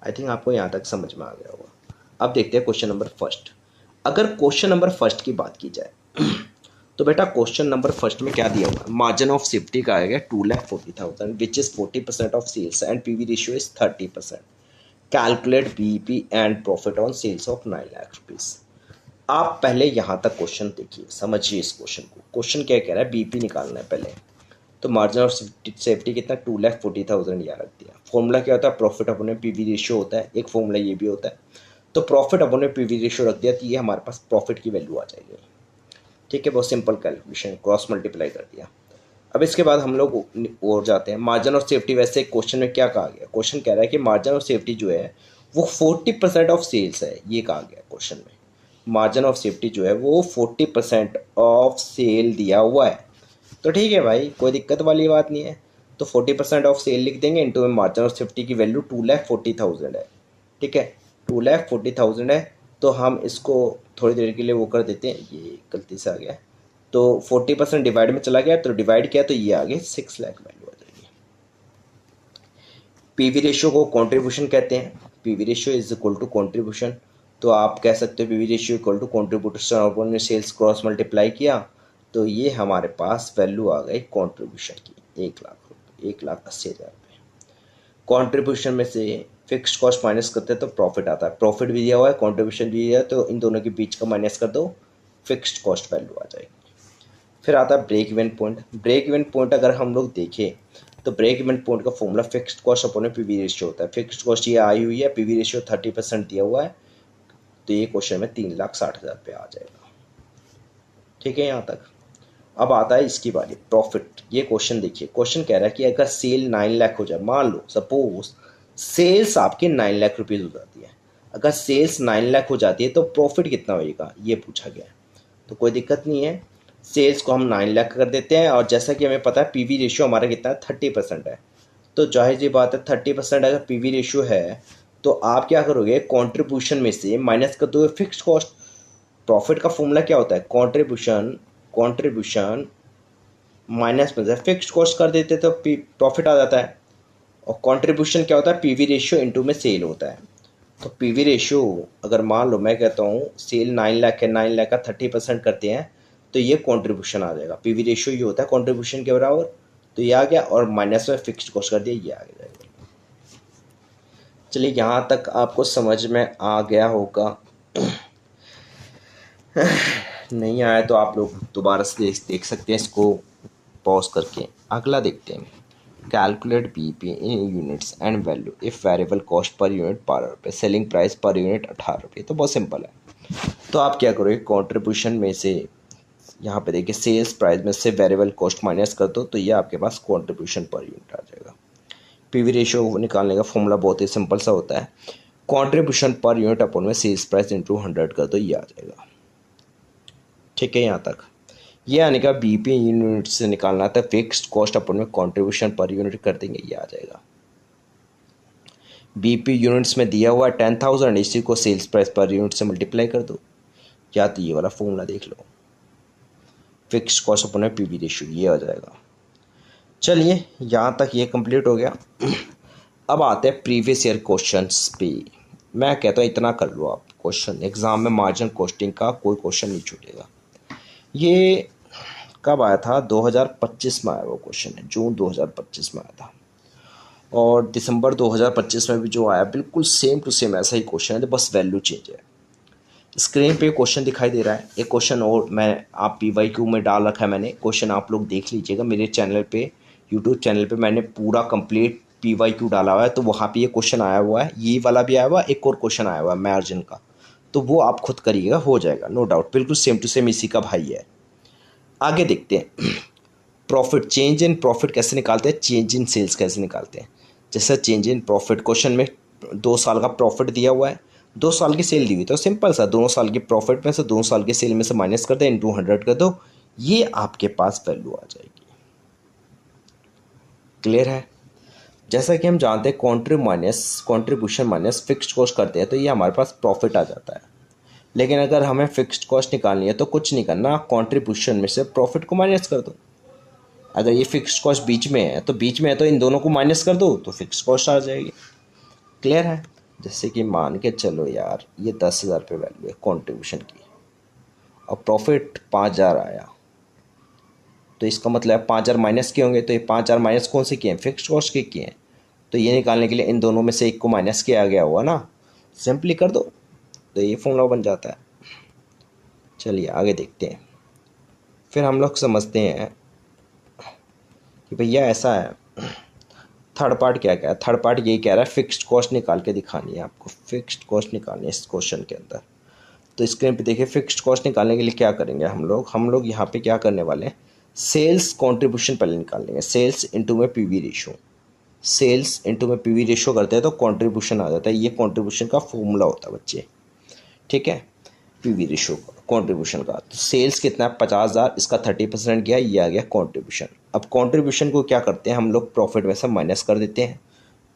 आई थिंक आपको यहाँ तक समझ में आ गया होगा। अब देखते हैं क्वेश्चन नंबर फर्स्ट। अगर क्वेश्चन नंबर फर्स्ट की बात की जाए तो बेटा क्वेश्चन नंबर फर्स्ट में क्या दिया हुआ है, मार्जिन ऑफ सेफ्टी का आएगा 2,40,000 which is 40% of sales and PV ratio is 30%। Calculate BEP and profit on sales of 9 lakh rupees. आप पहले यहाँ तक क्वेश्चन देखिए, समझिए इस क्वेश्चन को। क्वेश्चन क्या कह रहा है, BEP निकालना है पहले। तो मार्जिन ऑफ सेफ्टी कितना, 2,40,000 यहाँ रख दिया। फॉर्मूला क्या होता है, प्रॉफिट अपॉन PV रेशियो होता है, एक फॉर्मूला ये भी होता है। तो प्रॉफिट अपॉन PV रेशियो रख दिया तो ये हमारे पास प्रॉफिट की वैल्यू आ जाएगी। ठीक है, बहुत सिंपल कैलकुलेशन, क्रॉस मल्टीप्लाई कर दिया। अब इसके बाद हम लोग और जाते हैं मार्जिन ऑफ सेफ्टी। वैसे क्वेश्चन में क्या कहा गया, क्वेश्चन कह रहा है कि मार्जिन ऑफ सेफ्टी जो है वो 40% ऑफ सेल्स है, ये कहा गया क्वेश्चन में। मार्जिन ऑफ सेफ्टी जो है वो 40% ऑफ सेल दिया हुआ है। तो ठीक है भाई, कोई दिक्कत वाली बात नहीं है। तो 40% ऑफ सेल लिख देंगे, इंटू में मार्जिन ऑफ सेफ्टी की वैल्यू 2,40,000 है। ठीक है, 2,40,000 है। तो हम इसको थोड़ी देर के लिए वो कर देते हैं, ये गलती से आ गया। तो 40% डिवाइड में चला गया, तो डिवाइड किया तो ये आ गया 6 लाख वैल्यू आ जाएगी। PV रेशियो को कॉन्ट्रीब्यूशन कहते हैं। PV ratio is equal to contribution. तो आप कह सकते हो PV ratio equal to contribution upon sales cross multiply किया तो ये हमारे पास वैल्यू आ गई कॉन्ट्रीब्यूशन की 1,80,000 रुपये। कॉन्ट्रीब्यूशन में से फिक्स्ड कॉस्ट माइनस करते हैं तो प्रॉफिट आता है। प्रॉफिट भी दिया हुआ है, कॉन्ट्रीब्यूशन भी दिया है, तो इन दोनों के बीच का माइनस कर दो, फिक्स्ड कॉस्ट वैल्यू आ जाएगी। फिर आता है break even point. Break even point अगर हम लोग देखें तो ब्रेक इवन पॉइंट का formula fixed cost upon PV ratio होता है। फिक्स्ड कॉस्ट ये आई हुई है, PV रेशियो 30% दिया हुआ है, तो ये क्वेश्चन में 3,60,000 रुपये आ जाएगा। ठीक है यहाँ तक। अब आता है इसकी बारी, प्रॉफिट। ये क्वेश्चन देखिए, क्वेश्चन कह रहा है कि अगर सेल 9 लाख हो जाए, मान लो सपोज सेल्स आपके 9 लाख रुपीज़ हो जाती है, अगर सेल्स 9 लाख हो जाती है तो प्रॉफिट कितना होएगा ये पूछा गया है। तो कोई दिक्कत नहीं है, सेल्स को हम 9 लाख कर देते हैं, और जैसा कि हमें पता है PV रेशियो हमारा कितना है, 30% है। तो जाहिर सी बात है 30% अगर PV रेशियो है तो आप क्या करोगे, कॉन्ट्रीब्यूशन में से माइनस कर दोगे फिक्स्ड कॉस्ट। प्रॉफिट का फॉर्मूला क्या होता है, कॉन्ट्रीब्यूशन माइनस में से फिक्स्ड कॉस्ट कर देते तो प्रॉफिट आ जाता है। और कंट्रीब्यूशन क्या होता है, PV रेशियो इनटू में सेल होता है। तो PV रेशियो अगर मान लो मैं कहता हूँ सेल 9 लाख है, 9 लाख का 30% करते हैं तो ये कंट्रीब्यूशन आ जाएगा। PV रेशियो ये होता है कंट्रीब्यूशन के बराबर, तो ये आ गया, और माइनस में फिक्स्ड कॉस्ट कर दिया, ये आ जाएगा। चलिए यहाँ तक आपको समझ में आ गया होगा। नहीं आया तो आप लोग दोबारा से देख सकते हैं इसको पॉज करके। अगला देखते हैं, calculate BEP in units and value if variable cost per unit 12 रुपये, सेलिंग प्राइस पर यूनिट 18 रुपये। तो बहुत सिंपल है। तो आप क्या करोगे, कॉन्ट्रीब्यूशन में से यहाँ पे देखिए सेल्स प्राइस में से वेरिएबल कॉस्ट माइनस कर दो तो ये आपके पास कॉन्ट्रीब्यूशन पर यूनिट आ जाएगा। PV रेशियो निकालने का फॉर्मूला बहुत ही सिंपल सा होता है, कॉन्ट्रीब्यूशन पर यूनिट अपॉन में सेल्स प्राइस इंटू 100 कर दो, ये आ जाएगा। ठीक है यहाँ तक। ये आने का BEP यूनिट से निकालना था, फिक्स्ड कॉस्ट अपॉन में कंट्रीब्यूशन पर यूनिट कर देंगे, ये आ जाएगा। BEP यूनिट्स में दिया हुआ 10,000, इसी को सेल्स प्राइस पर यूनिट से मल्टीप्लाई कर दो, या तो ये वाला फॉर्मूला देख लो, फिक्स्ड कॉस्ट अपॉन में PV रेशियो, ये आ जाएगा। चलिए यहाँ तक ये कंप्लीट हो गया। अब आते हैं प्रीवियस ईयर क्वेश्चंस पे। मैं कहता हूँ इतना कर लो आप, क्वेश्चन एग्जाम में मार्जिन कॉस्टिंग का कोई क्वेश्चन नहीं छूटेगा। ये कब आया था, 2025 में आया वो क्वेश्चन है, जून 2025 में आया था। और दिसंबर 2025 में भी जो आया बिल्कुल सेम टू सेम ऐसा ही क्वेश्चन है, तो बस वैल्यू चेंज है। स्क्रीन पे क्वेश्चन दिखाई दे रहा है, एक क्वेश्चन और मैं आप PYQ में डाल रखा है मैंने, क्वेश्चन आप लोग देख लीजिएगा। मेरे चैनल पे, यूट्यूब चैनल पे मैंने पूरा कंप्लीट PYQ डाला हुआ है, तो वहाँ पे ये क्वेश्चन आया हुआ है, ये वाला भी आया हुआ है, एक और क्वेश्चन आया हुआ है मार्जिन का, तो वो आप खुद करिएगा, हो जाएगा नो डाउट, बिल्कुल सेम टू सेम इसी का भाई है। आगे देखते हैं, प्रॉफिट, चेंज इन प्रॉफिट कैसे निकालते हैं, चेंज इन सेल्स कैसे निकालते हैं। जैसे चेंज इन प्रॉफिट, क्वेश्चन में 2 साल का प्रॉफिट दिया हुआ है, 2 साल की सेल दी हुई, तो सिंपल सा 2 साल की प्रॉफिट में से 2 साल की सेल में से माइनस कर दो, इंटू 100 कर दो, ये आपके पास वैल्यू आ जाएगी। क्लियर है? जैसा कि हम जानते हैं कॉन्ट्रीब्यूशन माइनस फिक्स्ड कॉस्ट करते हैं तो ये हमारे पास प्रॉफिट आ जाता है। लेकिन अगर हमें फिक्स्ड कॉस्ट निकालनी है तो कुछ नहीं करना, कॉन्ट्रीब्यूशन में से प्रॉफिट को माइनस कर दो। अगर ये फिक्स्ड कॉस्ट बीच में है तो इन दोनों को माइनस कर दो तो फिक्स्ड कॉस्ट आ जाएगी। क्लियर है? जैसे कि मान के चलो यार, ये 10,000 रुपये वैल्यू है कॉन्ट्रीब्यूशन की और प्रॉफिट 5,000 आया, तो इसका मतलब 5,000 माइनस किए होंगे, तो ये 5,000 माइनस कौन से किए हैं? फिक्स्ड कॉस्ट के किए हैं। तो ये निकालने के लिए इन दोनों में से एक को माइनस किया गया हुआ ना, सिंपली कर दो तो ये फॉर्मूला बन जाता है। चलिए आगे देखते हैं। फिर हम लोग समझते हैं कि भैया ऐसा है, थर्ड पार्ट क्या कह रहा है? थर्ड पार्ट यही कह रहा है फिक्स्ड कॉस्ट निकाल के दिखानी है आपको, फिक्स्ड कॉस्ट निकालनी है इस क्वेश्चन के अंदर। तो स्क्रीन पे देखिए, फिक्स्ड कॉस्ट निकालने के लिए क्या करेंगे हम लोग यहाँ पे क्या करने वाले हैं, सेल्स कॉन्ट्रीब्यूशन पहले निकाल लेंगे। सेल्स इंटू में पीवी रेशो, सेल्स इंटू में पीवी रेशो करते हैं तो कॉन्ट्रीब्यूशन आ जाता है। ये कॉन्ट्रीब्यूशन का फॉर्मूला होता है बच्चे, ठीक है, पीवी रेशो कॉन्ट्रीब्यूशन का। तो सेल्स कितना है? 50,000, इसका 30% गया, ये आ गया कॉन्ट्रीब्यूशन। अब कॉन्ट्रीब्यूशन को क्या करते हैं हम लोग, प्रॉफिट में से माइनस कर देते हैं।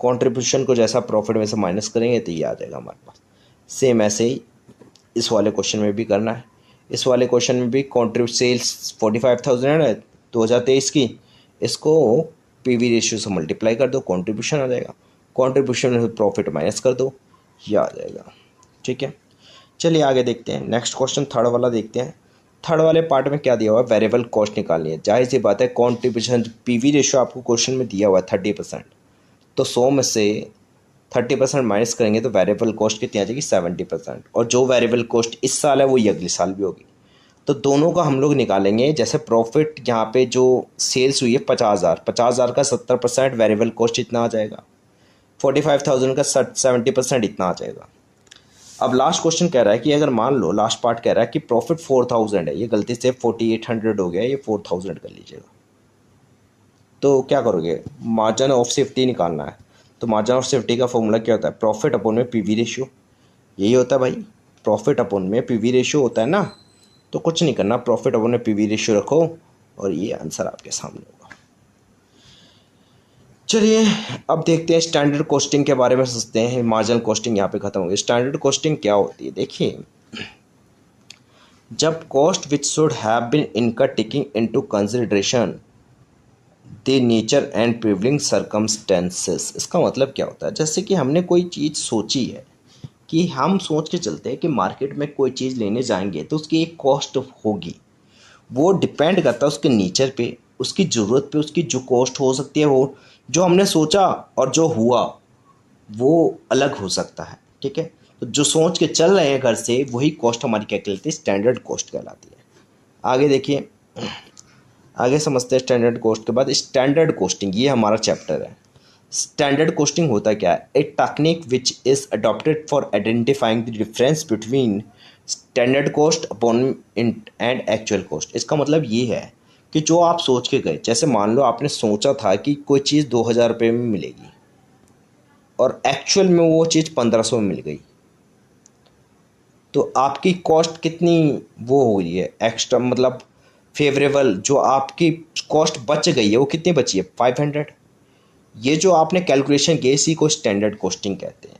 कॉन्ट्रीब्यूशन को जैसा प्रॉफिट में से माइनस करेंगे तो ये आ जाएगा हमारे पास। सेम ऐसे ही इस वाले क्वेश्चन में भी करना है। इस वाले क्वेश्चन में भी सेल्स 45,000 है 2023 की, इसको पीवी रेशियो से मल्टीप्लाई कर दो, कॉन्ट्रीब्यूशन आ जाएगा। कॉन्ट्रीब्यूशन में प्रॉफिट माइनस कर दो, ये आ जाएगा। ठीक है, चलिए आगे देखते हैं। नेक्स्ट क्वेश्चन थर्ड वाला देखते हैं। थर्ड वाले पार्ट में क्या दिया हुआ है, वेरिएबल कॉस्ट निकालनी है। जाहिर सी बात है, कॉन्ट्रीब्यूशन पीवी रेशियो आपको क्वेश्चन में दिया हुआ है 30%, तो 100 में से 30% माइनस करेंगे तो वेरिएबल कॉस्ट कितनी आ जाएगी, 70%। और जो वेरिएबल कॉस्ट इस साल है वो ये अगले साल भी होगी। तो दोनों का हम लोग निकालेंगे। जैसे प्रॉफिट यहाँ पे जो सेल्स हुई है 50,000 का 70% वेरिएबल कॉस्ट इतना आ जाएगा, 45,000 का 70% इतना आ जाएगा। अब लास्ट क्वेश्चन कह रहा है कि अगर मान लो, लास्ट पार्ट कह रहा है कि प्रॉफिट 4,000 है, ये गलती से 4,800 हो गया, ये 4,000 कर लीजिएगा। तो क्या करोगे, मार्जिन ऑफ सेफ्टी निकालना है। तो मार्जिन ऑफ सेफ्टी का फॉर्मूला क्या होता है, प्रॉफिट अपॉन में पीवी रेशियो, यही होता है भाई, प्रॉफिट अपॉन में पीवी रेशियो होता है ना। तो कुछ नहीं करना, प्रॉफिट अपॉन में पीवी रेशियो रखो और ये आंसर आपके सामने होगा। चलिए अब देखते हैं स्टैंडर्ड कॉस्टिंग के बारे में सोचते हैं। मार्जिनल कॉस्टिंग यहाँ पे खत्म हो गई। स्टैंडर्ड कॉस्टिंग क्या होती है, देखिए, जब cost which should have been incurred taking into consideration the nature and prevailing circumstances. इसका मतलब क्या होता है, जैसे कि हमने कोई चीज़ सोची है, कि हम सोच के चलते हैं कि मार्केट में कोई चीज़ लेने जाएंगे तो उसकी एक कॉस्ट होगी। वो डिपेंड करता है उसके नेचर पे, उसकी ज़रूरत पे, उसकी जो कॉस्ट हो सकती है वो जो हमने सोचा और जो हुआ वो अलग हो सकता है। ठीक है, तो जो सोच के चल रहे हैं घर से वही कॉस्ट हमारी क्या कहलाती है, स्टैंडर्ड कॉस्ट कहलाती है। आगे देखिए, आगे समझते हैं स्टैंडर्ड कॉस्ट के बाद स्टैंडर्ड कॉस्टिंग, ये हमारा चैप्टर है। स्टैंडर्ड कॉस्टिंग होता क्या है, a technique which is adopted for identifying the difference between standard cost upon and actual cost. इसका मतलब ये है कि जो आप सोच के गए, जैसे मान लो आपने सोचा था कि कोई चीज़ 2,000 रुपये में मिलेगी और एक्चुअल में वो चीज़ 1,500 में मिल गई, तो आपकी कॉस्ट कितनी वो हो रही है एक्स्ट्रा, मतलब फेवरेबल, जो आपकी कॉस्ट बच गई है वो कितनी बची है, 500। ये जो आपने कैलकुलेशन की इसी को स्टैंडर्ड कॉस्टिंग कहते हैं।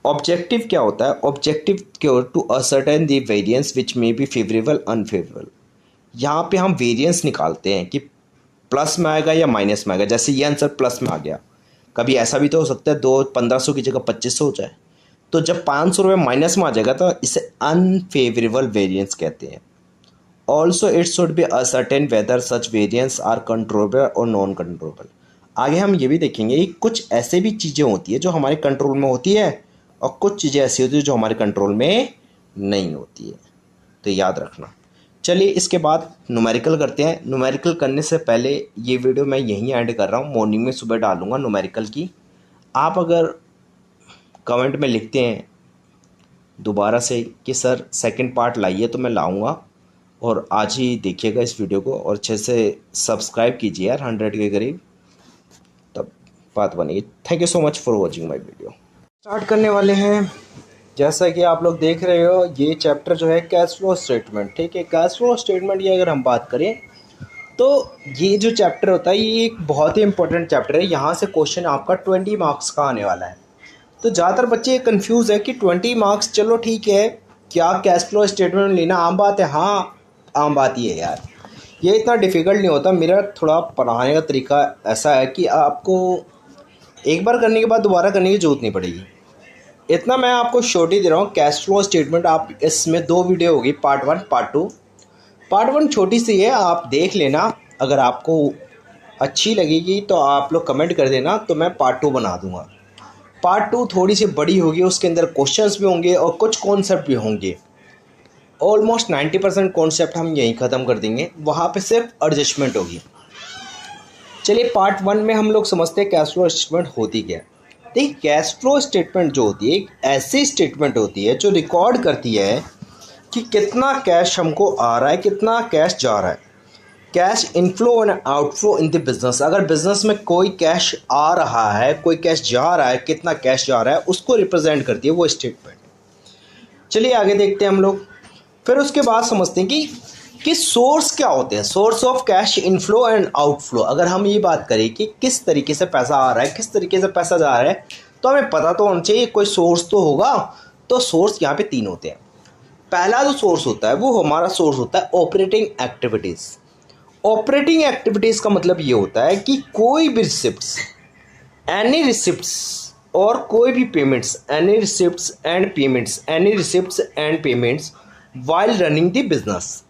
ऑब्जेक्टिव क्या होता है, objective to ascertain the variance which may be favourable unfavourable. यहाँ पे हम वेरिएंस निकालते हैं कि प्लस में आएगा या माइनस में आएगा। जैसे ये आंसर प्लस में आ गया, कभी ऐसा भी तो हो सकता है 1500 की जगह 2,500 हो जाए। तो जब 500 रुपये माइनस में आ जाएगा तो इसे अनफेवरेबल वेरिएंस कहते हैं। Also it should be ascertain whether such variance are controllable और नॉन कंट्रोलेबल। आगे हम ये भी देखेंगे कि कुछ ऐसे भी चीज़ें होती है जो हमारे कंट्रोल में होती है और कुछ चीज़ें ऐसी होती है जो हमारे कंट्रोल में नहीं होती है, तो याद रखना। चलिए इसके बाद न्यूमेरिकल करते हैं। न्यूमेरिकल करने से पहले ये वीडियो मैं यहीं ऐड कर रहा हूँ, मॉर्निंग में सुबह डालूंगा न्यूमेरिकल की। आप अगर कमेंट में लिखते हैं दोबारा से कि सर सेकंड पार्ट लाइए तो मैं लाऊंगा, और आज ही देखिएगा इस वीडियो को और अच्छे से सब्सक्राइब कीजिए यार, 100 के करीब, तब बात बनेगी। Thank you so much for watching my video. Start करने वाले हैं जैसा कि आप लोग देख रहे हो, ये चैप्टर जो है कैश फ्लो स्टेटमेंट, ठीक है। कैश फ्लो स्टेटमेंट की अगर हम बात करें तो ये जो चैप्टर होता है ये एक बहुत ही इंपॉर्टेंट चैप्टर है। यहाँ से क्वेश्चन आपका 20 मार्क्स का आने वाला है। तो ज़्यादातर बच्चे कंफ्यूज है कि 20 मार्क्स, चलो ठीक है, क्या कैश फ्लो स्टेटमेंट लेना आम बात है? हाँ, आम बात ही है यार, ये इतना डिफ़िकल्ट नहीं होता। मेरा थोड़ा पढ़ाने का तरीका ऐसा है कि आपको एक बार करने के बाद दोबारा करने की ज़रूरत नहीं पड़ेगी। इतना मैं आपको शॉर्ट ही दे रहा हूँ। कैश फ्लो स्टेटमेंट आप इसमें 2 वीडियो होगी, पार्ट 1 पार्ट 2। पार्ट 1 छोटी सी है, आप देख लेना। अगर आपको अच्छी लगेगी तो आप लोग कमेंट कर देना, तो मैं पार्ट 2 बना दूँगा। पार्ट 2 थोड़ी सी बड़ी होगी, उसके अंदर क्वेश्चंस भी होंगे और कुछ कॉन्सेप्ट भी होंगे। ऑलमोस्ट 90% कॉन्सेप्ट हम यहीं ख़त्म कर देंगे, वहाँ पे सिर्फ एडजस्टमेंट होगी। चलिए पार्ट 1 में हम लोग समझते हैं कैश फ्लो स्टेटमेंट होती क्या है। देखिए, कैश फ्लो स्टेटमेंट जो होती है एक ऐसी स्टेटमेंट होती है जो रिकॉर्ड करती है कि कितना कैश हमको आ रहा है, कितना कैश जा रहा है। Cash inflow and outflow in the business. अगर बिजनेस में कोई कैश आ रहा है, कोई कैश जा रहा है, कितना कैश जा रहा है, उसको रिप्रेजेंट करती है वो स्टेटमेंट। चलिए आगे देखते हैं हम लोग। फिर उसके बाद समझते हैं कि सोर्स क्या होते हैं, source of cash inflow and outflow. अगर हम ये बात करें कि किस तरीके से पैसा आ रहा है, किस तरीके से पैसा जा रहा है, तो हमें पता तो होना चाहिए कोई सोर्स तो होगा। तो सोर्स यहाँ पे 3 होते हैं। पहला जो सोर्स होता है वो हमारा सोर्स होता है ऑपरेटिंग एक्टिविटीज़। ऑपरेटिंग एक्टिविटीज़ का मतलब ये होता है कि कोई भी रिसिप्ट्स, एनी रिसिप्ट्स और कोई भी payments, any receipts and payments, any receipts and payments while running the business.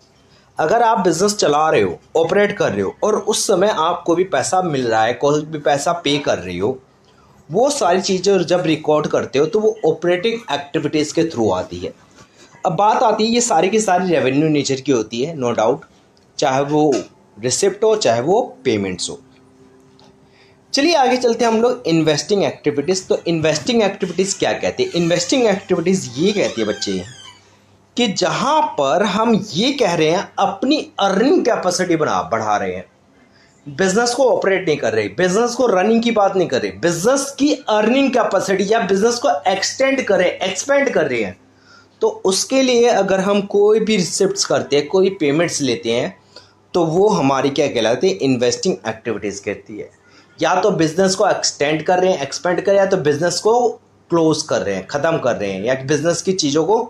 अगर आप बिजनेस चला रहे हो, ऑपरेट कर रहे हो और उस समय आपको भी पैसा मिल रहा है, कोई भी पैसा पे कर रही हो, वो सारी चीज़ें जब रिकॉर्ड करते हो तो वो ऑपरेटिंग एक्टिविटीज़ के थ्रू आती है। अब बात आती है, ये सारी की सारी रेवेन्यू नेचर की होती है, नो डाउट, चाहे वो रिसिप्ट हो चाहे वो पेमेंट्स हो। चलिए आगे चलते हैं हम लोग इन्वेस्टिंग एक्टिविटीज़। तो इन्वेस्टिंग एक्टिविटीज़ क्या कहते हैं? इन्वेस्टिंग एक्टिविटीज़ ये कहती है बच्चे कि जहाँ पर हम ये कह रहे हैं अपनी अर्निंग कैपेसिटी बढ़ा रहे हैं, बिजनेस को ऑपरेट नहीं कर रहे, बिजनेस को रनिंग की बात नहीं कर रहे, बिजनेस की अर्निंग कैपेसिटी या बिजनेस को एक्सपेंड कर रहे हैं, तो उसके लिए अगर हम कोई भी रिसिप्ट्स करते हैं, कोई पेमेंट्स लेते हैं, तो वो हमारी क्या कहलाती है? इन्वेस्टिंग एक्टिविटीज़ कहती है। या तो बिजनेस को एक्सटेंड कर रहे हैं, एक्सपेंड कर रहे हैं, या तो बिजनेस को क्लोज कर रहे हैं, ख़त्म कर रहे हैं, या बिजनेस की चीज़ों को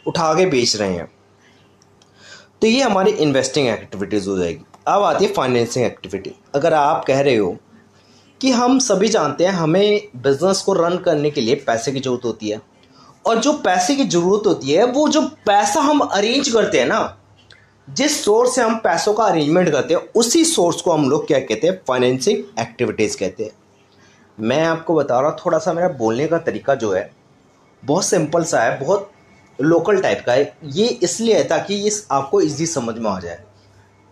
उठा के बेच रहे हैं, तो ये हमारी इन्वेस्टिंग एक्टिविटीज़ हो जाएगी। अब आती है फाइनेंसिंग एक्टिविटी। अगर आप कह रहे हो कि हम सभी जानते हैं हमें बिजनेस को रन करने के लिए पैसे की ज़रूरत होती है, और जो पैसे की ज़रूरत होती है, वो जो पैसा हम अरेंज करते हैं ना, जिस सोर्स से हम पैसों का अरेंजमेंट करते हैं, उसी सोर्स को हम लोग क्या कहते हैं? फाइनेंसिंग एक्टिविटीज़ कहते हैं। मैं आपको बता रहा हूँ, थोड़ा सा मेरा बोलने का तरीका जो है बहुत सिंपल सा है, बहुत लोकल टाइप का है। ये इसलिए है ताकि ये आपको इजी समझ में आ जाए।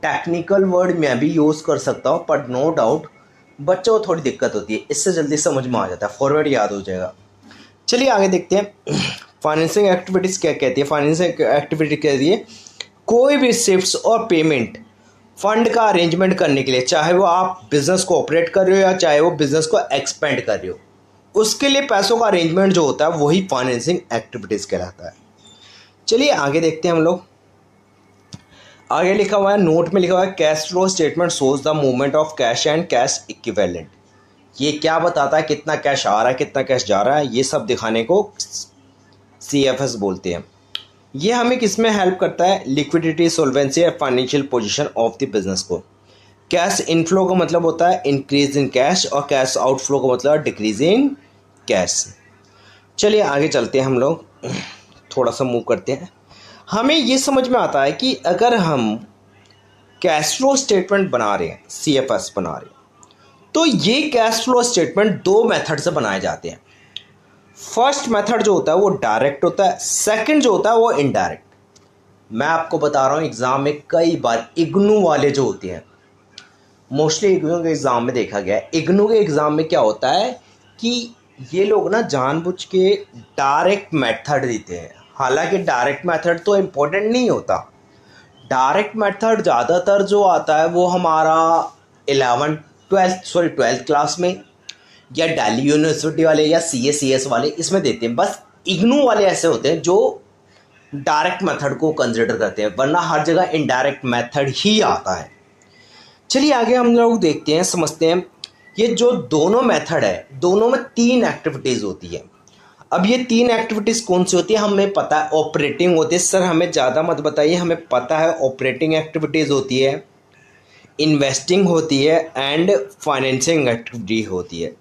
टेक्निकल वर्ड मैं भी यूज़ कर सकता हूँ, पर नो डाउट बच्चों को थोड़ी दिक्कत होती है, इससे जल्दी समझ में आ जाता है, फॉरवर्ड याद हो जाएगा। चलिए आगे देखते हैं फाइनेंसिंग एक्टिविटीज़ क्या कहती है। फाइनेंसिंग एक्टिविटी कहती है कोई भी रिसिप्ट्स और पेमेंट फंड का अरेंजमेंट करने के लिए, चाहे वो आप बिज़नेस को ऑपरेट कर रहे हो या चाहे वो बिज़नेस को एक्सपेंड कर रहे हो, उसके लिए पैसों का अरेंजमेंट जो होता है वही फाइनेंसिंग एक्टिविटीज़ कहलाता है। चलिए आगे देखते हैं हम लोग। आगे लिखा हुआ है, नोट में लिखा हुआ है cash flow statement shows the movement of cash and cash equivalent. ये क्या बताता है? कितना कैश आ रहा है, कितना कैश जा रहा है, ये सब दिखाने को CFS बोलते हैं। ये हमें किस में हेल्प करता है? लिक्विडिटी, सोल्वेंसी और financial position of the business को। कैश इनफ्लो का मतलब होता है इंक्रीज इन कैश, और कैश आउटफ्लो का मतलब डिक्रीज इन कैश। चलिए आगे चलते हैं हम लोग, थोड़ा सा मूव करते हैं। हमें ये समझ में आता है कि अगर हम कैश फ्लो स्टेटमेंट बना रहे हैं, CFS बना रहे हैं, तो ये कैश फ्लो स्टेटमेंट 2 मेथड से बनाए जाते हैं। फर्स्ट मेथड जो होता है वो डायरेक्ट होता है, सेकंड जो होता है वो इनडायरेक्ट। मैं आपको बता रहा हूँ, एग्ज़ाम में कई बार इग्नू वाले जो होते हैं, मोस्टली इग्नू के एग्ज़ाम में देखा गया है, इग्नू के एग्ज़ाम में क्या होता है कि ये लोग ना जानबूझ के डायरेक्ट मेथड देते हैं। हालांकि डायरेक्ट मेथड तो इम्पोर्टेंट नहीं होता, डायरेक्ट मेथड ज़्यादातर जो आता है वो हमारा 12th क्लास में, या दिल्ली यूनिवर्सिटी वाले या CA CS वाले इसमें देते हैं। बस इग्नू वाले ऐसे होते हैं जो डायरेक्ट मेथड को कंसिडर करते हैं, वरना हर जगह इनडायरेक्ट मेथड ही आता है। चलिए आगे हम लोग देखते हैं, समझते हैं। ये जो दोनों मेथड है, दोनों में 3 एक्टिविटीज़ होती है। अब ये 3 एक्टिविटीज़ कौन सी होती है हमें पता है, ऑपरेटिंग होती है। सर हमें ज़्यादा मत बताइए, हमें पता है ऑपरेटिंग एक्टिविटीज़ होती है, इन्वेस्टिंग होती है एंड फाइनेंसिंग एक्टिविटी होती है।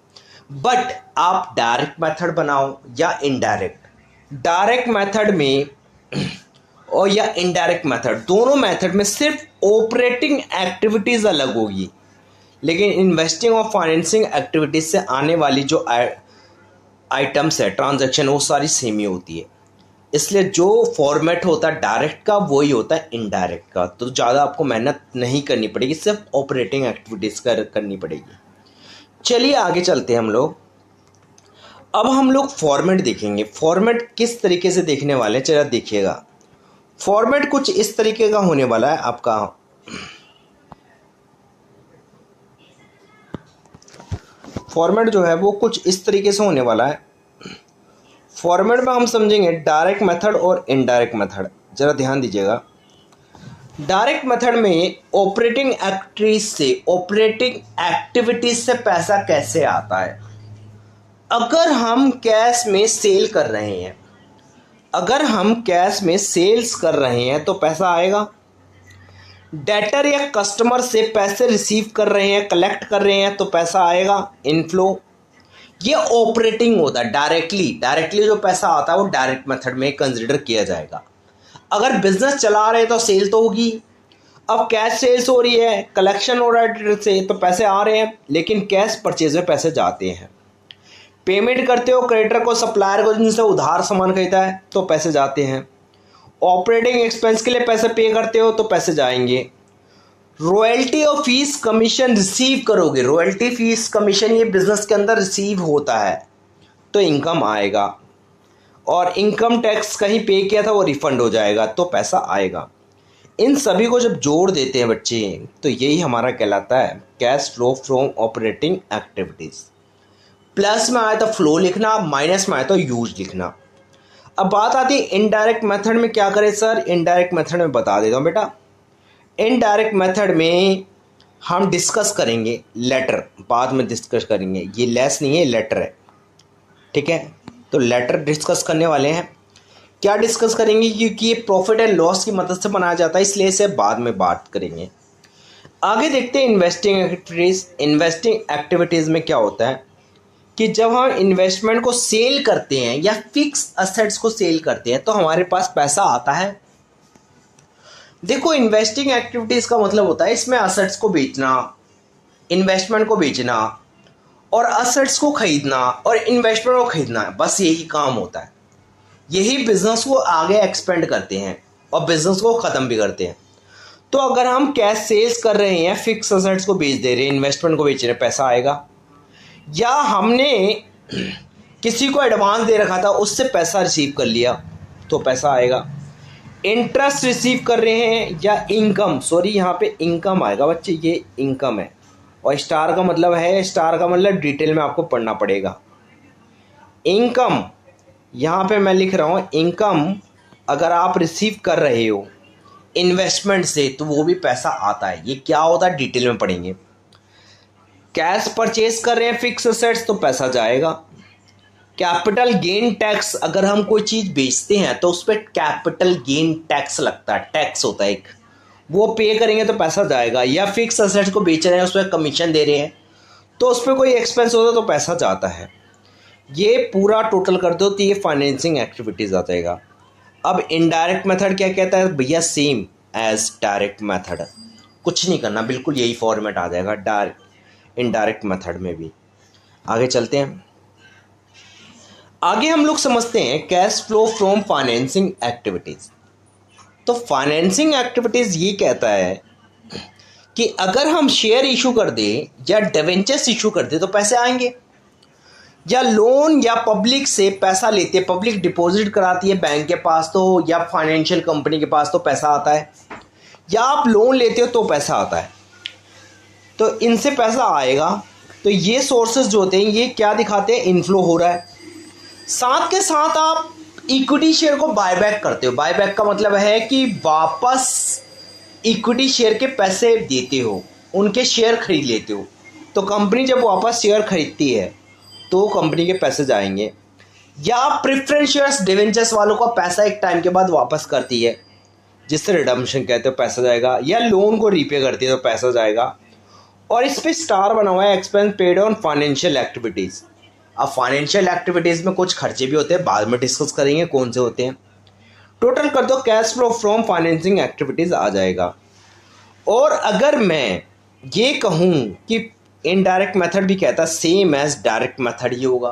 बट आप डायरेक्ट मेथड बनाओ या इनडायरेक्ट, डायरेक्ट मेथड में और या इनडायरेक्ट मेथड, दोनों मेथड में सिर्फ ऑपरेटिंग एक्टिविटीज़ अलग होगी, लेकिन इन्वेस्टिंग और फाइनेंसिंग एक्टिविटीज से आने वाली जो आइटम्स है, ट्रांजैक्शन, वो सारी सेम ही होती है। इसलिए जो फॉर्मेट होता है डायरेक्ट का वही होता है इनडायरेक्ट का। तो ज़्यादा आपको मेहनत नहीं करनी पड़ेगी, सिर्फ ऑपरेटिंग एक्टिविटीज़ करनी पड़ेगी। चलिए आगे चलते हैं हम लोग। अब हम लोग फॉर्मेट देखेंगे। फॉर्मेट किस तरीके से देखने वाले हैं, चलिए देखिएगा। फॉर्मेट कुछ इस तरीके का होने वाला है आपका। फॉर्मेट जो है वो कुछ इस तरीके से होने वाला है। फॉर्मेट में हम समझेंगे डायरेक्ट मेथड और इनडायरेक्ट मेथड। ज़रा ध्यान दीजिएगा। डायरेक्ट मेथड में ऑपरेटिंग एक्टिविटीज से पैसा कैसे आता है। अगर हम कैश में सेल कर रहे हैं, अगर हम कैश में सेल्स कर रहे हैं तो पैसा आएगा। डेटर या कस्टमर से पैसे रिसीव कर रहे हैं, कलेक्ट कर रहे हैं तो पैसा आएगा, इनफ्लो। ये ऑपरेटिंग होता है। डायरेक्टली जो पैसा आता है वो डायरेक्ट मेथड में कंसिडर किया जाएगा। अगर बिजनेस चला रहे हैं तो सेल तो होगी। अब कैश सेल्स हो रही है, कलेक्शन हो रहा है डेटर से, तो पैसे आ रहे हैं, लेकिन कैश परचेज में पैसे जाते हैं। पेमेंट करते हो क्रेडिटर को, सप्लायर को, जिनसे उधार सामान खरीदा है तो पैसे जाते हैं। ऑपरेटिंग एक्सपेंस के लिए पैसे पे करते हो तो पैसे जाएंगे। रॉयल्टी और फीस कमीशन रिसीव करोगे, रॉयल्टी फीस कमीशन ये बिजनेस के अंदर रिसीव होता है तो इनकम आएगा। और इनकम टैक्स कहीं पे किया था वो रिफंड हो जाएगा तो पैसा आएगा। इन सभी को जब जोड़ देते हैं बच्चे तो यही हमारा कहलाता है cash flow from operating activities. Plus में आया तो फ्लो लिखना, माइनस में आया तो यूज लिखना। अब बात आती है इनडायरेक्ट मेथड में क्या करें सर। इनडायरेक्ट मेथड में बता देता हूँ बेटा। इनडायरेक्ट मेथड में हम डिस्कस करेंगे लेटर, बाद में डिस्कस करेंगे। ये लेस नहीं है, लेटर है, ठीक है। तो लेटर डिस्कस करने वाले हैं। क्या डिस्कस करेंगे, क्योंकि ये प्रॉफिट एंड लॉस की मदद से बनाया जाता है, इसलिए इसे बाद में बात करेंगे। आगे देखते हैं इन्वेस्टिंग एक्टिविटीज़। इन्वेस्टिंग एक्टिविटीज़ में क्या होता है कि जब हम इन्वेस्टमेंट को सेल करते हैं या फिक्स असेट्स को सेल करते हैं तो हमारे पास पैसा आता है। देखो इन्वेस्टिंग एक्टिविटीज़ का मतलब होता है इसमें असेट्स को बेचना, इन्वेस्टमेंट को बेचना और असेट्स को खरीदना और इन्वेस्टमेंट को खरीदना, बस यही काम होता है। यही बिजनेस को आगे एक्सपेंड करते हैं और बिजनेस को ख़त्म भी करते हैं। तो अगर हम कैश सेल्स कर रहे हैं, फिक्स असेट्स को बेच दे रहे हैं, इन्वेस्टमेंट को बेच रहे हैं, पैसा आएगा। या हमने किसी को एडवांस दे रखा था, उससे पैसा रिसीव कर लिया तो पैसा आएगा। इंटरेस्ट रिसीव कर रहे हैं या इनकम, सॉरी यहाँ पे इनकम आएगा बच्चे, ये इनकम है। और स्टार का मतलब है, स्टार का मतलब डिटेल में आपको पढ़ना पड़ेगा। इनकम यहाँ पे मैं लिख रहा हूँ, इनकम अगर आप रिसीव कर रहे हो इन्वेस्टमेंट से तो वो भी पैसा आता है। ये क्या होता है डिटेल में पढ़ेंगे। कैश परचेज कर रहे हैं फिक्स असेट्स तो पैसा जाएगा। कैपिटल गेन टैक्स, अगर हम कोई चीज़ बेचते हैं तो उस पर कैपिटल गेन टैक्स लगता है, टैक्स होता है एक, वो पे करेंगे तो पैसा जाएगा। या फिक्स असेट्स को बेच रहे हैं, उस पर कमीशन दे रहे हैं तो उस पर कोई एक्सपेंस होता है तो पैसा जाता है। ये पूरा टोटल कर दो तो ये फाइनेंसिंग एक्टिविटीज़ आ जाएगा। अब इनडायरेक्ट मेथड क्या कहता है भैया, सेम एज डायरेक्ट मेथड, कुछ नहीं करना, बिल्कुल यही फॉर्मेट आ जाएगा डायरेक्ट इनडायरेक्ट मेथड में भी। आगे चलते हैं। आगे हम लोग समझते हैं cash flow from financing activities. तो फाइनेंसिंग एक्टिविटीज़ ये कहता है कि अगर हम शेयर इशू कर दें या डिवेंचर्स इशू कर दें तो पैसे आएंगे। या लोन या पब्लिक से पैसा लेते हैं, पब्लिक डिपॉजिट कराती है बैंक के पास तो, या फाइनेंशियल कंपनी के पास तो पैसा आता है। या आप लोन लेते हो तो पैसा आता है, तो इनसे पैसा आएगा। तो ये सोर्सेज जो होते हैं ये क्या दिखाते हैं, इनफ्लो हो रहा है। साथ के साथ आप इक्विटी शेयर को बायबैक करते हो। बायबैक का मतलब है कि वापस इक्विटी शेयर के पैसे देते हो, उनके शेयर खरीद लेते हो। तो कंपनी जब वापस शेयर खरीदती है तो कंपनी के पैसे जाएंगे। या प्रेफरेंस शेयर्स डिवेंचर्स वालों का पैसा एक टाइम के बाद वापस करती है, जिससे रिडम्पशन कहते हो, पैसा जाएगा। या लोन को रीपे करती है तो पैसा जाएगा। और इस पे स्टार बना हुआ है expense paid on financial activities. अब फाइनेंशियल एक्टिविटीज़ में कुछ खर्चे भी होते हैं, बाद में डिस्कस करेंगे कौन से होते हैं। टोटल कर दो, cash flow from financing activities आ जाएगा। और अगर मैं ये कहूँ कि इनडायरेक्ट मेथड भी कहता है सेम एज डायरेक्ट मेथड ही होगा,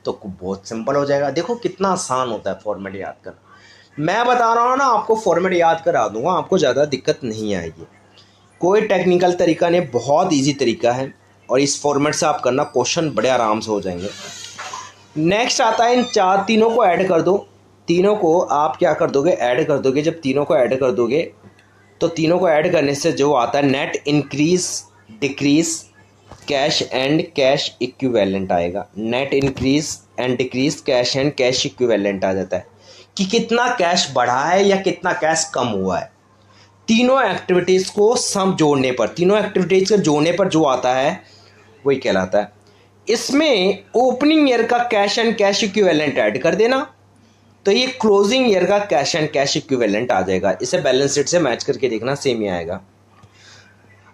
तो बहुत सिंपल हो जाएगा। देखो कितना आसान होता है फॉर्मेट याद करना। मैं बता रहा हूँ ना, आपको फॉर्मेट याद करा दूंगा, आपको ज़्यादा दिक्कत नहीं आएगी। कोई टेक्निकल तरीका नहीं, बहुत इजी तरीका है। और इस फॉर्मेट से आप करना, क्वेश्चन बड़े आराम से हो जाएंगे। नेक्स्ट आता है, इन तीनों को ऐड कर दो। तीनों को आप क्या कर दोगे, ऐड कर दोगे। जब तीनों को ऐड कर दोगे तो तीनों को ऐड करने से जो आता है net increase decrease cash and cash equivalent आएगा। Net increase and decrease cash and cash equivalent आ जाता है कि कितना कैश बढ़ा है या कितना कैश कम हुआ है। तीनों एक्टिविटीज़ को सम जोड़ने पर, तीनों एक्टिविटीज़ के जोड़ने पर जो आता है वही कहलाता है। इसमें ओपनिंग ईयर का cash and cash equivalent add कर देना, तो ये क्लोजिंग ईयर का कैश एंड कैश इक्विवेलेंट आ जाएगा। इसे बैलेंस शीट से मैच करके देखना, सेम ही आएगा।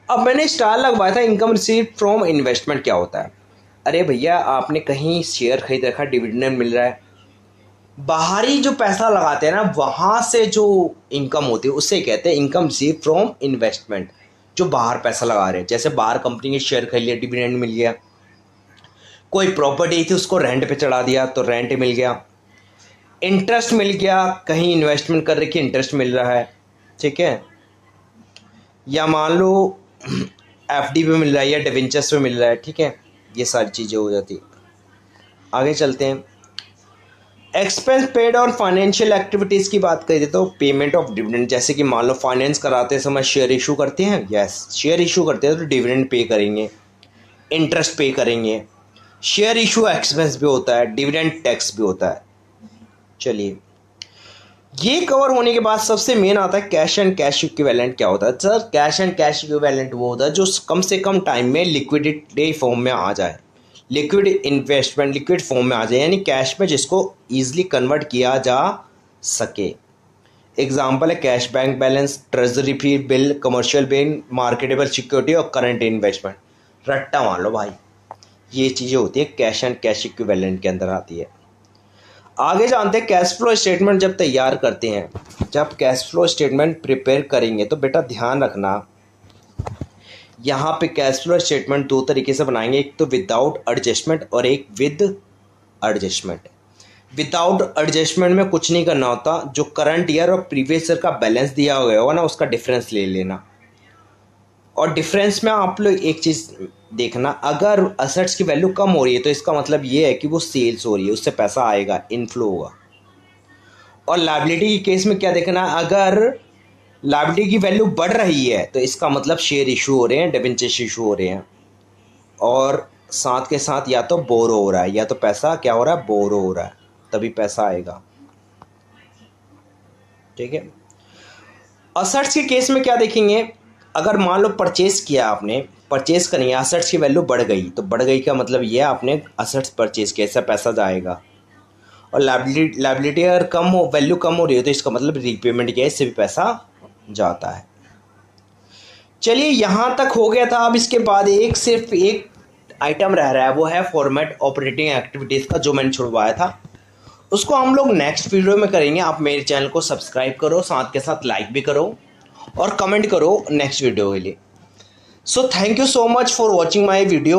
अब मैंने स्टार लगवाया था इनकम रिसीव फ्रॉम इन्वेस्टमेंट क्या होता है। अरे भैया, आपने कहीं शेयर खरीद रखा, डिविडेंड मिल रहा है, बाहरी जो पैसा लगाते हैं ना, वहाँ से जो इनकम होती है उससे कहते हैं इनकम रिसीव फ्रॉम इन्वेस्टमेंट। जो बाहर पैसा लगा रहे हैं, जैसे बाहर कंपनी के शेयर खरीद लिया, डिविडेंड मिल गया। कोई प्रॉपर्टी थी उसको रेंट पे चढ़ा दिया तो रेंट मिल गया। इंटरेस्ट मिल गया, कहीं इन्वेस्टमेंट कर रखी, इंटरेस्ट मिल रहा है, ठीक है। या मान लो एफडी पे मिल रहा है या डिवेंचर्स पे मिल रहा है, ठीक है। ये सारी चीज़ें हो जाती है। आगे चलते हैं। एक्सपेंस पेड और फाइनेंशियल एक्टिविटीज़ की बात करें तो पेमेंट ऑफ डिविडेंड, जैसे कि मान लो फाइनेंस कराते समय शेयर इशू करते हैं, यस शेयर इशू करते हैं तो डिविडेंड पे करेंगे, इंटरेस्ट पे करेंगे। शेयर इशू एक्सपेंस भी होता है, डिविडेंड टैक्स भी होता है। चलिए, ये कवर होने के बाद सबसे मेन आता है कैश एंड कैश इक्विवेलेंट क्या होता है। Sir, cash and cash equivalent वो होता है जो कम से कम टाइम में लिक्विडिटी फॉर्म में आ जाए, लिक्विड इन्वेस्टमेंट लिक्विड फॉर्म में आ जाए, यानी कैश में जिसको ईजिली कन्वर्ट किया जा सके। एग्जाम्पल है cash bank balance, treasury fee bill, commercial bill, marketable security और करंट इन्वेस्टमेंट। रट्टा मान लो भाई, ये चीज़ें होती है कैश एंड कैश इक्विवेलेंट के अंदर आती है। आगे जानते हैं कैश फ्लो स्टेटमेंट जब तैयार करते हैं, जब कैश फ्लो स्टेटमेंट प्रिपेयर करेंगे तो बेटा ध्यान रखना, यहाँ पे कैश फ्लो स्टेटमेंट दो तरीके से बनाएंगे, एक तो विदाउट एडजस्टमेंट और एक विद एडजस्टमेंट। विदाउट एडजस्टमेंट में कुछ नहीं करना होता, जो करंट ईयर और प्रीवियस ईयर का बैलेंस दिया हुआ होगा ना, उसका डिफरेंस ले लेना। और डिफरेंस में आप लोग एक चीज़ देखना, अगर असेट्स की वैल्यू कम हो रही है तो इसका मतलब ये है कि वो सेल्स हो रही है, उससे पैसा आएगा, इनफ्लो होगा। और लायबिलिटी के केस में क्या देखना, अगर लायबिलिटी की वैल्यू बढ़ रही है तो इसका मतलब शेयर इशू हो रहे हैं, डिबेंचर्स इशू हो रहे हैं। और साथ के साथ या तो बोरो हो रहा है, या तो पैसा क्या हो रहा है, बोरो हो रहा है, तभी पैसा आएगा, ठीक है। असेट्स के केस में क्या देखेंगे, अगर मान लो परचेज किया आपने, परचेज करेंगे, असेट्स की वैल्यू बढ़ गई, तो बढ़ गई का मतलब ये आपने असेट्स परचेज किया, इससे पैसा जाएगा। और लायबिलिटी अगर कम हो, वैल्यू कम हो रही है तो इसका मतलब रीपेमेंट किया, इससे भी पैसा जाता है। चलिए, यहाँ तक हो गया था। अब इसके बाद सिर्फ एक आइटम रह रहा है, वो है फॉर्मेट ऑपरेटिंग एक्टिविटीज़ का, जो मैंने छुड़वाया था। उसको हम लोग नेक्स्ट वीडियो में करेंगे। आप मेरे चैनल को सब्सक्राइब करो, साथ के साथ लाइक भी करो और कमेंट करो नेक्स्ट वीडियो के लिए। So thank you so much for watching my video.